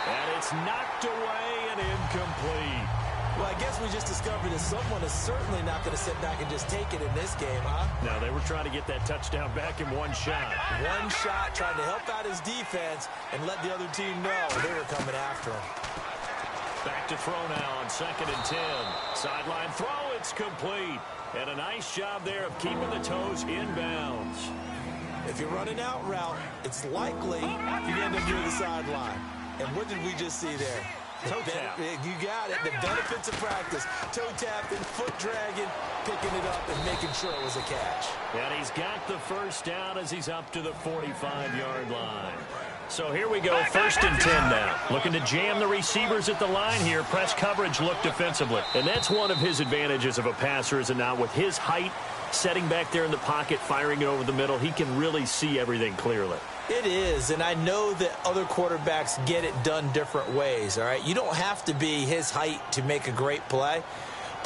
S6: And it's knocked away and incomplete.
S7: Well, I guess we just discovered that someone is certainly not going to sit back and just take it in this game, huh?
S6: No, they were trying to get that touchdown back in one shot.
S7: One shot, trying to help out his defense and let the other team know they were coming after him.
S6: Back to throw now on 2nd and 10. Sideline throw, it's complete. And a nice job there of keeping the toes inbounds.
S7: If you're running out route, it's likely you end up near the sideline. And what did we just see there?
S6: Toe tap.
S7: You got it. The benefits of practice. Toe tapping, foot dragging, picking it up, and making sure it was a catch.
S6: And he's got the first down as he's up to the 45-yard line. So here we go, 1st and 10 now. Looking to jam the receivers at the line here. Press coverage look defensively. And that's one of his advantages of a passer, is it not? With his height, setting back there in the pocket, firing it over the middle, he can really see everything clearly.
S7: It is, and I know that other quarterbacks get it done different ways, all right? You don't have to be his height to make a great play,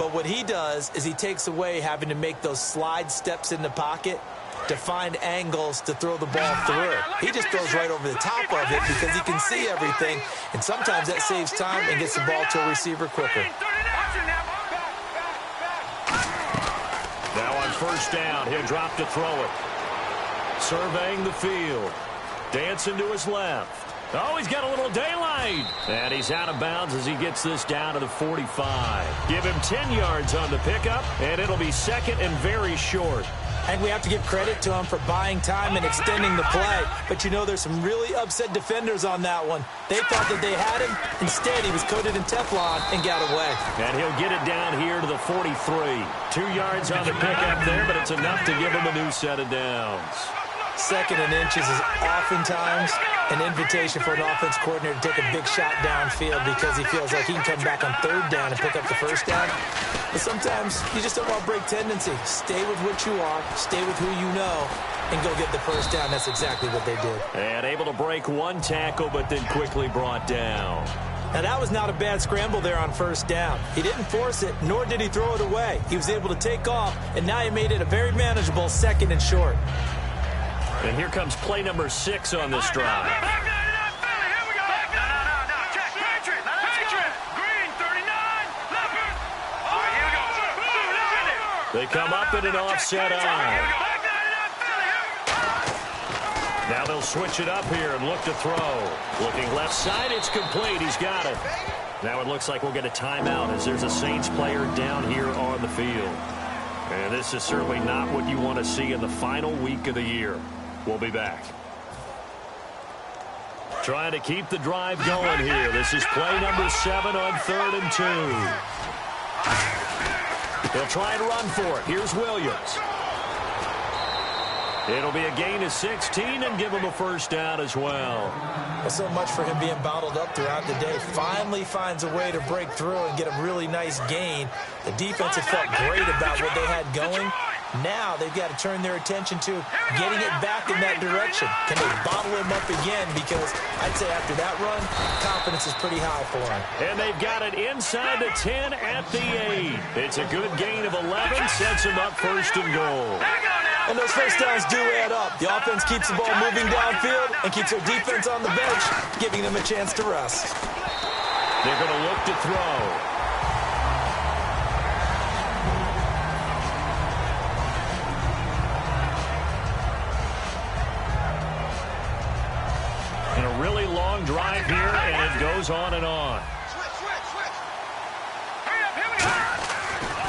S7: But what he does is he takes away having to make those slide steps in the pocket to find angles to throw the ball through. He just throws right over the top of it because he can see everything, and sometimes that saves time and gets the ball to a receiver quicker.
S6: Now on first down, he'll drop to throw it. Surveying the field. Dancing to his left. Oh, he's got a little daylight. And he's out of bounds as he gets this down to the 45. Give him 10 yards on the pickup, and it'll be second and very short.
S7: And we have to give credit to him for buying time and extending the play. But, you know, there's some really upset defenders on that one. They thought that they had him. Instead, he was coated in Teflon and got away.
S6: And he'll get it down here to the 43. 2 yards on the pickup there, but it's enough to give him a new set of downs.
S7: Second and inches is oftentimes an invitation for an offense coordinator to take a big shot downfield because he feels like he can come back on third down and pick up the first down. But sometimes you just don't want to break tendency. Stay with what you are, stay with who you know, and go get the first down. That's exactly what they did.
S6: And able to break one tackle, but then quickly brought down.
S7: Now, that was not a bad scramble there on first down. He didn't force it, nor did he throw it away. He was able to take off, and now he made it a very manageable second and short.
S6: And here comes play number 6 on this drive. They come up in an offset eye. Now they'll switch it up here and look to throw. Looking left side, it's complete. He's got it. Now it looks like we'll get a timeout as there's a Saints player down here on the field. And this is certainly not what you want to see in the final week of the year. We'll be back. Trying to keep the drive going here. This is play number 7 on 3rd and 2. They'll try and run for it. Here's Williams. It'll be a gain of 16 and give him a first down as well.
S7: Well, so much for him being bottled up throughout the day. Finally finds a way to break through and get a really nice gain. The defense had felt great about what they had going. Now they've got to turn their attention to getting it back in that direction. Can they bottle him up again? Because I'd say after that run, confidence is pretty high for him.
S6: And they've got it inside the 10 at the 8. It's a good gain of 11, sets them up first and goal.
S7: And those first downs do add up. The offense keeps the ball moving downfield and keeps their defense on the bench, giving them a chance to rest.
S6: They're going to look to throw. And a really long drive here, and it goes on and on.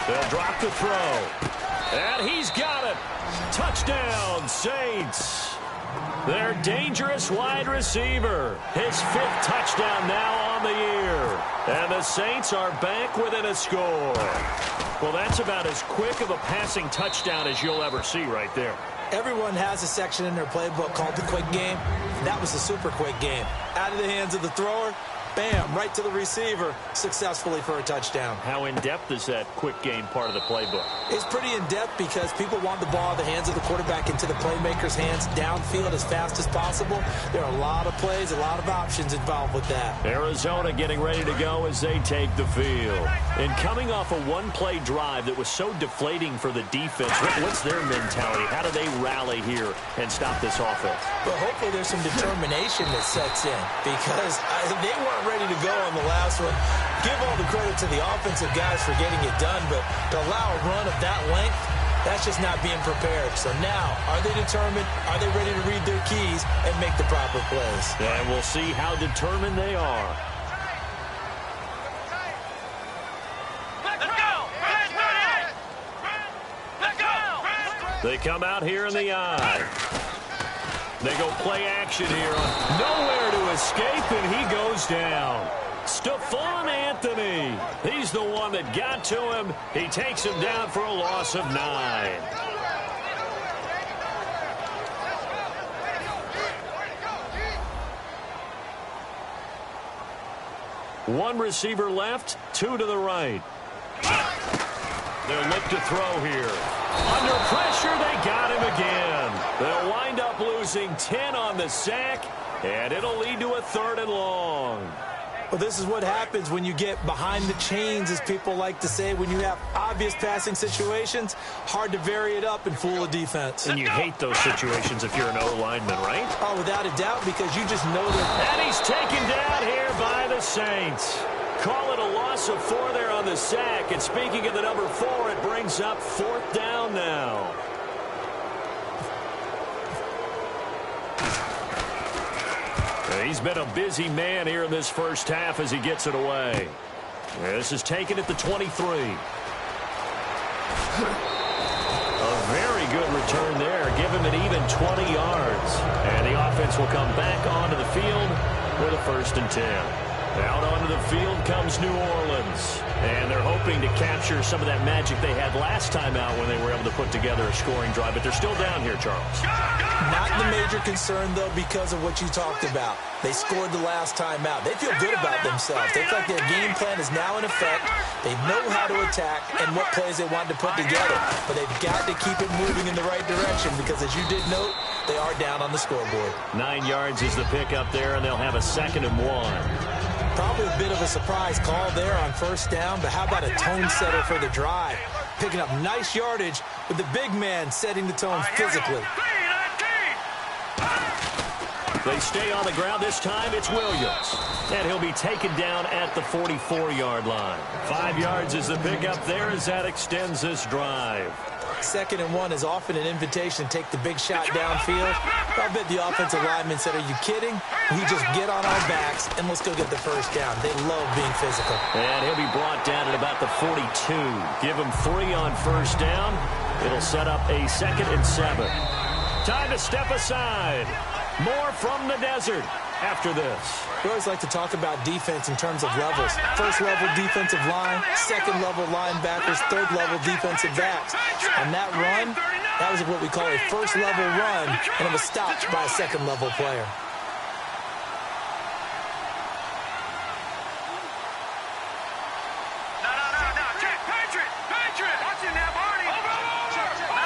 S6: They'll drop the throw. And he's got it. Touchdown, Saints. Their dangerous wide receiver. His 5th touchdown now on the year. And the Saints are back within a score. Well, that's about as quick of a passing touchdown as you'll ever see right there.
S7: Everyone has a section in their playbook called the quick game. That was the super quick game. Out of the hands of the thrower, bam, right to the receiver, successfully for a touchdown.
S6: How in-depth is that quick game part of the playbook?
S7: It's pretty in-depth because people want the ball in the hands of the quarterback into the playmaker's hands downfield as fast as possible. There are a lot of plays, a lot of options involved with that.
S6: Arizona getting ready to go as they take the field. And coming off a one-play drive that was so deflating for the defense, what's their mentality? How do they rally here and stop this offense?
S7: Well, hopefully there's some determination that sets in because they weren't ready to go on the last one. Give all the credit to the offensive guys for getting it done, but to allow a run of that length, that's just not being prepared. So now, are they determined? Are they ready to read their keys and make the proper plays?
S6: And we'll see how determined they are. They come out here in the eye. They go play action here. Nowhere to escape, and he goes down. Stephon Anthony. He's the one that got to him. He takes him down for a loss of 9. One receiver left, 2 to the right. They'll look to throw here. Under pressure, they got him again. They'll wind up losing 10 on the sack, and it'll lead to a 3rd and long.
S7: Well, this is what happens when you get behind the chains, as people like to say. When you have obvious passing situations, hard to vary it up and fool a defense.
S6: And you hate those situations if you're an O-lineman, right?
S7: Oh, without a doubt, because you just know that.
S6: And he's taken down here by the Saints. Call it a loss of 4 there on the sack. And speaking of the number 4, it brings up 4th down now. He's been a busy man here in this first half as he gets it away. This is taken at the 23. A very good return there. Give him an even 20 yards. And the offense will come back onto the field with a 1st and 10. Out onto the field comes New Orleans. And they're hoping to capture some of that magic they had last time out when they were able to put together a scoring drive. But they're still down here, Charles.
S7: Not the major concern, though, because of what you talked about. They scored the last time out. They feel good about themselves. They feel like their game plan is now in effect. They know how to attack and what plays they want to put together. But they've got to keep it moving in the right direction because, as you did note, they are down on the scoreboard.
S6: 9 yards is the pickup there, and they'll have a 2nd and 1.
S7: Probably a bit of a surprise call there on 1st down, but how about a tone setter for the drive? Picking up nice yardage with the big man setting the tone physically.
S6: They stay on the ground. This time it's Williams. And he'll be taken down at the 44-yard line. 5 yards is the pickup there as that extends this drive.
S7: 2nd and 1 is often an invitation to take the big shot downfield. I bet the offensive lineman said, are you kidding? We just get on our backs and let's go get the 1st down. They love being physical.
S6: And he'll be brought down at about the 42. Give him 3 on 1st down. It'll set up a 2nd and 7. Time to step aside. More from the desert after this.
S7: We always like to talk about defense in terms of levels. 1st level defensive line, 2nd level linebackers, 3rd level defensive backs. On that run, that was what we call a 1st level run, and it was stopped by a 2nd level player.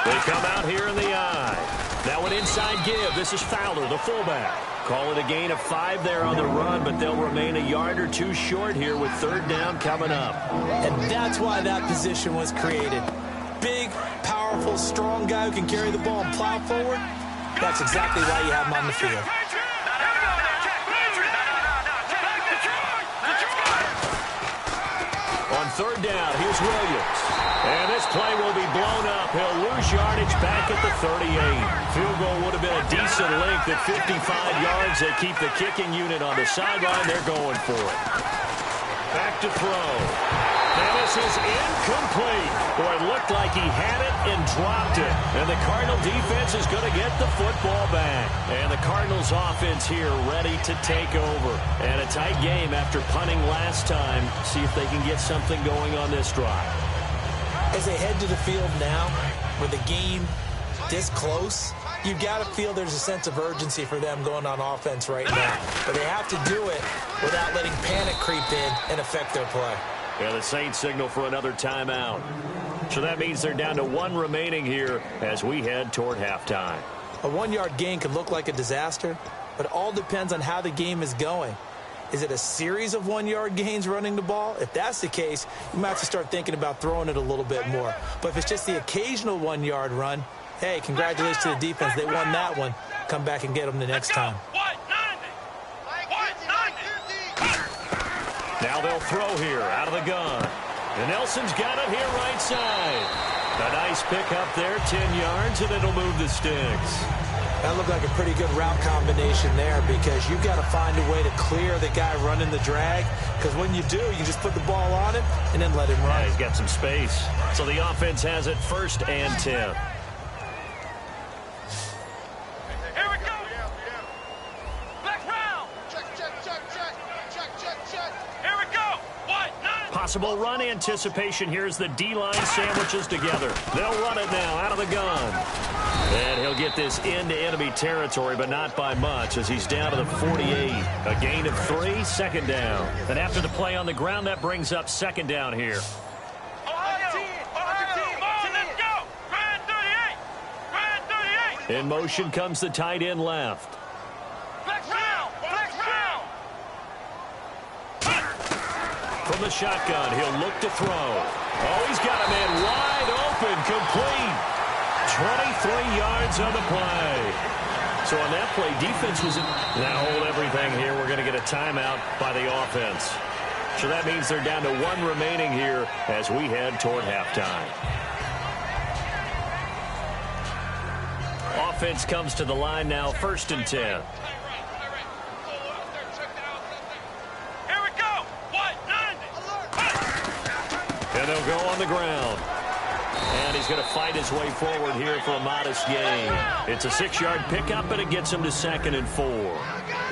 S6: They come out here in the eye. Now an inside give. This is Fowler, the fullback. Call it a gain of 5 there on the run, but they'll remain a yard or 2 short here with 3rd down coming up.
S7: And that's why that position was created. Big, powerful, strong guy who can carry the ball and plow forward. That's exactly why you have him on the field.
S6: On 3rd down, here's Williams. And this play will be blown up. He'll lose yardage back at the 38. Field goal would have been a decent length at 55 yards. They keep the kicking unit on the sideline. They're going for it. Back to throw. And this is incomplete. Boy, it looked like he had it and dropped it. And the Cardinal defense is going to get the football back. And the Cardinals offense here ready to take over. And a tight game after punting last time. See if they can get something going on this drive.
S7: As they head to the field now, with the game this close, you've got to feel there's a sense of urgency for them going on offense right now. But they have to do it without letting panic creep in and affect their play.
S6: Yeah, the Saints signal for another timeout. So that means they're down to 1 remaining here as we head toward halftime.
S7: A 1-yard gain could look like a disaster, but it all depends on how the game is going. Is it a series of 1-yard gains running the ball? If that's the case, you might have to start thinking about throwing it a little bit more. But if it's just the occasional 1-yard run, hey, congratulations to the defense. They won that one. Come back and get them the next time.
S6: Now they'll throw here out of the gun. And Nelson's got it here right side. A nice pickup there, 10 yards, and it'll move the sticks.
S7: That looked like a pretty good route combination there because you've got to find a way to clear the guy running the drag. Because when you do, you just put the ball on him and then let him run.
S6: Yeah, he's got some space. So the offense has it 1st and 10.
S8: Here we go. Black round. Check. Here we go. 1, 9.
S6: Possible run anticipation. Here's the D-line sandwiches together. They'll run it now out of the gun. And he'll get this into enemy territory, but not by much as he's down to the 48. A gain of 3, 2nd down. And after the play on the ground, that brings up 2nd down here. In motion comes the tight end left.
S8: Black round.
S6: from the shotgun. He'll look to throw. Oh, he's got a man wide open, complete. 23 yards on the play. So on that play, defense was in. Now hold everything here. We're going to get a timeout by the offense. So that means they're down to 1 remaining here as we head toward halftime. Offense comes to the line now, 1st and 10.
S8: Here we go.
S6: And they'll go on the ground. And he's going to fight his way forward here for a modest gain. It's a 6-yard pickup, and it gets him to 2nd and 4.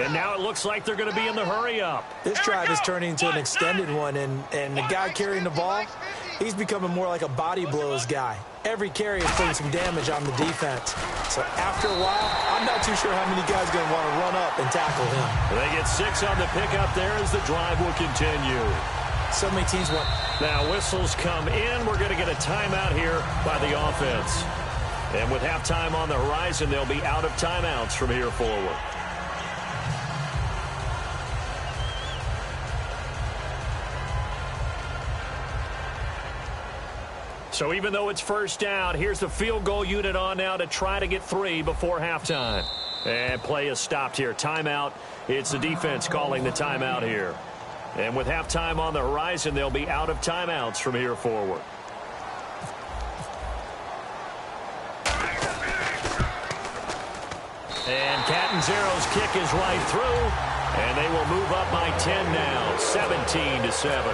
S6: And now it looks like they're going to be in the hurry-up.
S7: This drive is turning into an extended one, and the guy carrying the ball, he's becoming more like a body blows guy. Every carry is putting some damage on the defense. So after a while, I'm not too sure how many guys are going to want to run up and tackle him.
S6: They get 6 on the pickup there as the drive will continue.
S7: So many teams want.
S6: Now whistles come in. We're going to get a timeout here by the offense. And with halftime on the horizon, they'll be out of timeouts from here forward. So even though it's 1st down, here's the field goal unit on now to try to get 3 before halftime. And play is stopped here. Timeout. It's the defense calling the timeout here. And with halftime on the horizon, they'll be out of timeouts from here forward. And Catanzero's kick is right through. And they will move up by 10 now, 17-7.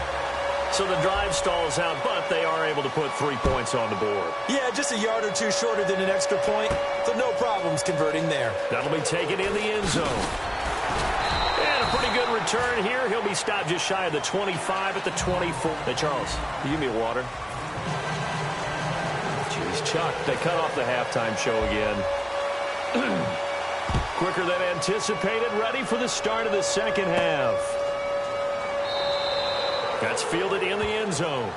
S6: So the drive stalls out, but they are able to put 3 points on the board.
S7: Yeah, just a yard or two shorter than an extra point, so no problems converting there.
S6: That'll be taken in the end zone. And a pretty good return here. He'll be stopped just shy of the 25 at the 24. Hey, Charles, you give me a water. Jeez, Chuck, they cut off the halftime show again. Quicker than anticipated, ready for the start of the 2nd half. That's fielded in the end zone.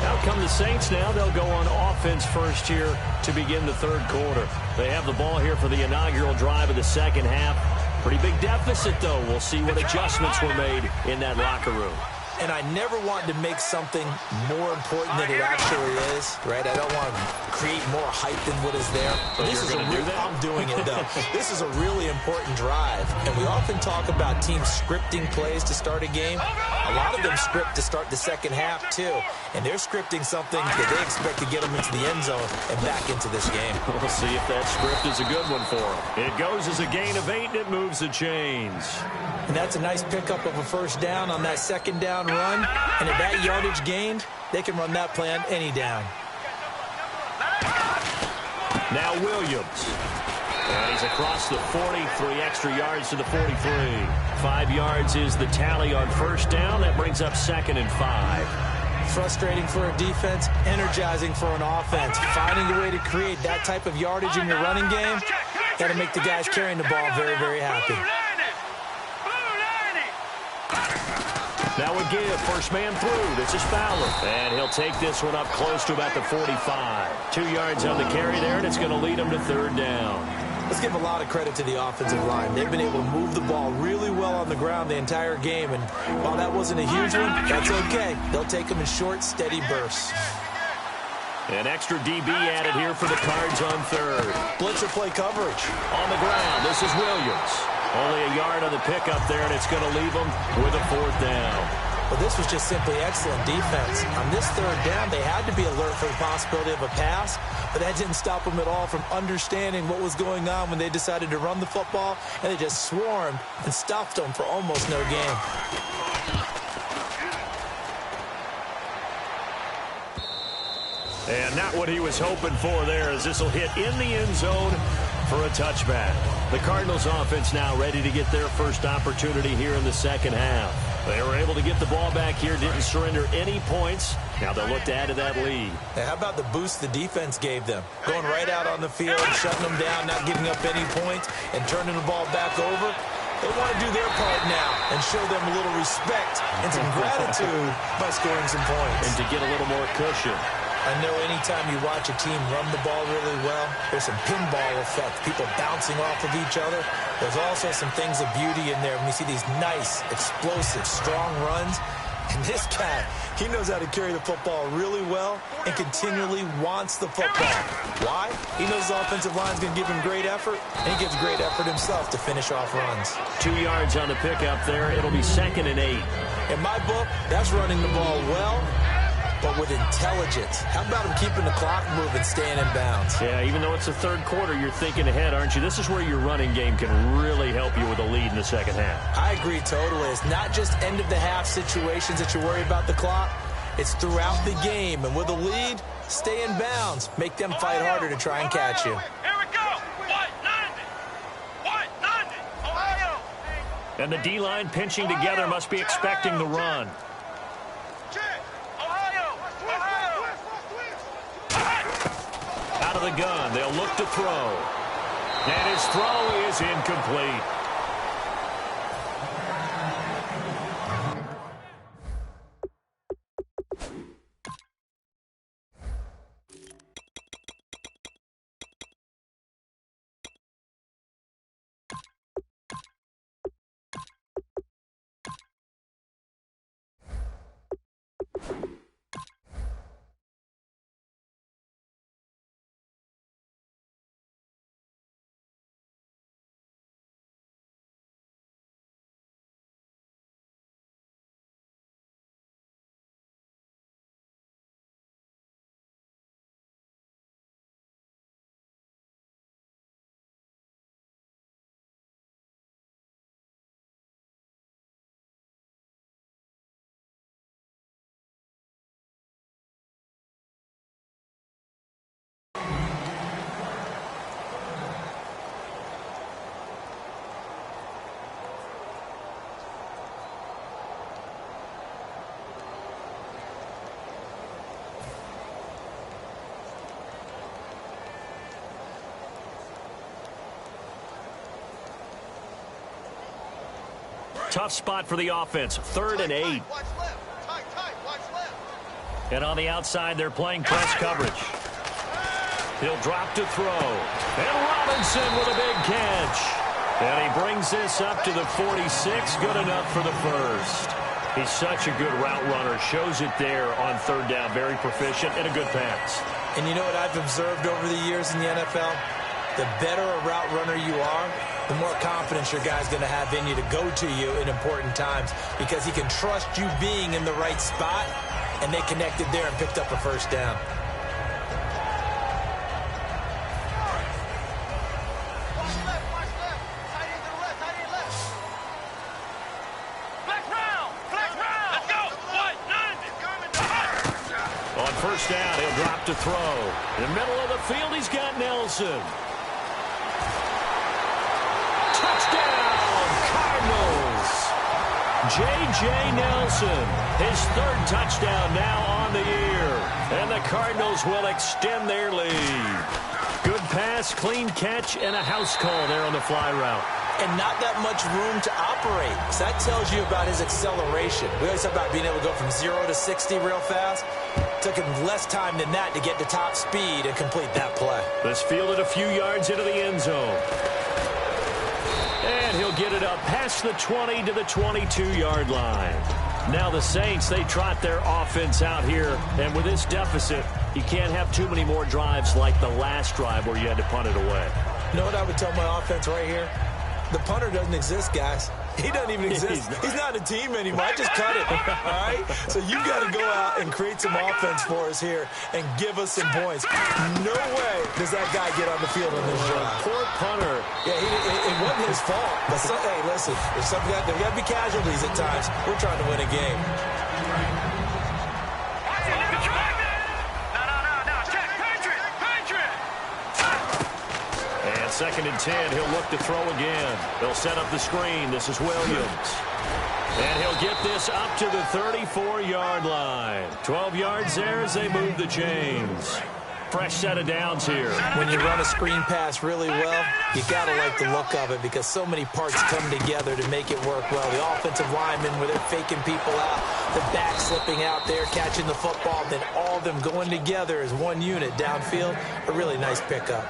S6: Out come the Saints now. They'll go on offense first here to begin the 3rd quarter. They have the ball here for the inaugural drive of the 2nd half. Pretty big deficit, though. We'll see what adjustments were made in that locker room.
S7: And I never want to make something more important than it actually is, right? I don't want to create more hype than what is there.
S6: But this is a real,
S7: I'm doing it, though. This is a really important drive. And we often talk about teams scripting plays to start a game. A lot of them script to start the 2nd half, too. And they're scripting something that they expect to get them into the end zone and back into this game.
S6: We'll see if that script is a good one for them. It goes as a gain of 8, and it moves the chains.
S7: And that's a nice pickup of a 1st down on that 2nd down run. And at that yardage gained, they can run that play on any down.
S6: Now Williams. And he's across the 40, 3 extra yards to the 43. 5 yards is the tally on 1st down. That brings up 2nd and 5.
S7: Frustrating for a defense, energizing for an offense. Finding a way to create that type of yardage in your running game, that'll make the guys carrying the ball very, very happy.
S6: Now a give, 1st man through. This is Fowler. And he'll take this one up close to about the 45. 2 yards on the carry there, and it's going to lead him to 3rd down.
S7: Let's give a lot of credit to the offensive line. They've been able to move the ball really well on the ground the entire game. And while that wasn't a huge one, that's okay. They'll take them in short, steady bursts.
S6: An extra DB added here for the Cards on 3rd.
S7: Blitzer play coverage.
S6: On the ground, this is Williams. Only a yard on the pickup there, and it's going to leave them with a 4th down.
S7: Well, this was just simply excellent defense. On this 3rd down, they had to be alert for the possibility of a pass, but that didn't stop them at all from understanding what was going on when they decided to run the football, and they just swarmed and stuffed them for almost no gain.
S6: And not what he was hoping for there, as this will hit in the end zone for a touchback. The Cardinals offense now ready to get their first opportunity here in the 2nd half. They were able to get the ball back here, didn't surrender any points. Now they'll look to add to that lead.
S7: Hey, how about the boost the defense gave them? Going right out on the field, shutting them down, not giving up any points, and turning the ball back over. They want to do their part now and show them a little respect and some gratitude by scoring some points.
S6: And to get a little more cushion.
S7: I know anytime you watch a team run the ball really well, there's some pinball effect, people bouncing off of each other. There's also some things of beauty in there when you see these nice, explosive, strong runs. And this guy, he knows how to carry the football really well and continually wants the football. Why? He knows the offensive line is going to give him great effort, and he gives great effort himself to finish off runs.
S6: 2 yards on the pickup there. It'll be 2nd and 8.
S7: In my book, that's running the ball well, but with intelligence. How about him keeping the clock moving, staying in bounds?
S6: Yeah, even though it's the third quarter, you're thinking ahead, aren't you? This is where your running game can really help you with a lead in the second half.
S7: I agree totally. It's not just end-of-the-half situations that you worry about the clock. It's throughout the game. And with a lead, stay in bounds. Make them fight harder to try and catch you.
S8: Here we go. 190. Ohio.
S6: And the D-line pinching together must be expecting the run. Out of the gun, they'll look to throw. And his throw is incomplete. Tough spot for the offense. 3rd and 8.
S8: Watch left. Watch left.
S6: And on the outside, they're playing press coverage. He'll drop to throw. And Robinson with a big catch. And he brings this up to the 46. Good enough for the first. He's such a good route runner. Shows it there on 3rd down. Very proficient and a good pass.
S7: And you know what I've observed over the years in the NFL? The better a route runner you are, the more confidence your guy's going to have in you to go to you in important times because he can trust you being in the right spot, and they connected there and picked up a first down.
S8: Watch left. Tight end to the left. Flex round. Let's go. 190.
S6: On first down, he'll drop to throw. In the middle of the field, he's got Nelson. Touchdown, Cardinals. J.J. Nelson, his 3rd touchdown now on the year. And the Cardinals will extend their lead. Good pass, clean catch, and a house call there on the fly route.
S7: And not that much room to operate. So that tells you about his acceleration. We always talk about being able to go from 0 to 60 real fast. Took him less time than that to get to top speed and complete that play.
S6: This fielded a few yards into the end zone. And he'll get it up past the 20 to the 22-yard line. Now the Saints, they trot their offense out here. And with this deficit, you can't have too many more drives like the last drive where you had to punt it away.
S7: You know what I would tell my offense right here? The punter doesn't exist, guys. He doesn't even exist. He's not a team anymore. I just cut it, all right? So you got to go out and create some offense for us here and give us some points. No way does that guy get on the field on this drive.
S6: Poor punter.
S7: Yeah, it wasn't his fault. But hey, listen, there's got to be casualties at times. We're trying to win a game.
S6: And 2nd and 10, he'll look to throw again. They'll set up the screen. This is Williams. And he'll get this up to the 34-yard line. 12 yards there as they move the chains. Fresh set of downs here.
S7: When you run a screen pass really well, you got to like the look of it because so many parts come together to make it work well. The offensive linemen, where they're faking people out, the back slipping out there, catching the football, then all of them going together as one unit downfield, a really nice pickup.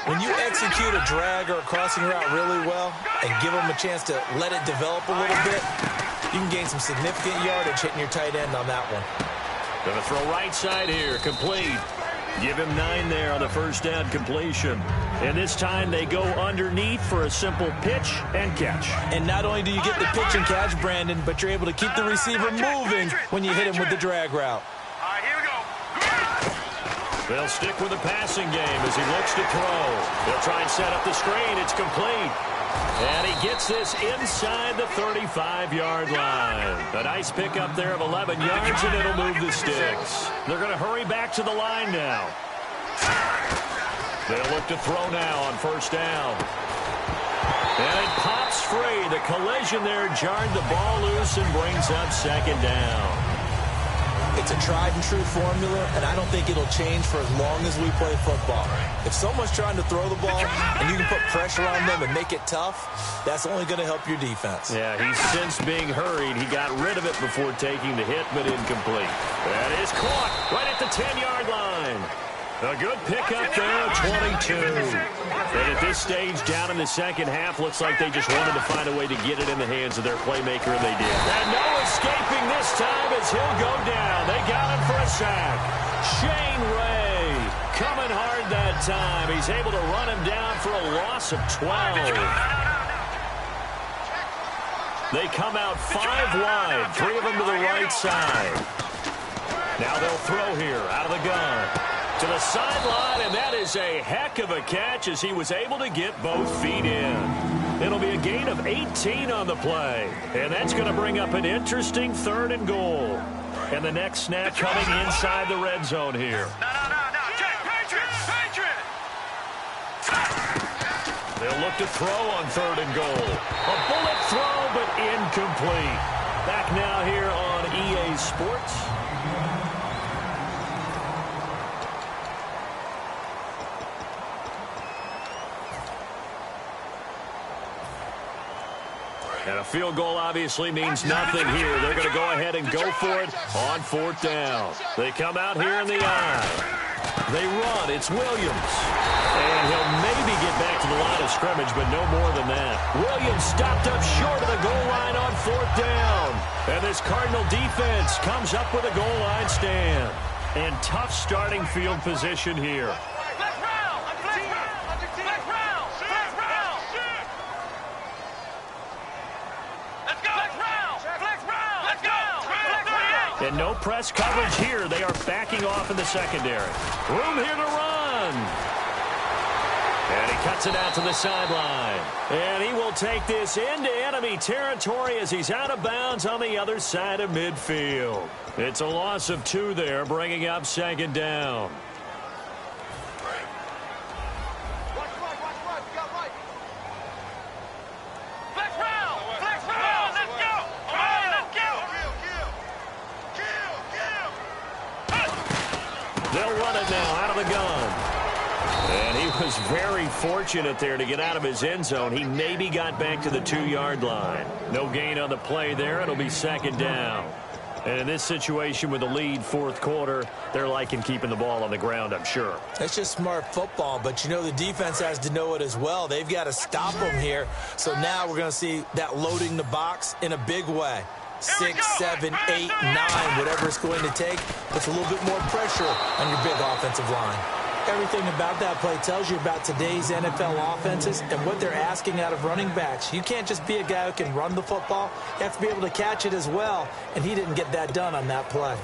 S7: When you execute a drag or a crossing route really well and give them a chance to let it develop a little bit, you can gain some significant yardage hitting your tight end on that one.
S6: Going to throw right side here, complete. Give him 9 there on the first down completion. And this time they go underneath for a simple pitch and catch.
S7: And not only do you get the pitch and catch, Brandon, but you're able to keep the receiver moving when you hit him with the drag route.
S8: All right, here we go.
S6: They'll stick with the passing game as he looks to throw. They'll try and set up the screen. It's complete. And he gets this inside the 35-yard line. A nice pickup there of 11 yards, and it'll move the sticks. They're going to hurry back to the line now. They'll look to throw now on first down. And it pops free. The collision there jarred the ball loose and brings up second down.
S7: It's a tried-and-true formula, and I don't think it'll change for as long as we play football. If someone's trying to throw the ball and you can put pressure on them and make it tough, that's only going to help your defense.
S6: Yeah, he's since being hurried. He got rid of it before taking the hit, but incomplete. That is caught right at the 10-yard line. A good pickup there, 22. And at this stage, down in the second half, looks like they just wanted to find a way to get it in the hands of their playmaker, and they did. And no escaping this time as he'll go down. They got him for a sack. Shane Ray coming hard that time. He's able to run him down for a loss of 12. They come out 5 wide, 3 of them to the right side. Now they'll throw here out of the gun. To the sideline, and that is a heck of a catch as he was able to get both feet in. It'll be a gain of 18 on the play, and that's going to bring up an interesting 3rd and goal. And the next snap coming inside the red zone here.
S8: No. Patriot!
S6: They'll look to throw on 3rd and goal. A bullet throw, but incomplete. Back now here on EA Sports. And a field goal obviously means nothing here. They're going to go ahead and go for it on 4th down. They come out here in the eye. They run. It's Williams. And he'll maybe get back to the line of scrimmage, but no more than that. Williams stopped up short of the goal line on 4th down. And this Cardinal defense comes up with a goal line stand. And tough starting field position here. And no press coverage here. They are backing off in the secondary. Room here to run. And he cuts it out to the sideline. And he will take this into enemy territory as he's out of bounds on the other side of midfield. It's a loss of 2 there, bringing up second down. Was very fortunate there to get out of his end zone. He maybe got back to the 2-yard line. No gain on the play there. It'll be second down. And in this situation with the lead 4th quarter, they're liking keeping the ball on the ground, I'm sure.
S7: That's just smart football, but you know the defense has to know it as well. They've got to stop them here. So now we're going to see that loading the box in a big way. 6, 7, 8, 9, whatever it's going to take, puts a little bit more pressure on your big offensive line. Everything about that play tells you about today's NFL offenses and what they're asking out of running backs. You can't just be a guy who can run the football. You have to be able to catch it as well, and he didn't get that done on that play.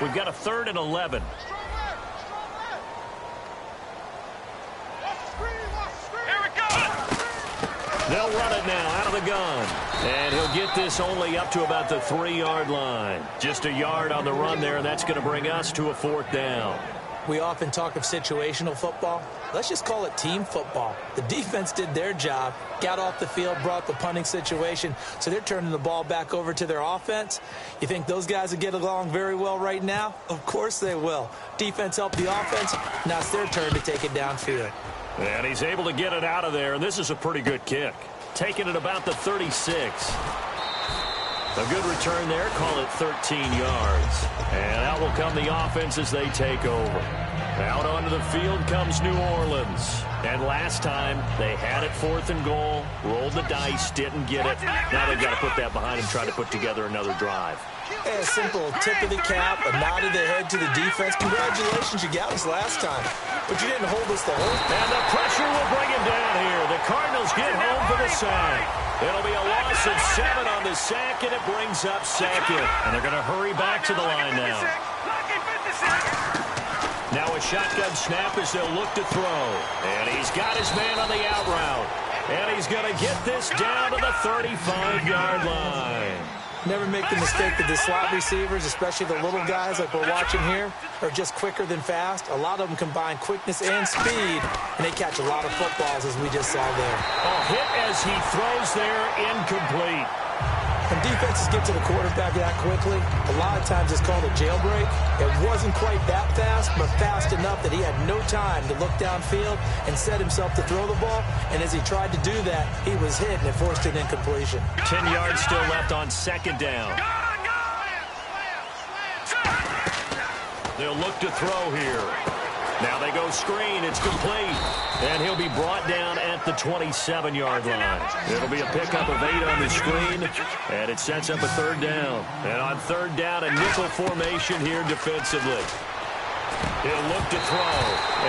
S6: We've got a 3rd and 11. They'll run it now out of the gun. And he'll get this only up to about the 3-yard line. Just a yard on the run there, and that's going to bring us to a 4th down.
S7: We often talk of situational football. Let's just call it team football. The defense did their job, got off the field, brought the punting situation, so they're turning the ball back over to their offense. You think those guys will get along very well right now? Of course they will. Defense helped the offense. Now it's their turn to take it downfield.
S6: And he's able to get it out of there, and this is a pretty good kick. Taking it about the 36. A good return there. Call it 13 yards. And out will come the offense as they take over. Out onto the field comes New Orleans. And last time, they had it 4th and goal, rolled the dice, didn't get it. Now they've got to put that behind and try to put together another drive.
S7: A simple tip of the cap, a nod of the head to the defense. Congratulations, you got us last time. But you didn't hold us the whole time.
S6: And the pressure will bring him down here. The Cardinals get home for the sack. It'll be a loss of 7 on the sack, and it brings up 2nd. And they're going to hurry back to the line now. Now a shotgun snap as they'll look to throw. And he's got his man on the out route. And he's going to get this down to the 35-yard line.
S7: Never make the mistake that the slot receivers, especially the little guys like we're watching here, are just quicker than fast. A lot of them combine quickness and speed, and they catch a lot of footballs, as we just saw there.
S6: A hit as he throws there, incomplete.
S7: When defenses get to the quarterback that quickly, a lot of times it's called a jailbreak. It wasn't quite that fast, but fast enough that he had no time to look downfield and set himself to throw the ball. And as he tried to do that, he was hit, and it forced an incompletion.
S6: 10 yards still left on 2nd down. They'll look to throw here. Now they go screen. It's complete. And he'll be brought down at the 27-yard line. It'll be a pickup of 8 on the screen. And it sets up a 3rd down. And on 3rd down, a nickel formation here defensively. He'll look to throw.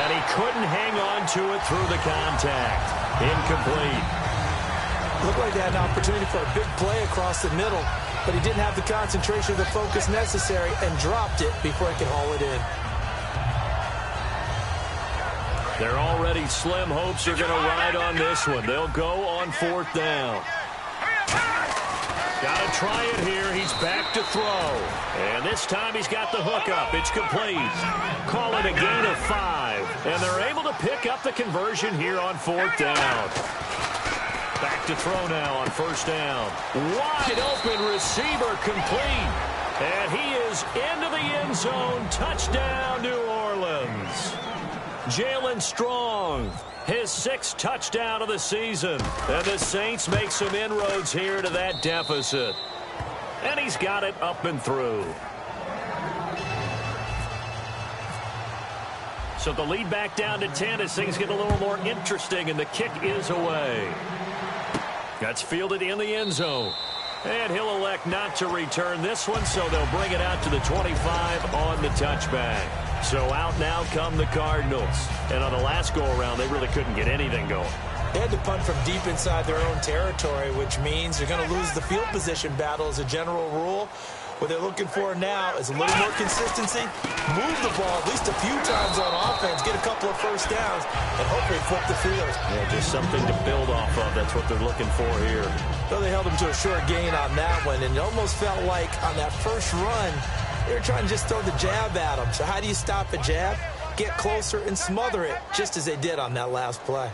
S6: And he couldn't hang on to it through the contact. Incomplete.
S7: Looked like they had an opportunity for a big play across the middle. But he didn't have the concentration or the focus necessary and dropped it before he could haul it in.
S6: They're already slim hopes are going to ride on this one. They'll go on 4th down. Got to try it here. He's back to throw. And this time he's got the hook up. It's complete. Call it a gain of 5. And they're able to pick up the conversion here on 4th down. Back to throw now on 1st down. Wide open receiver complete. And he is into the end zone. Touchdown, New Orleans. Jalen Strong, his 6th touchdown of the season. And the Saints make some inroads here to that deficit. And he's got it up and through. So the lead back down to 10 as things get a little more interesting, and the kick is away. That's fielded in the end zone. And he'll elect not to return this one, so they'll bring it out to the 25 on the touchback. So out now come the Cardinals. And on the last go-around, they really couldn't get anything going.
S7: They had to punt from deep inside their own territory, which means they're going to lose the field position battle as a general rule. What they're looking for now is a little more consistency, move the ball at least a few times on offense, get a couple of 1st downs, and hopefully flip the field.
S6: Yeah, just something to build off of. That's what they're looking for here.
S7: Well, they held them to a short gain on that one, and it almost felt like on that first run, they were trying to just throw the jab at them. So how do you stop a jab? Get closer and smother it, just as they did on that last play.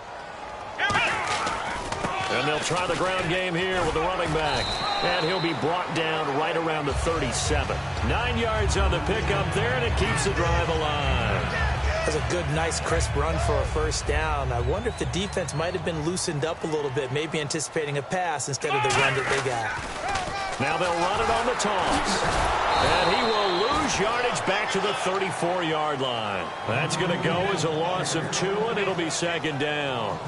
S6: And they'll try the ground game here with the running back. And he'll be brought down right around the 37. 9 yards on the pickup there, and it keeps the drive alive.
S7: That's a good, nice, crisp run for a 1st down. I wonder if the defense might have been loosened up a little bit, maybe anticipating a pass instead of the run that they got.
S6: Now they'll run it on the toss. And he will lose yardage back to the 34-yard line. That's going to go as a loss of 2, and it'll be 2nd down.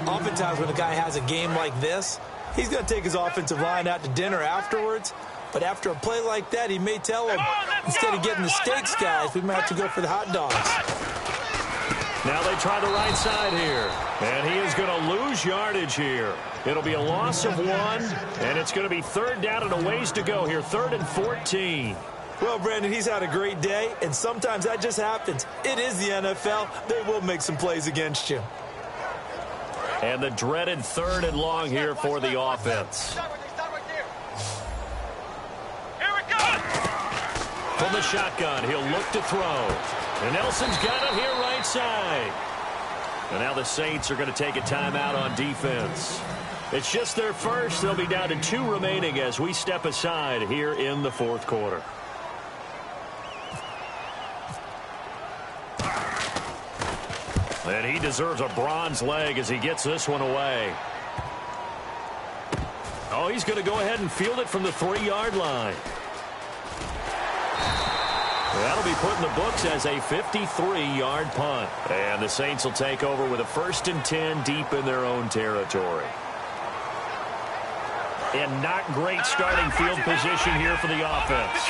S7: Oftentimes when a guy has a game like this, he's going to take his offensive line out to dinner afterwards. But after a play like that, he may tell him, instead of getting the steaks, guys, we might have to go for the hot dogs.
S6: Now they try the right side here. And he is going to lose yardage here. It'll be a loss of 1, and it's going to be 3rd down and a ways to go here. 3rd and 14.
S7: Well, Brandon, he's had a great day, and sometimes that just happens. It is the NFL. They will make some plays against you.
S6: And the dreaded 3rd and long here for the offense. From the shotgun, he'll look to throw. And Nelson's got it here right side. And now the Saints are going to take a timeout on defense. It's just their first. They'll be down to 2 remaining as we step aside here in the 4th quarter. And he deserves a bronze leg as he gets this one away. Oh, he's going to go ahead and field it from the 3-yard line. That'll be put in the books as a 53-yard punt. And the Saints will take over with a 1st and 10 deep in their own territory. And not great starting field position here for the offense.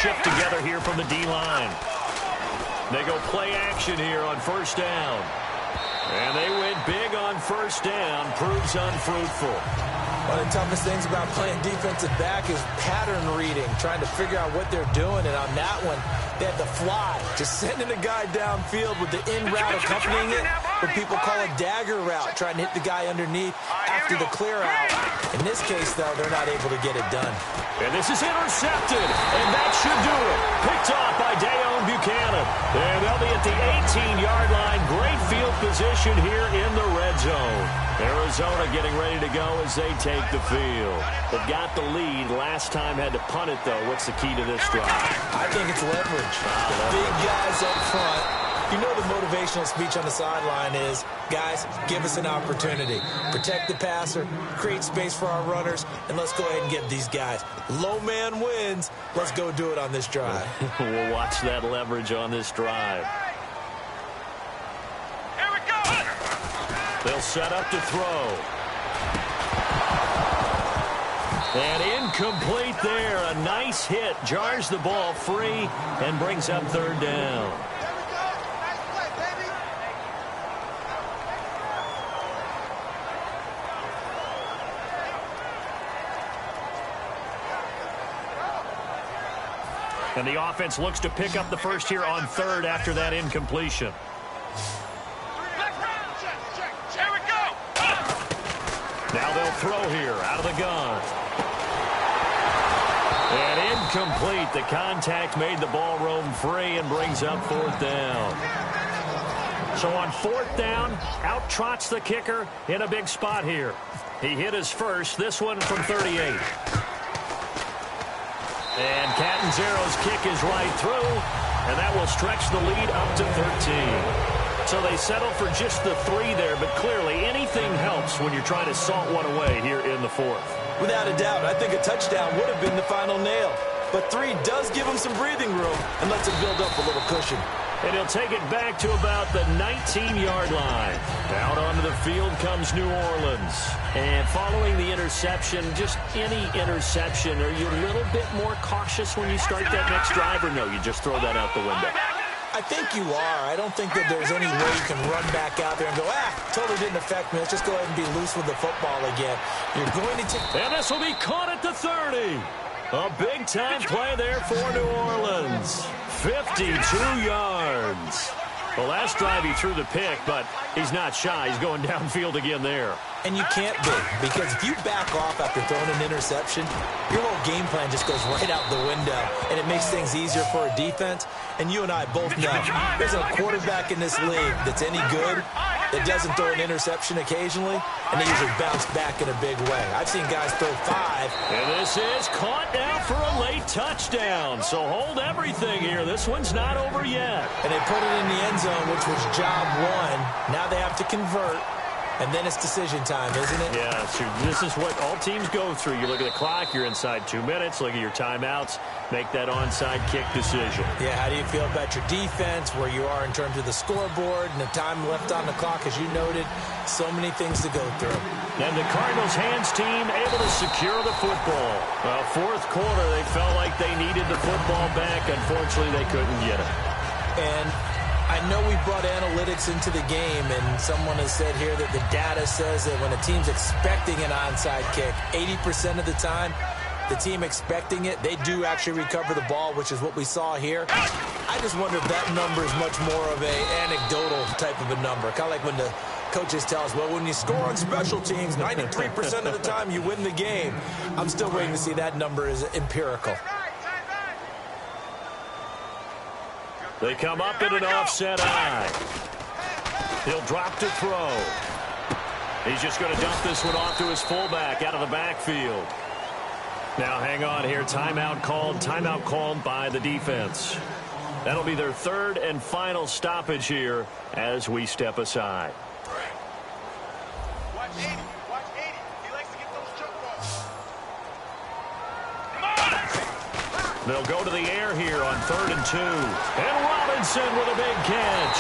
S6: Shift together here from the D-line. They go play action here on 1st down. And they went big on 1st down. Proves unfruitful.
S7: One of the toughest things about playing defensive back is pattern reading, trying to figure out what they're doing. And on that one, they had the fly, just sending a guy downfield with the in route accompanying it, what people call a dagger route, trying to hit the guy underneath after the clear out. In this case, though, they're not able to get it done.
S6: And this is intercepted, and that should do it. Picked off by Dayon Buchanan. And they'll be at the 18-yard line. Great field position here in the red zone. Arizona getting ready to go as they take the field. They've got the lead. Last time had to punt it, though. What's the key to this drive?
S7: I think it's leverage. Big guys up front. You know the motivational speech on the sideline is, guys, give us an opportunity. Protect the passer, create space for our runners, and let's go ahead and get these guys. Low man wins. Let's go do it on this drive.
S6: We'll watch that leverage on this drive.
S8: Here we go.
S6: They'll set up to throw. And incomplete there. A nice hit. Jars the ball free and brings up 3rd down. And the offense looks to pick up the first here on 3rd after that incompletion.
S8: Here we go.
S6: Now they'll throw here out of the gun. And incomplete. The contact made the ball roam free and brings up 4th down. So on 4th down, out trots the kicker in a big spot here. He hit his first, this one from 38. And Catanzaro's kick is right through, and that will stretch the lead up to 13. So they settle for just the 3 there, but clearly anything helps when you're trying to salt one away here in the 4th.
S7: Without a doubt, I think a touchdown would have been the final nail. But 3 does give him some breathing room and lets it build up a little cushion.
S6: And he'll take it back to about the 19-yard line. Out onto the field comes New Orleans. And following the interception, just any interception, are you a little bit more cautious when you start that next drive, or no, you just throw that out the window?
S7: I think you are. I don't think that there's any way you can run back out there and go, totally didn't affect me. Let's just go ahead and be loose with the football again. You're going to take...
S6: And this will be caught at the 30. A big-time play there for New Orleans. 52 yards. Well, last drive he threw the pick, but he's not shy. He's going downfield again there.
S7: And you can't be, because if you back off after throwing an interception, your whole game plan just goes right out the window, and it makes things easier for a defense. And you and I both know there's a quarterback in this league that's any good that doesn't throw an interception occasionally, and they usually bounce back in a big way. I've seen guys throw 5.
S6: And this is caught now for a late touchdown. So hold everything here. This one's not over yet.
S7: And they put it in the end zone, which was job 1. Now they have to convert. And then it's decision time, isn't it?
S6: Yeah, so this is what all teams go through. You look at the clock, you're inside 2 minutes, look at your timeouts, make that onside kick decision.
S7: Yeah, how do you feel about your defense, where you are in terms of the scoreboard and the time left on the clock, as you noted? So many things to go through.
S6: And the Cardinals hands team able to secure the football. Well, 4th quarter, they felt like they needed the football back. Unfortunately, they couldn't get it.
S7: And I know we brought analytics into the game, and someone has said here that the data says that when a team's expecting an onside kick, 80% of the time, the team expecting it, they do actually recover the ball, which is what we saw here. I just wonder if that number is much more of a anecdotal type of a number. Kind of like when the coaches tell us, well, when you score on special teams, 93% of the time you win the game. I'm still waiting to see that number is empirical.
S6: They come up in an offset eye. He'll drop to throw. He's just going to dump this one off to his fullback out of the backfield. Now hang on here. Timeout called by the defense. That'll be their 3rd and final stoppage here as we step aside.
S8: Watch 80.
S6: They'll go to the air here on 3rd and 2. And Robinson with a big catch.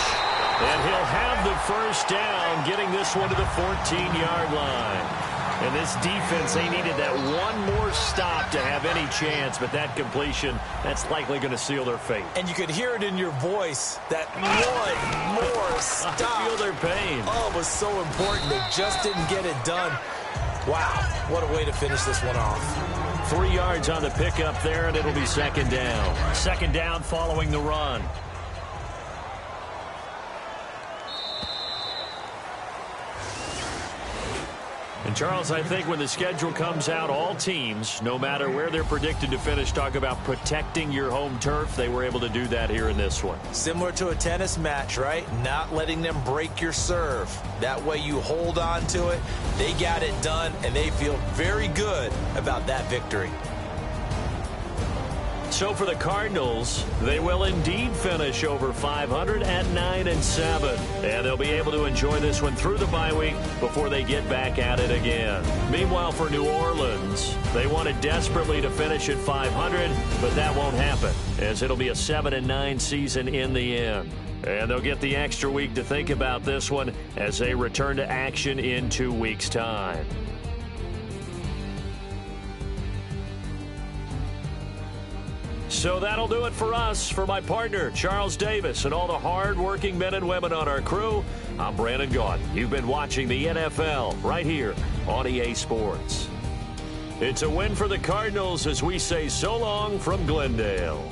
S6: And he'll have the first down, getting this one to the 14-yard line. And this defense, they needed that one more stop to have any chance, but that completion, that's likely going to seal their fate.
S7: And you could hear it in your voice, that one more stop.
S6: I feel their pain.
S7: Oh, it was so important. They just didn't get it done. Wow, what a way to finish this one off.
S6: 3 yards on the pickup there, and it'll be 2nd down. 2nd down following the run. And, Charles, I think when the schedule comes out, all teams, no matter where they're predicted to finish, talk about protecting your home turf. They were able to do that here in this one.
S7: Similar to a tennis match, right? Not letting them break your serve. That way you hold on to it. They got it done, and they feel very good about that victory.
S6: So for the Cardinals, they will indeed finish over 500 at 9-7. And they'll be able to enjoy this one through the bye week before they get back at it again. Meanwhile, for New Orleans, they wanted desperately to finish at 500, but that won't happen, as it'll be a 7-9 season in the end. And they'll get the extra week to think about this one as they return to action in 2 weeks' time. So that'll do it for us. For my partner, Charles Davis, and all the hard-working men and women on our crew, I'm Brandon Gaudin. You've been watching the NFL right here on EA Sports. It's a win for the Cardinals as we say so long from Glendale.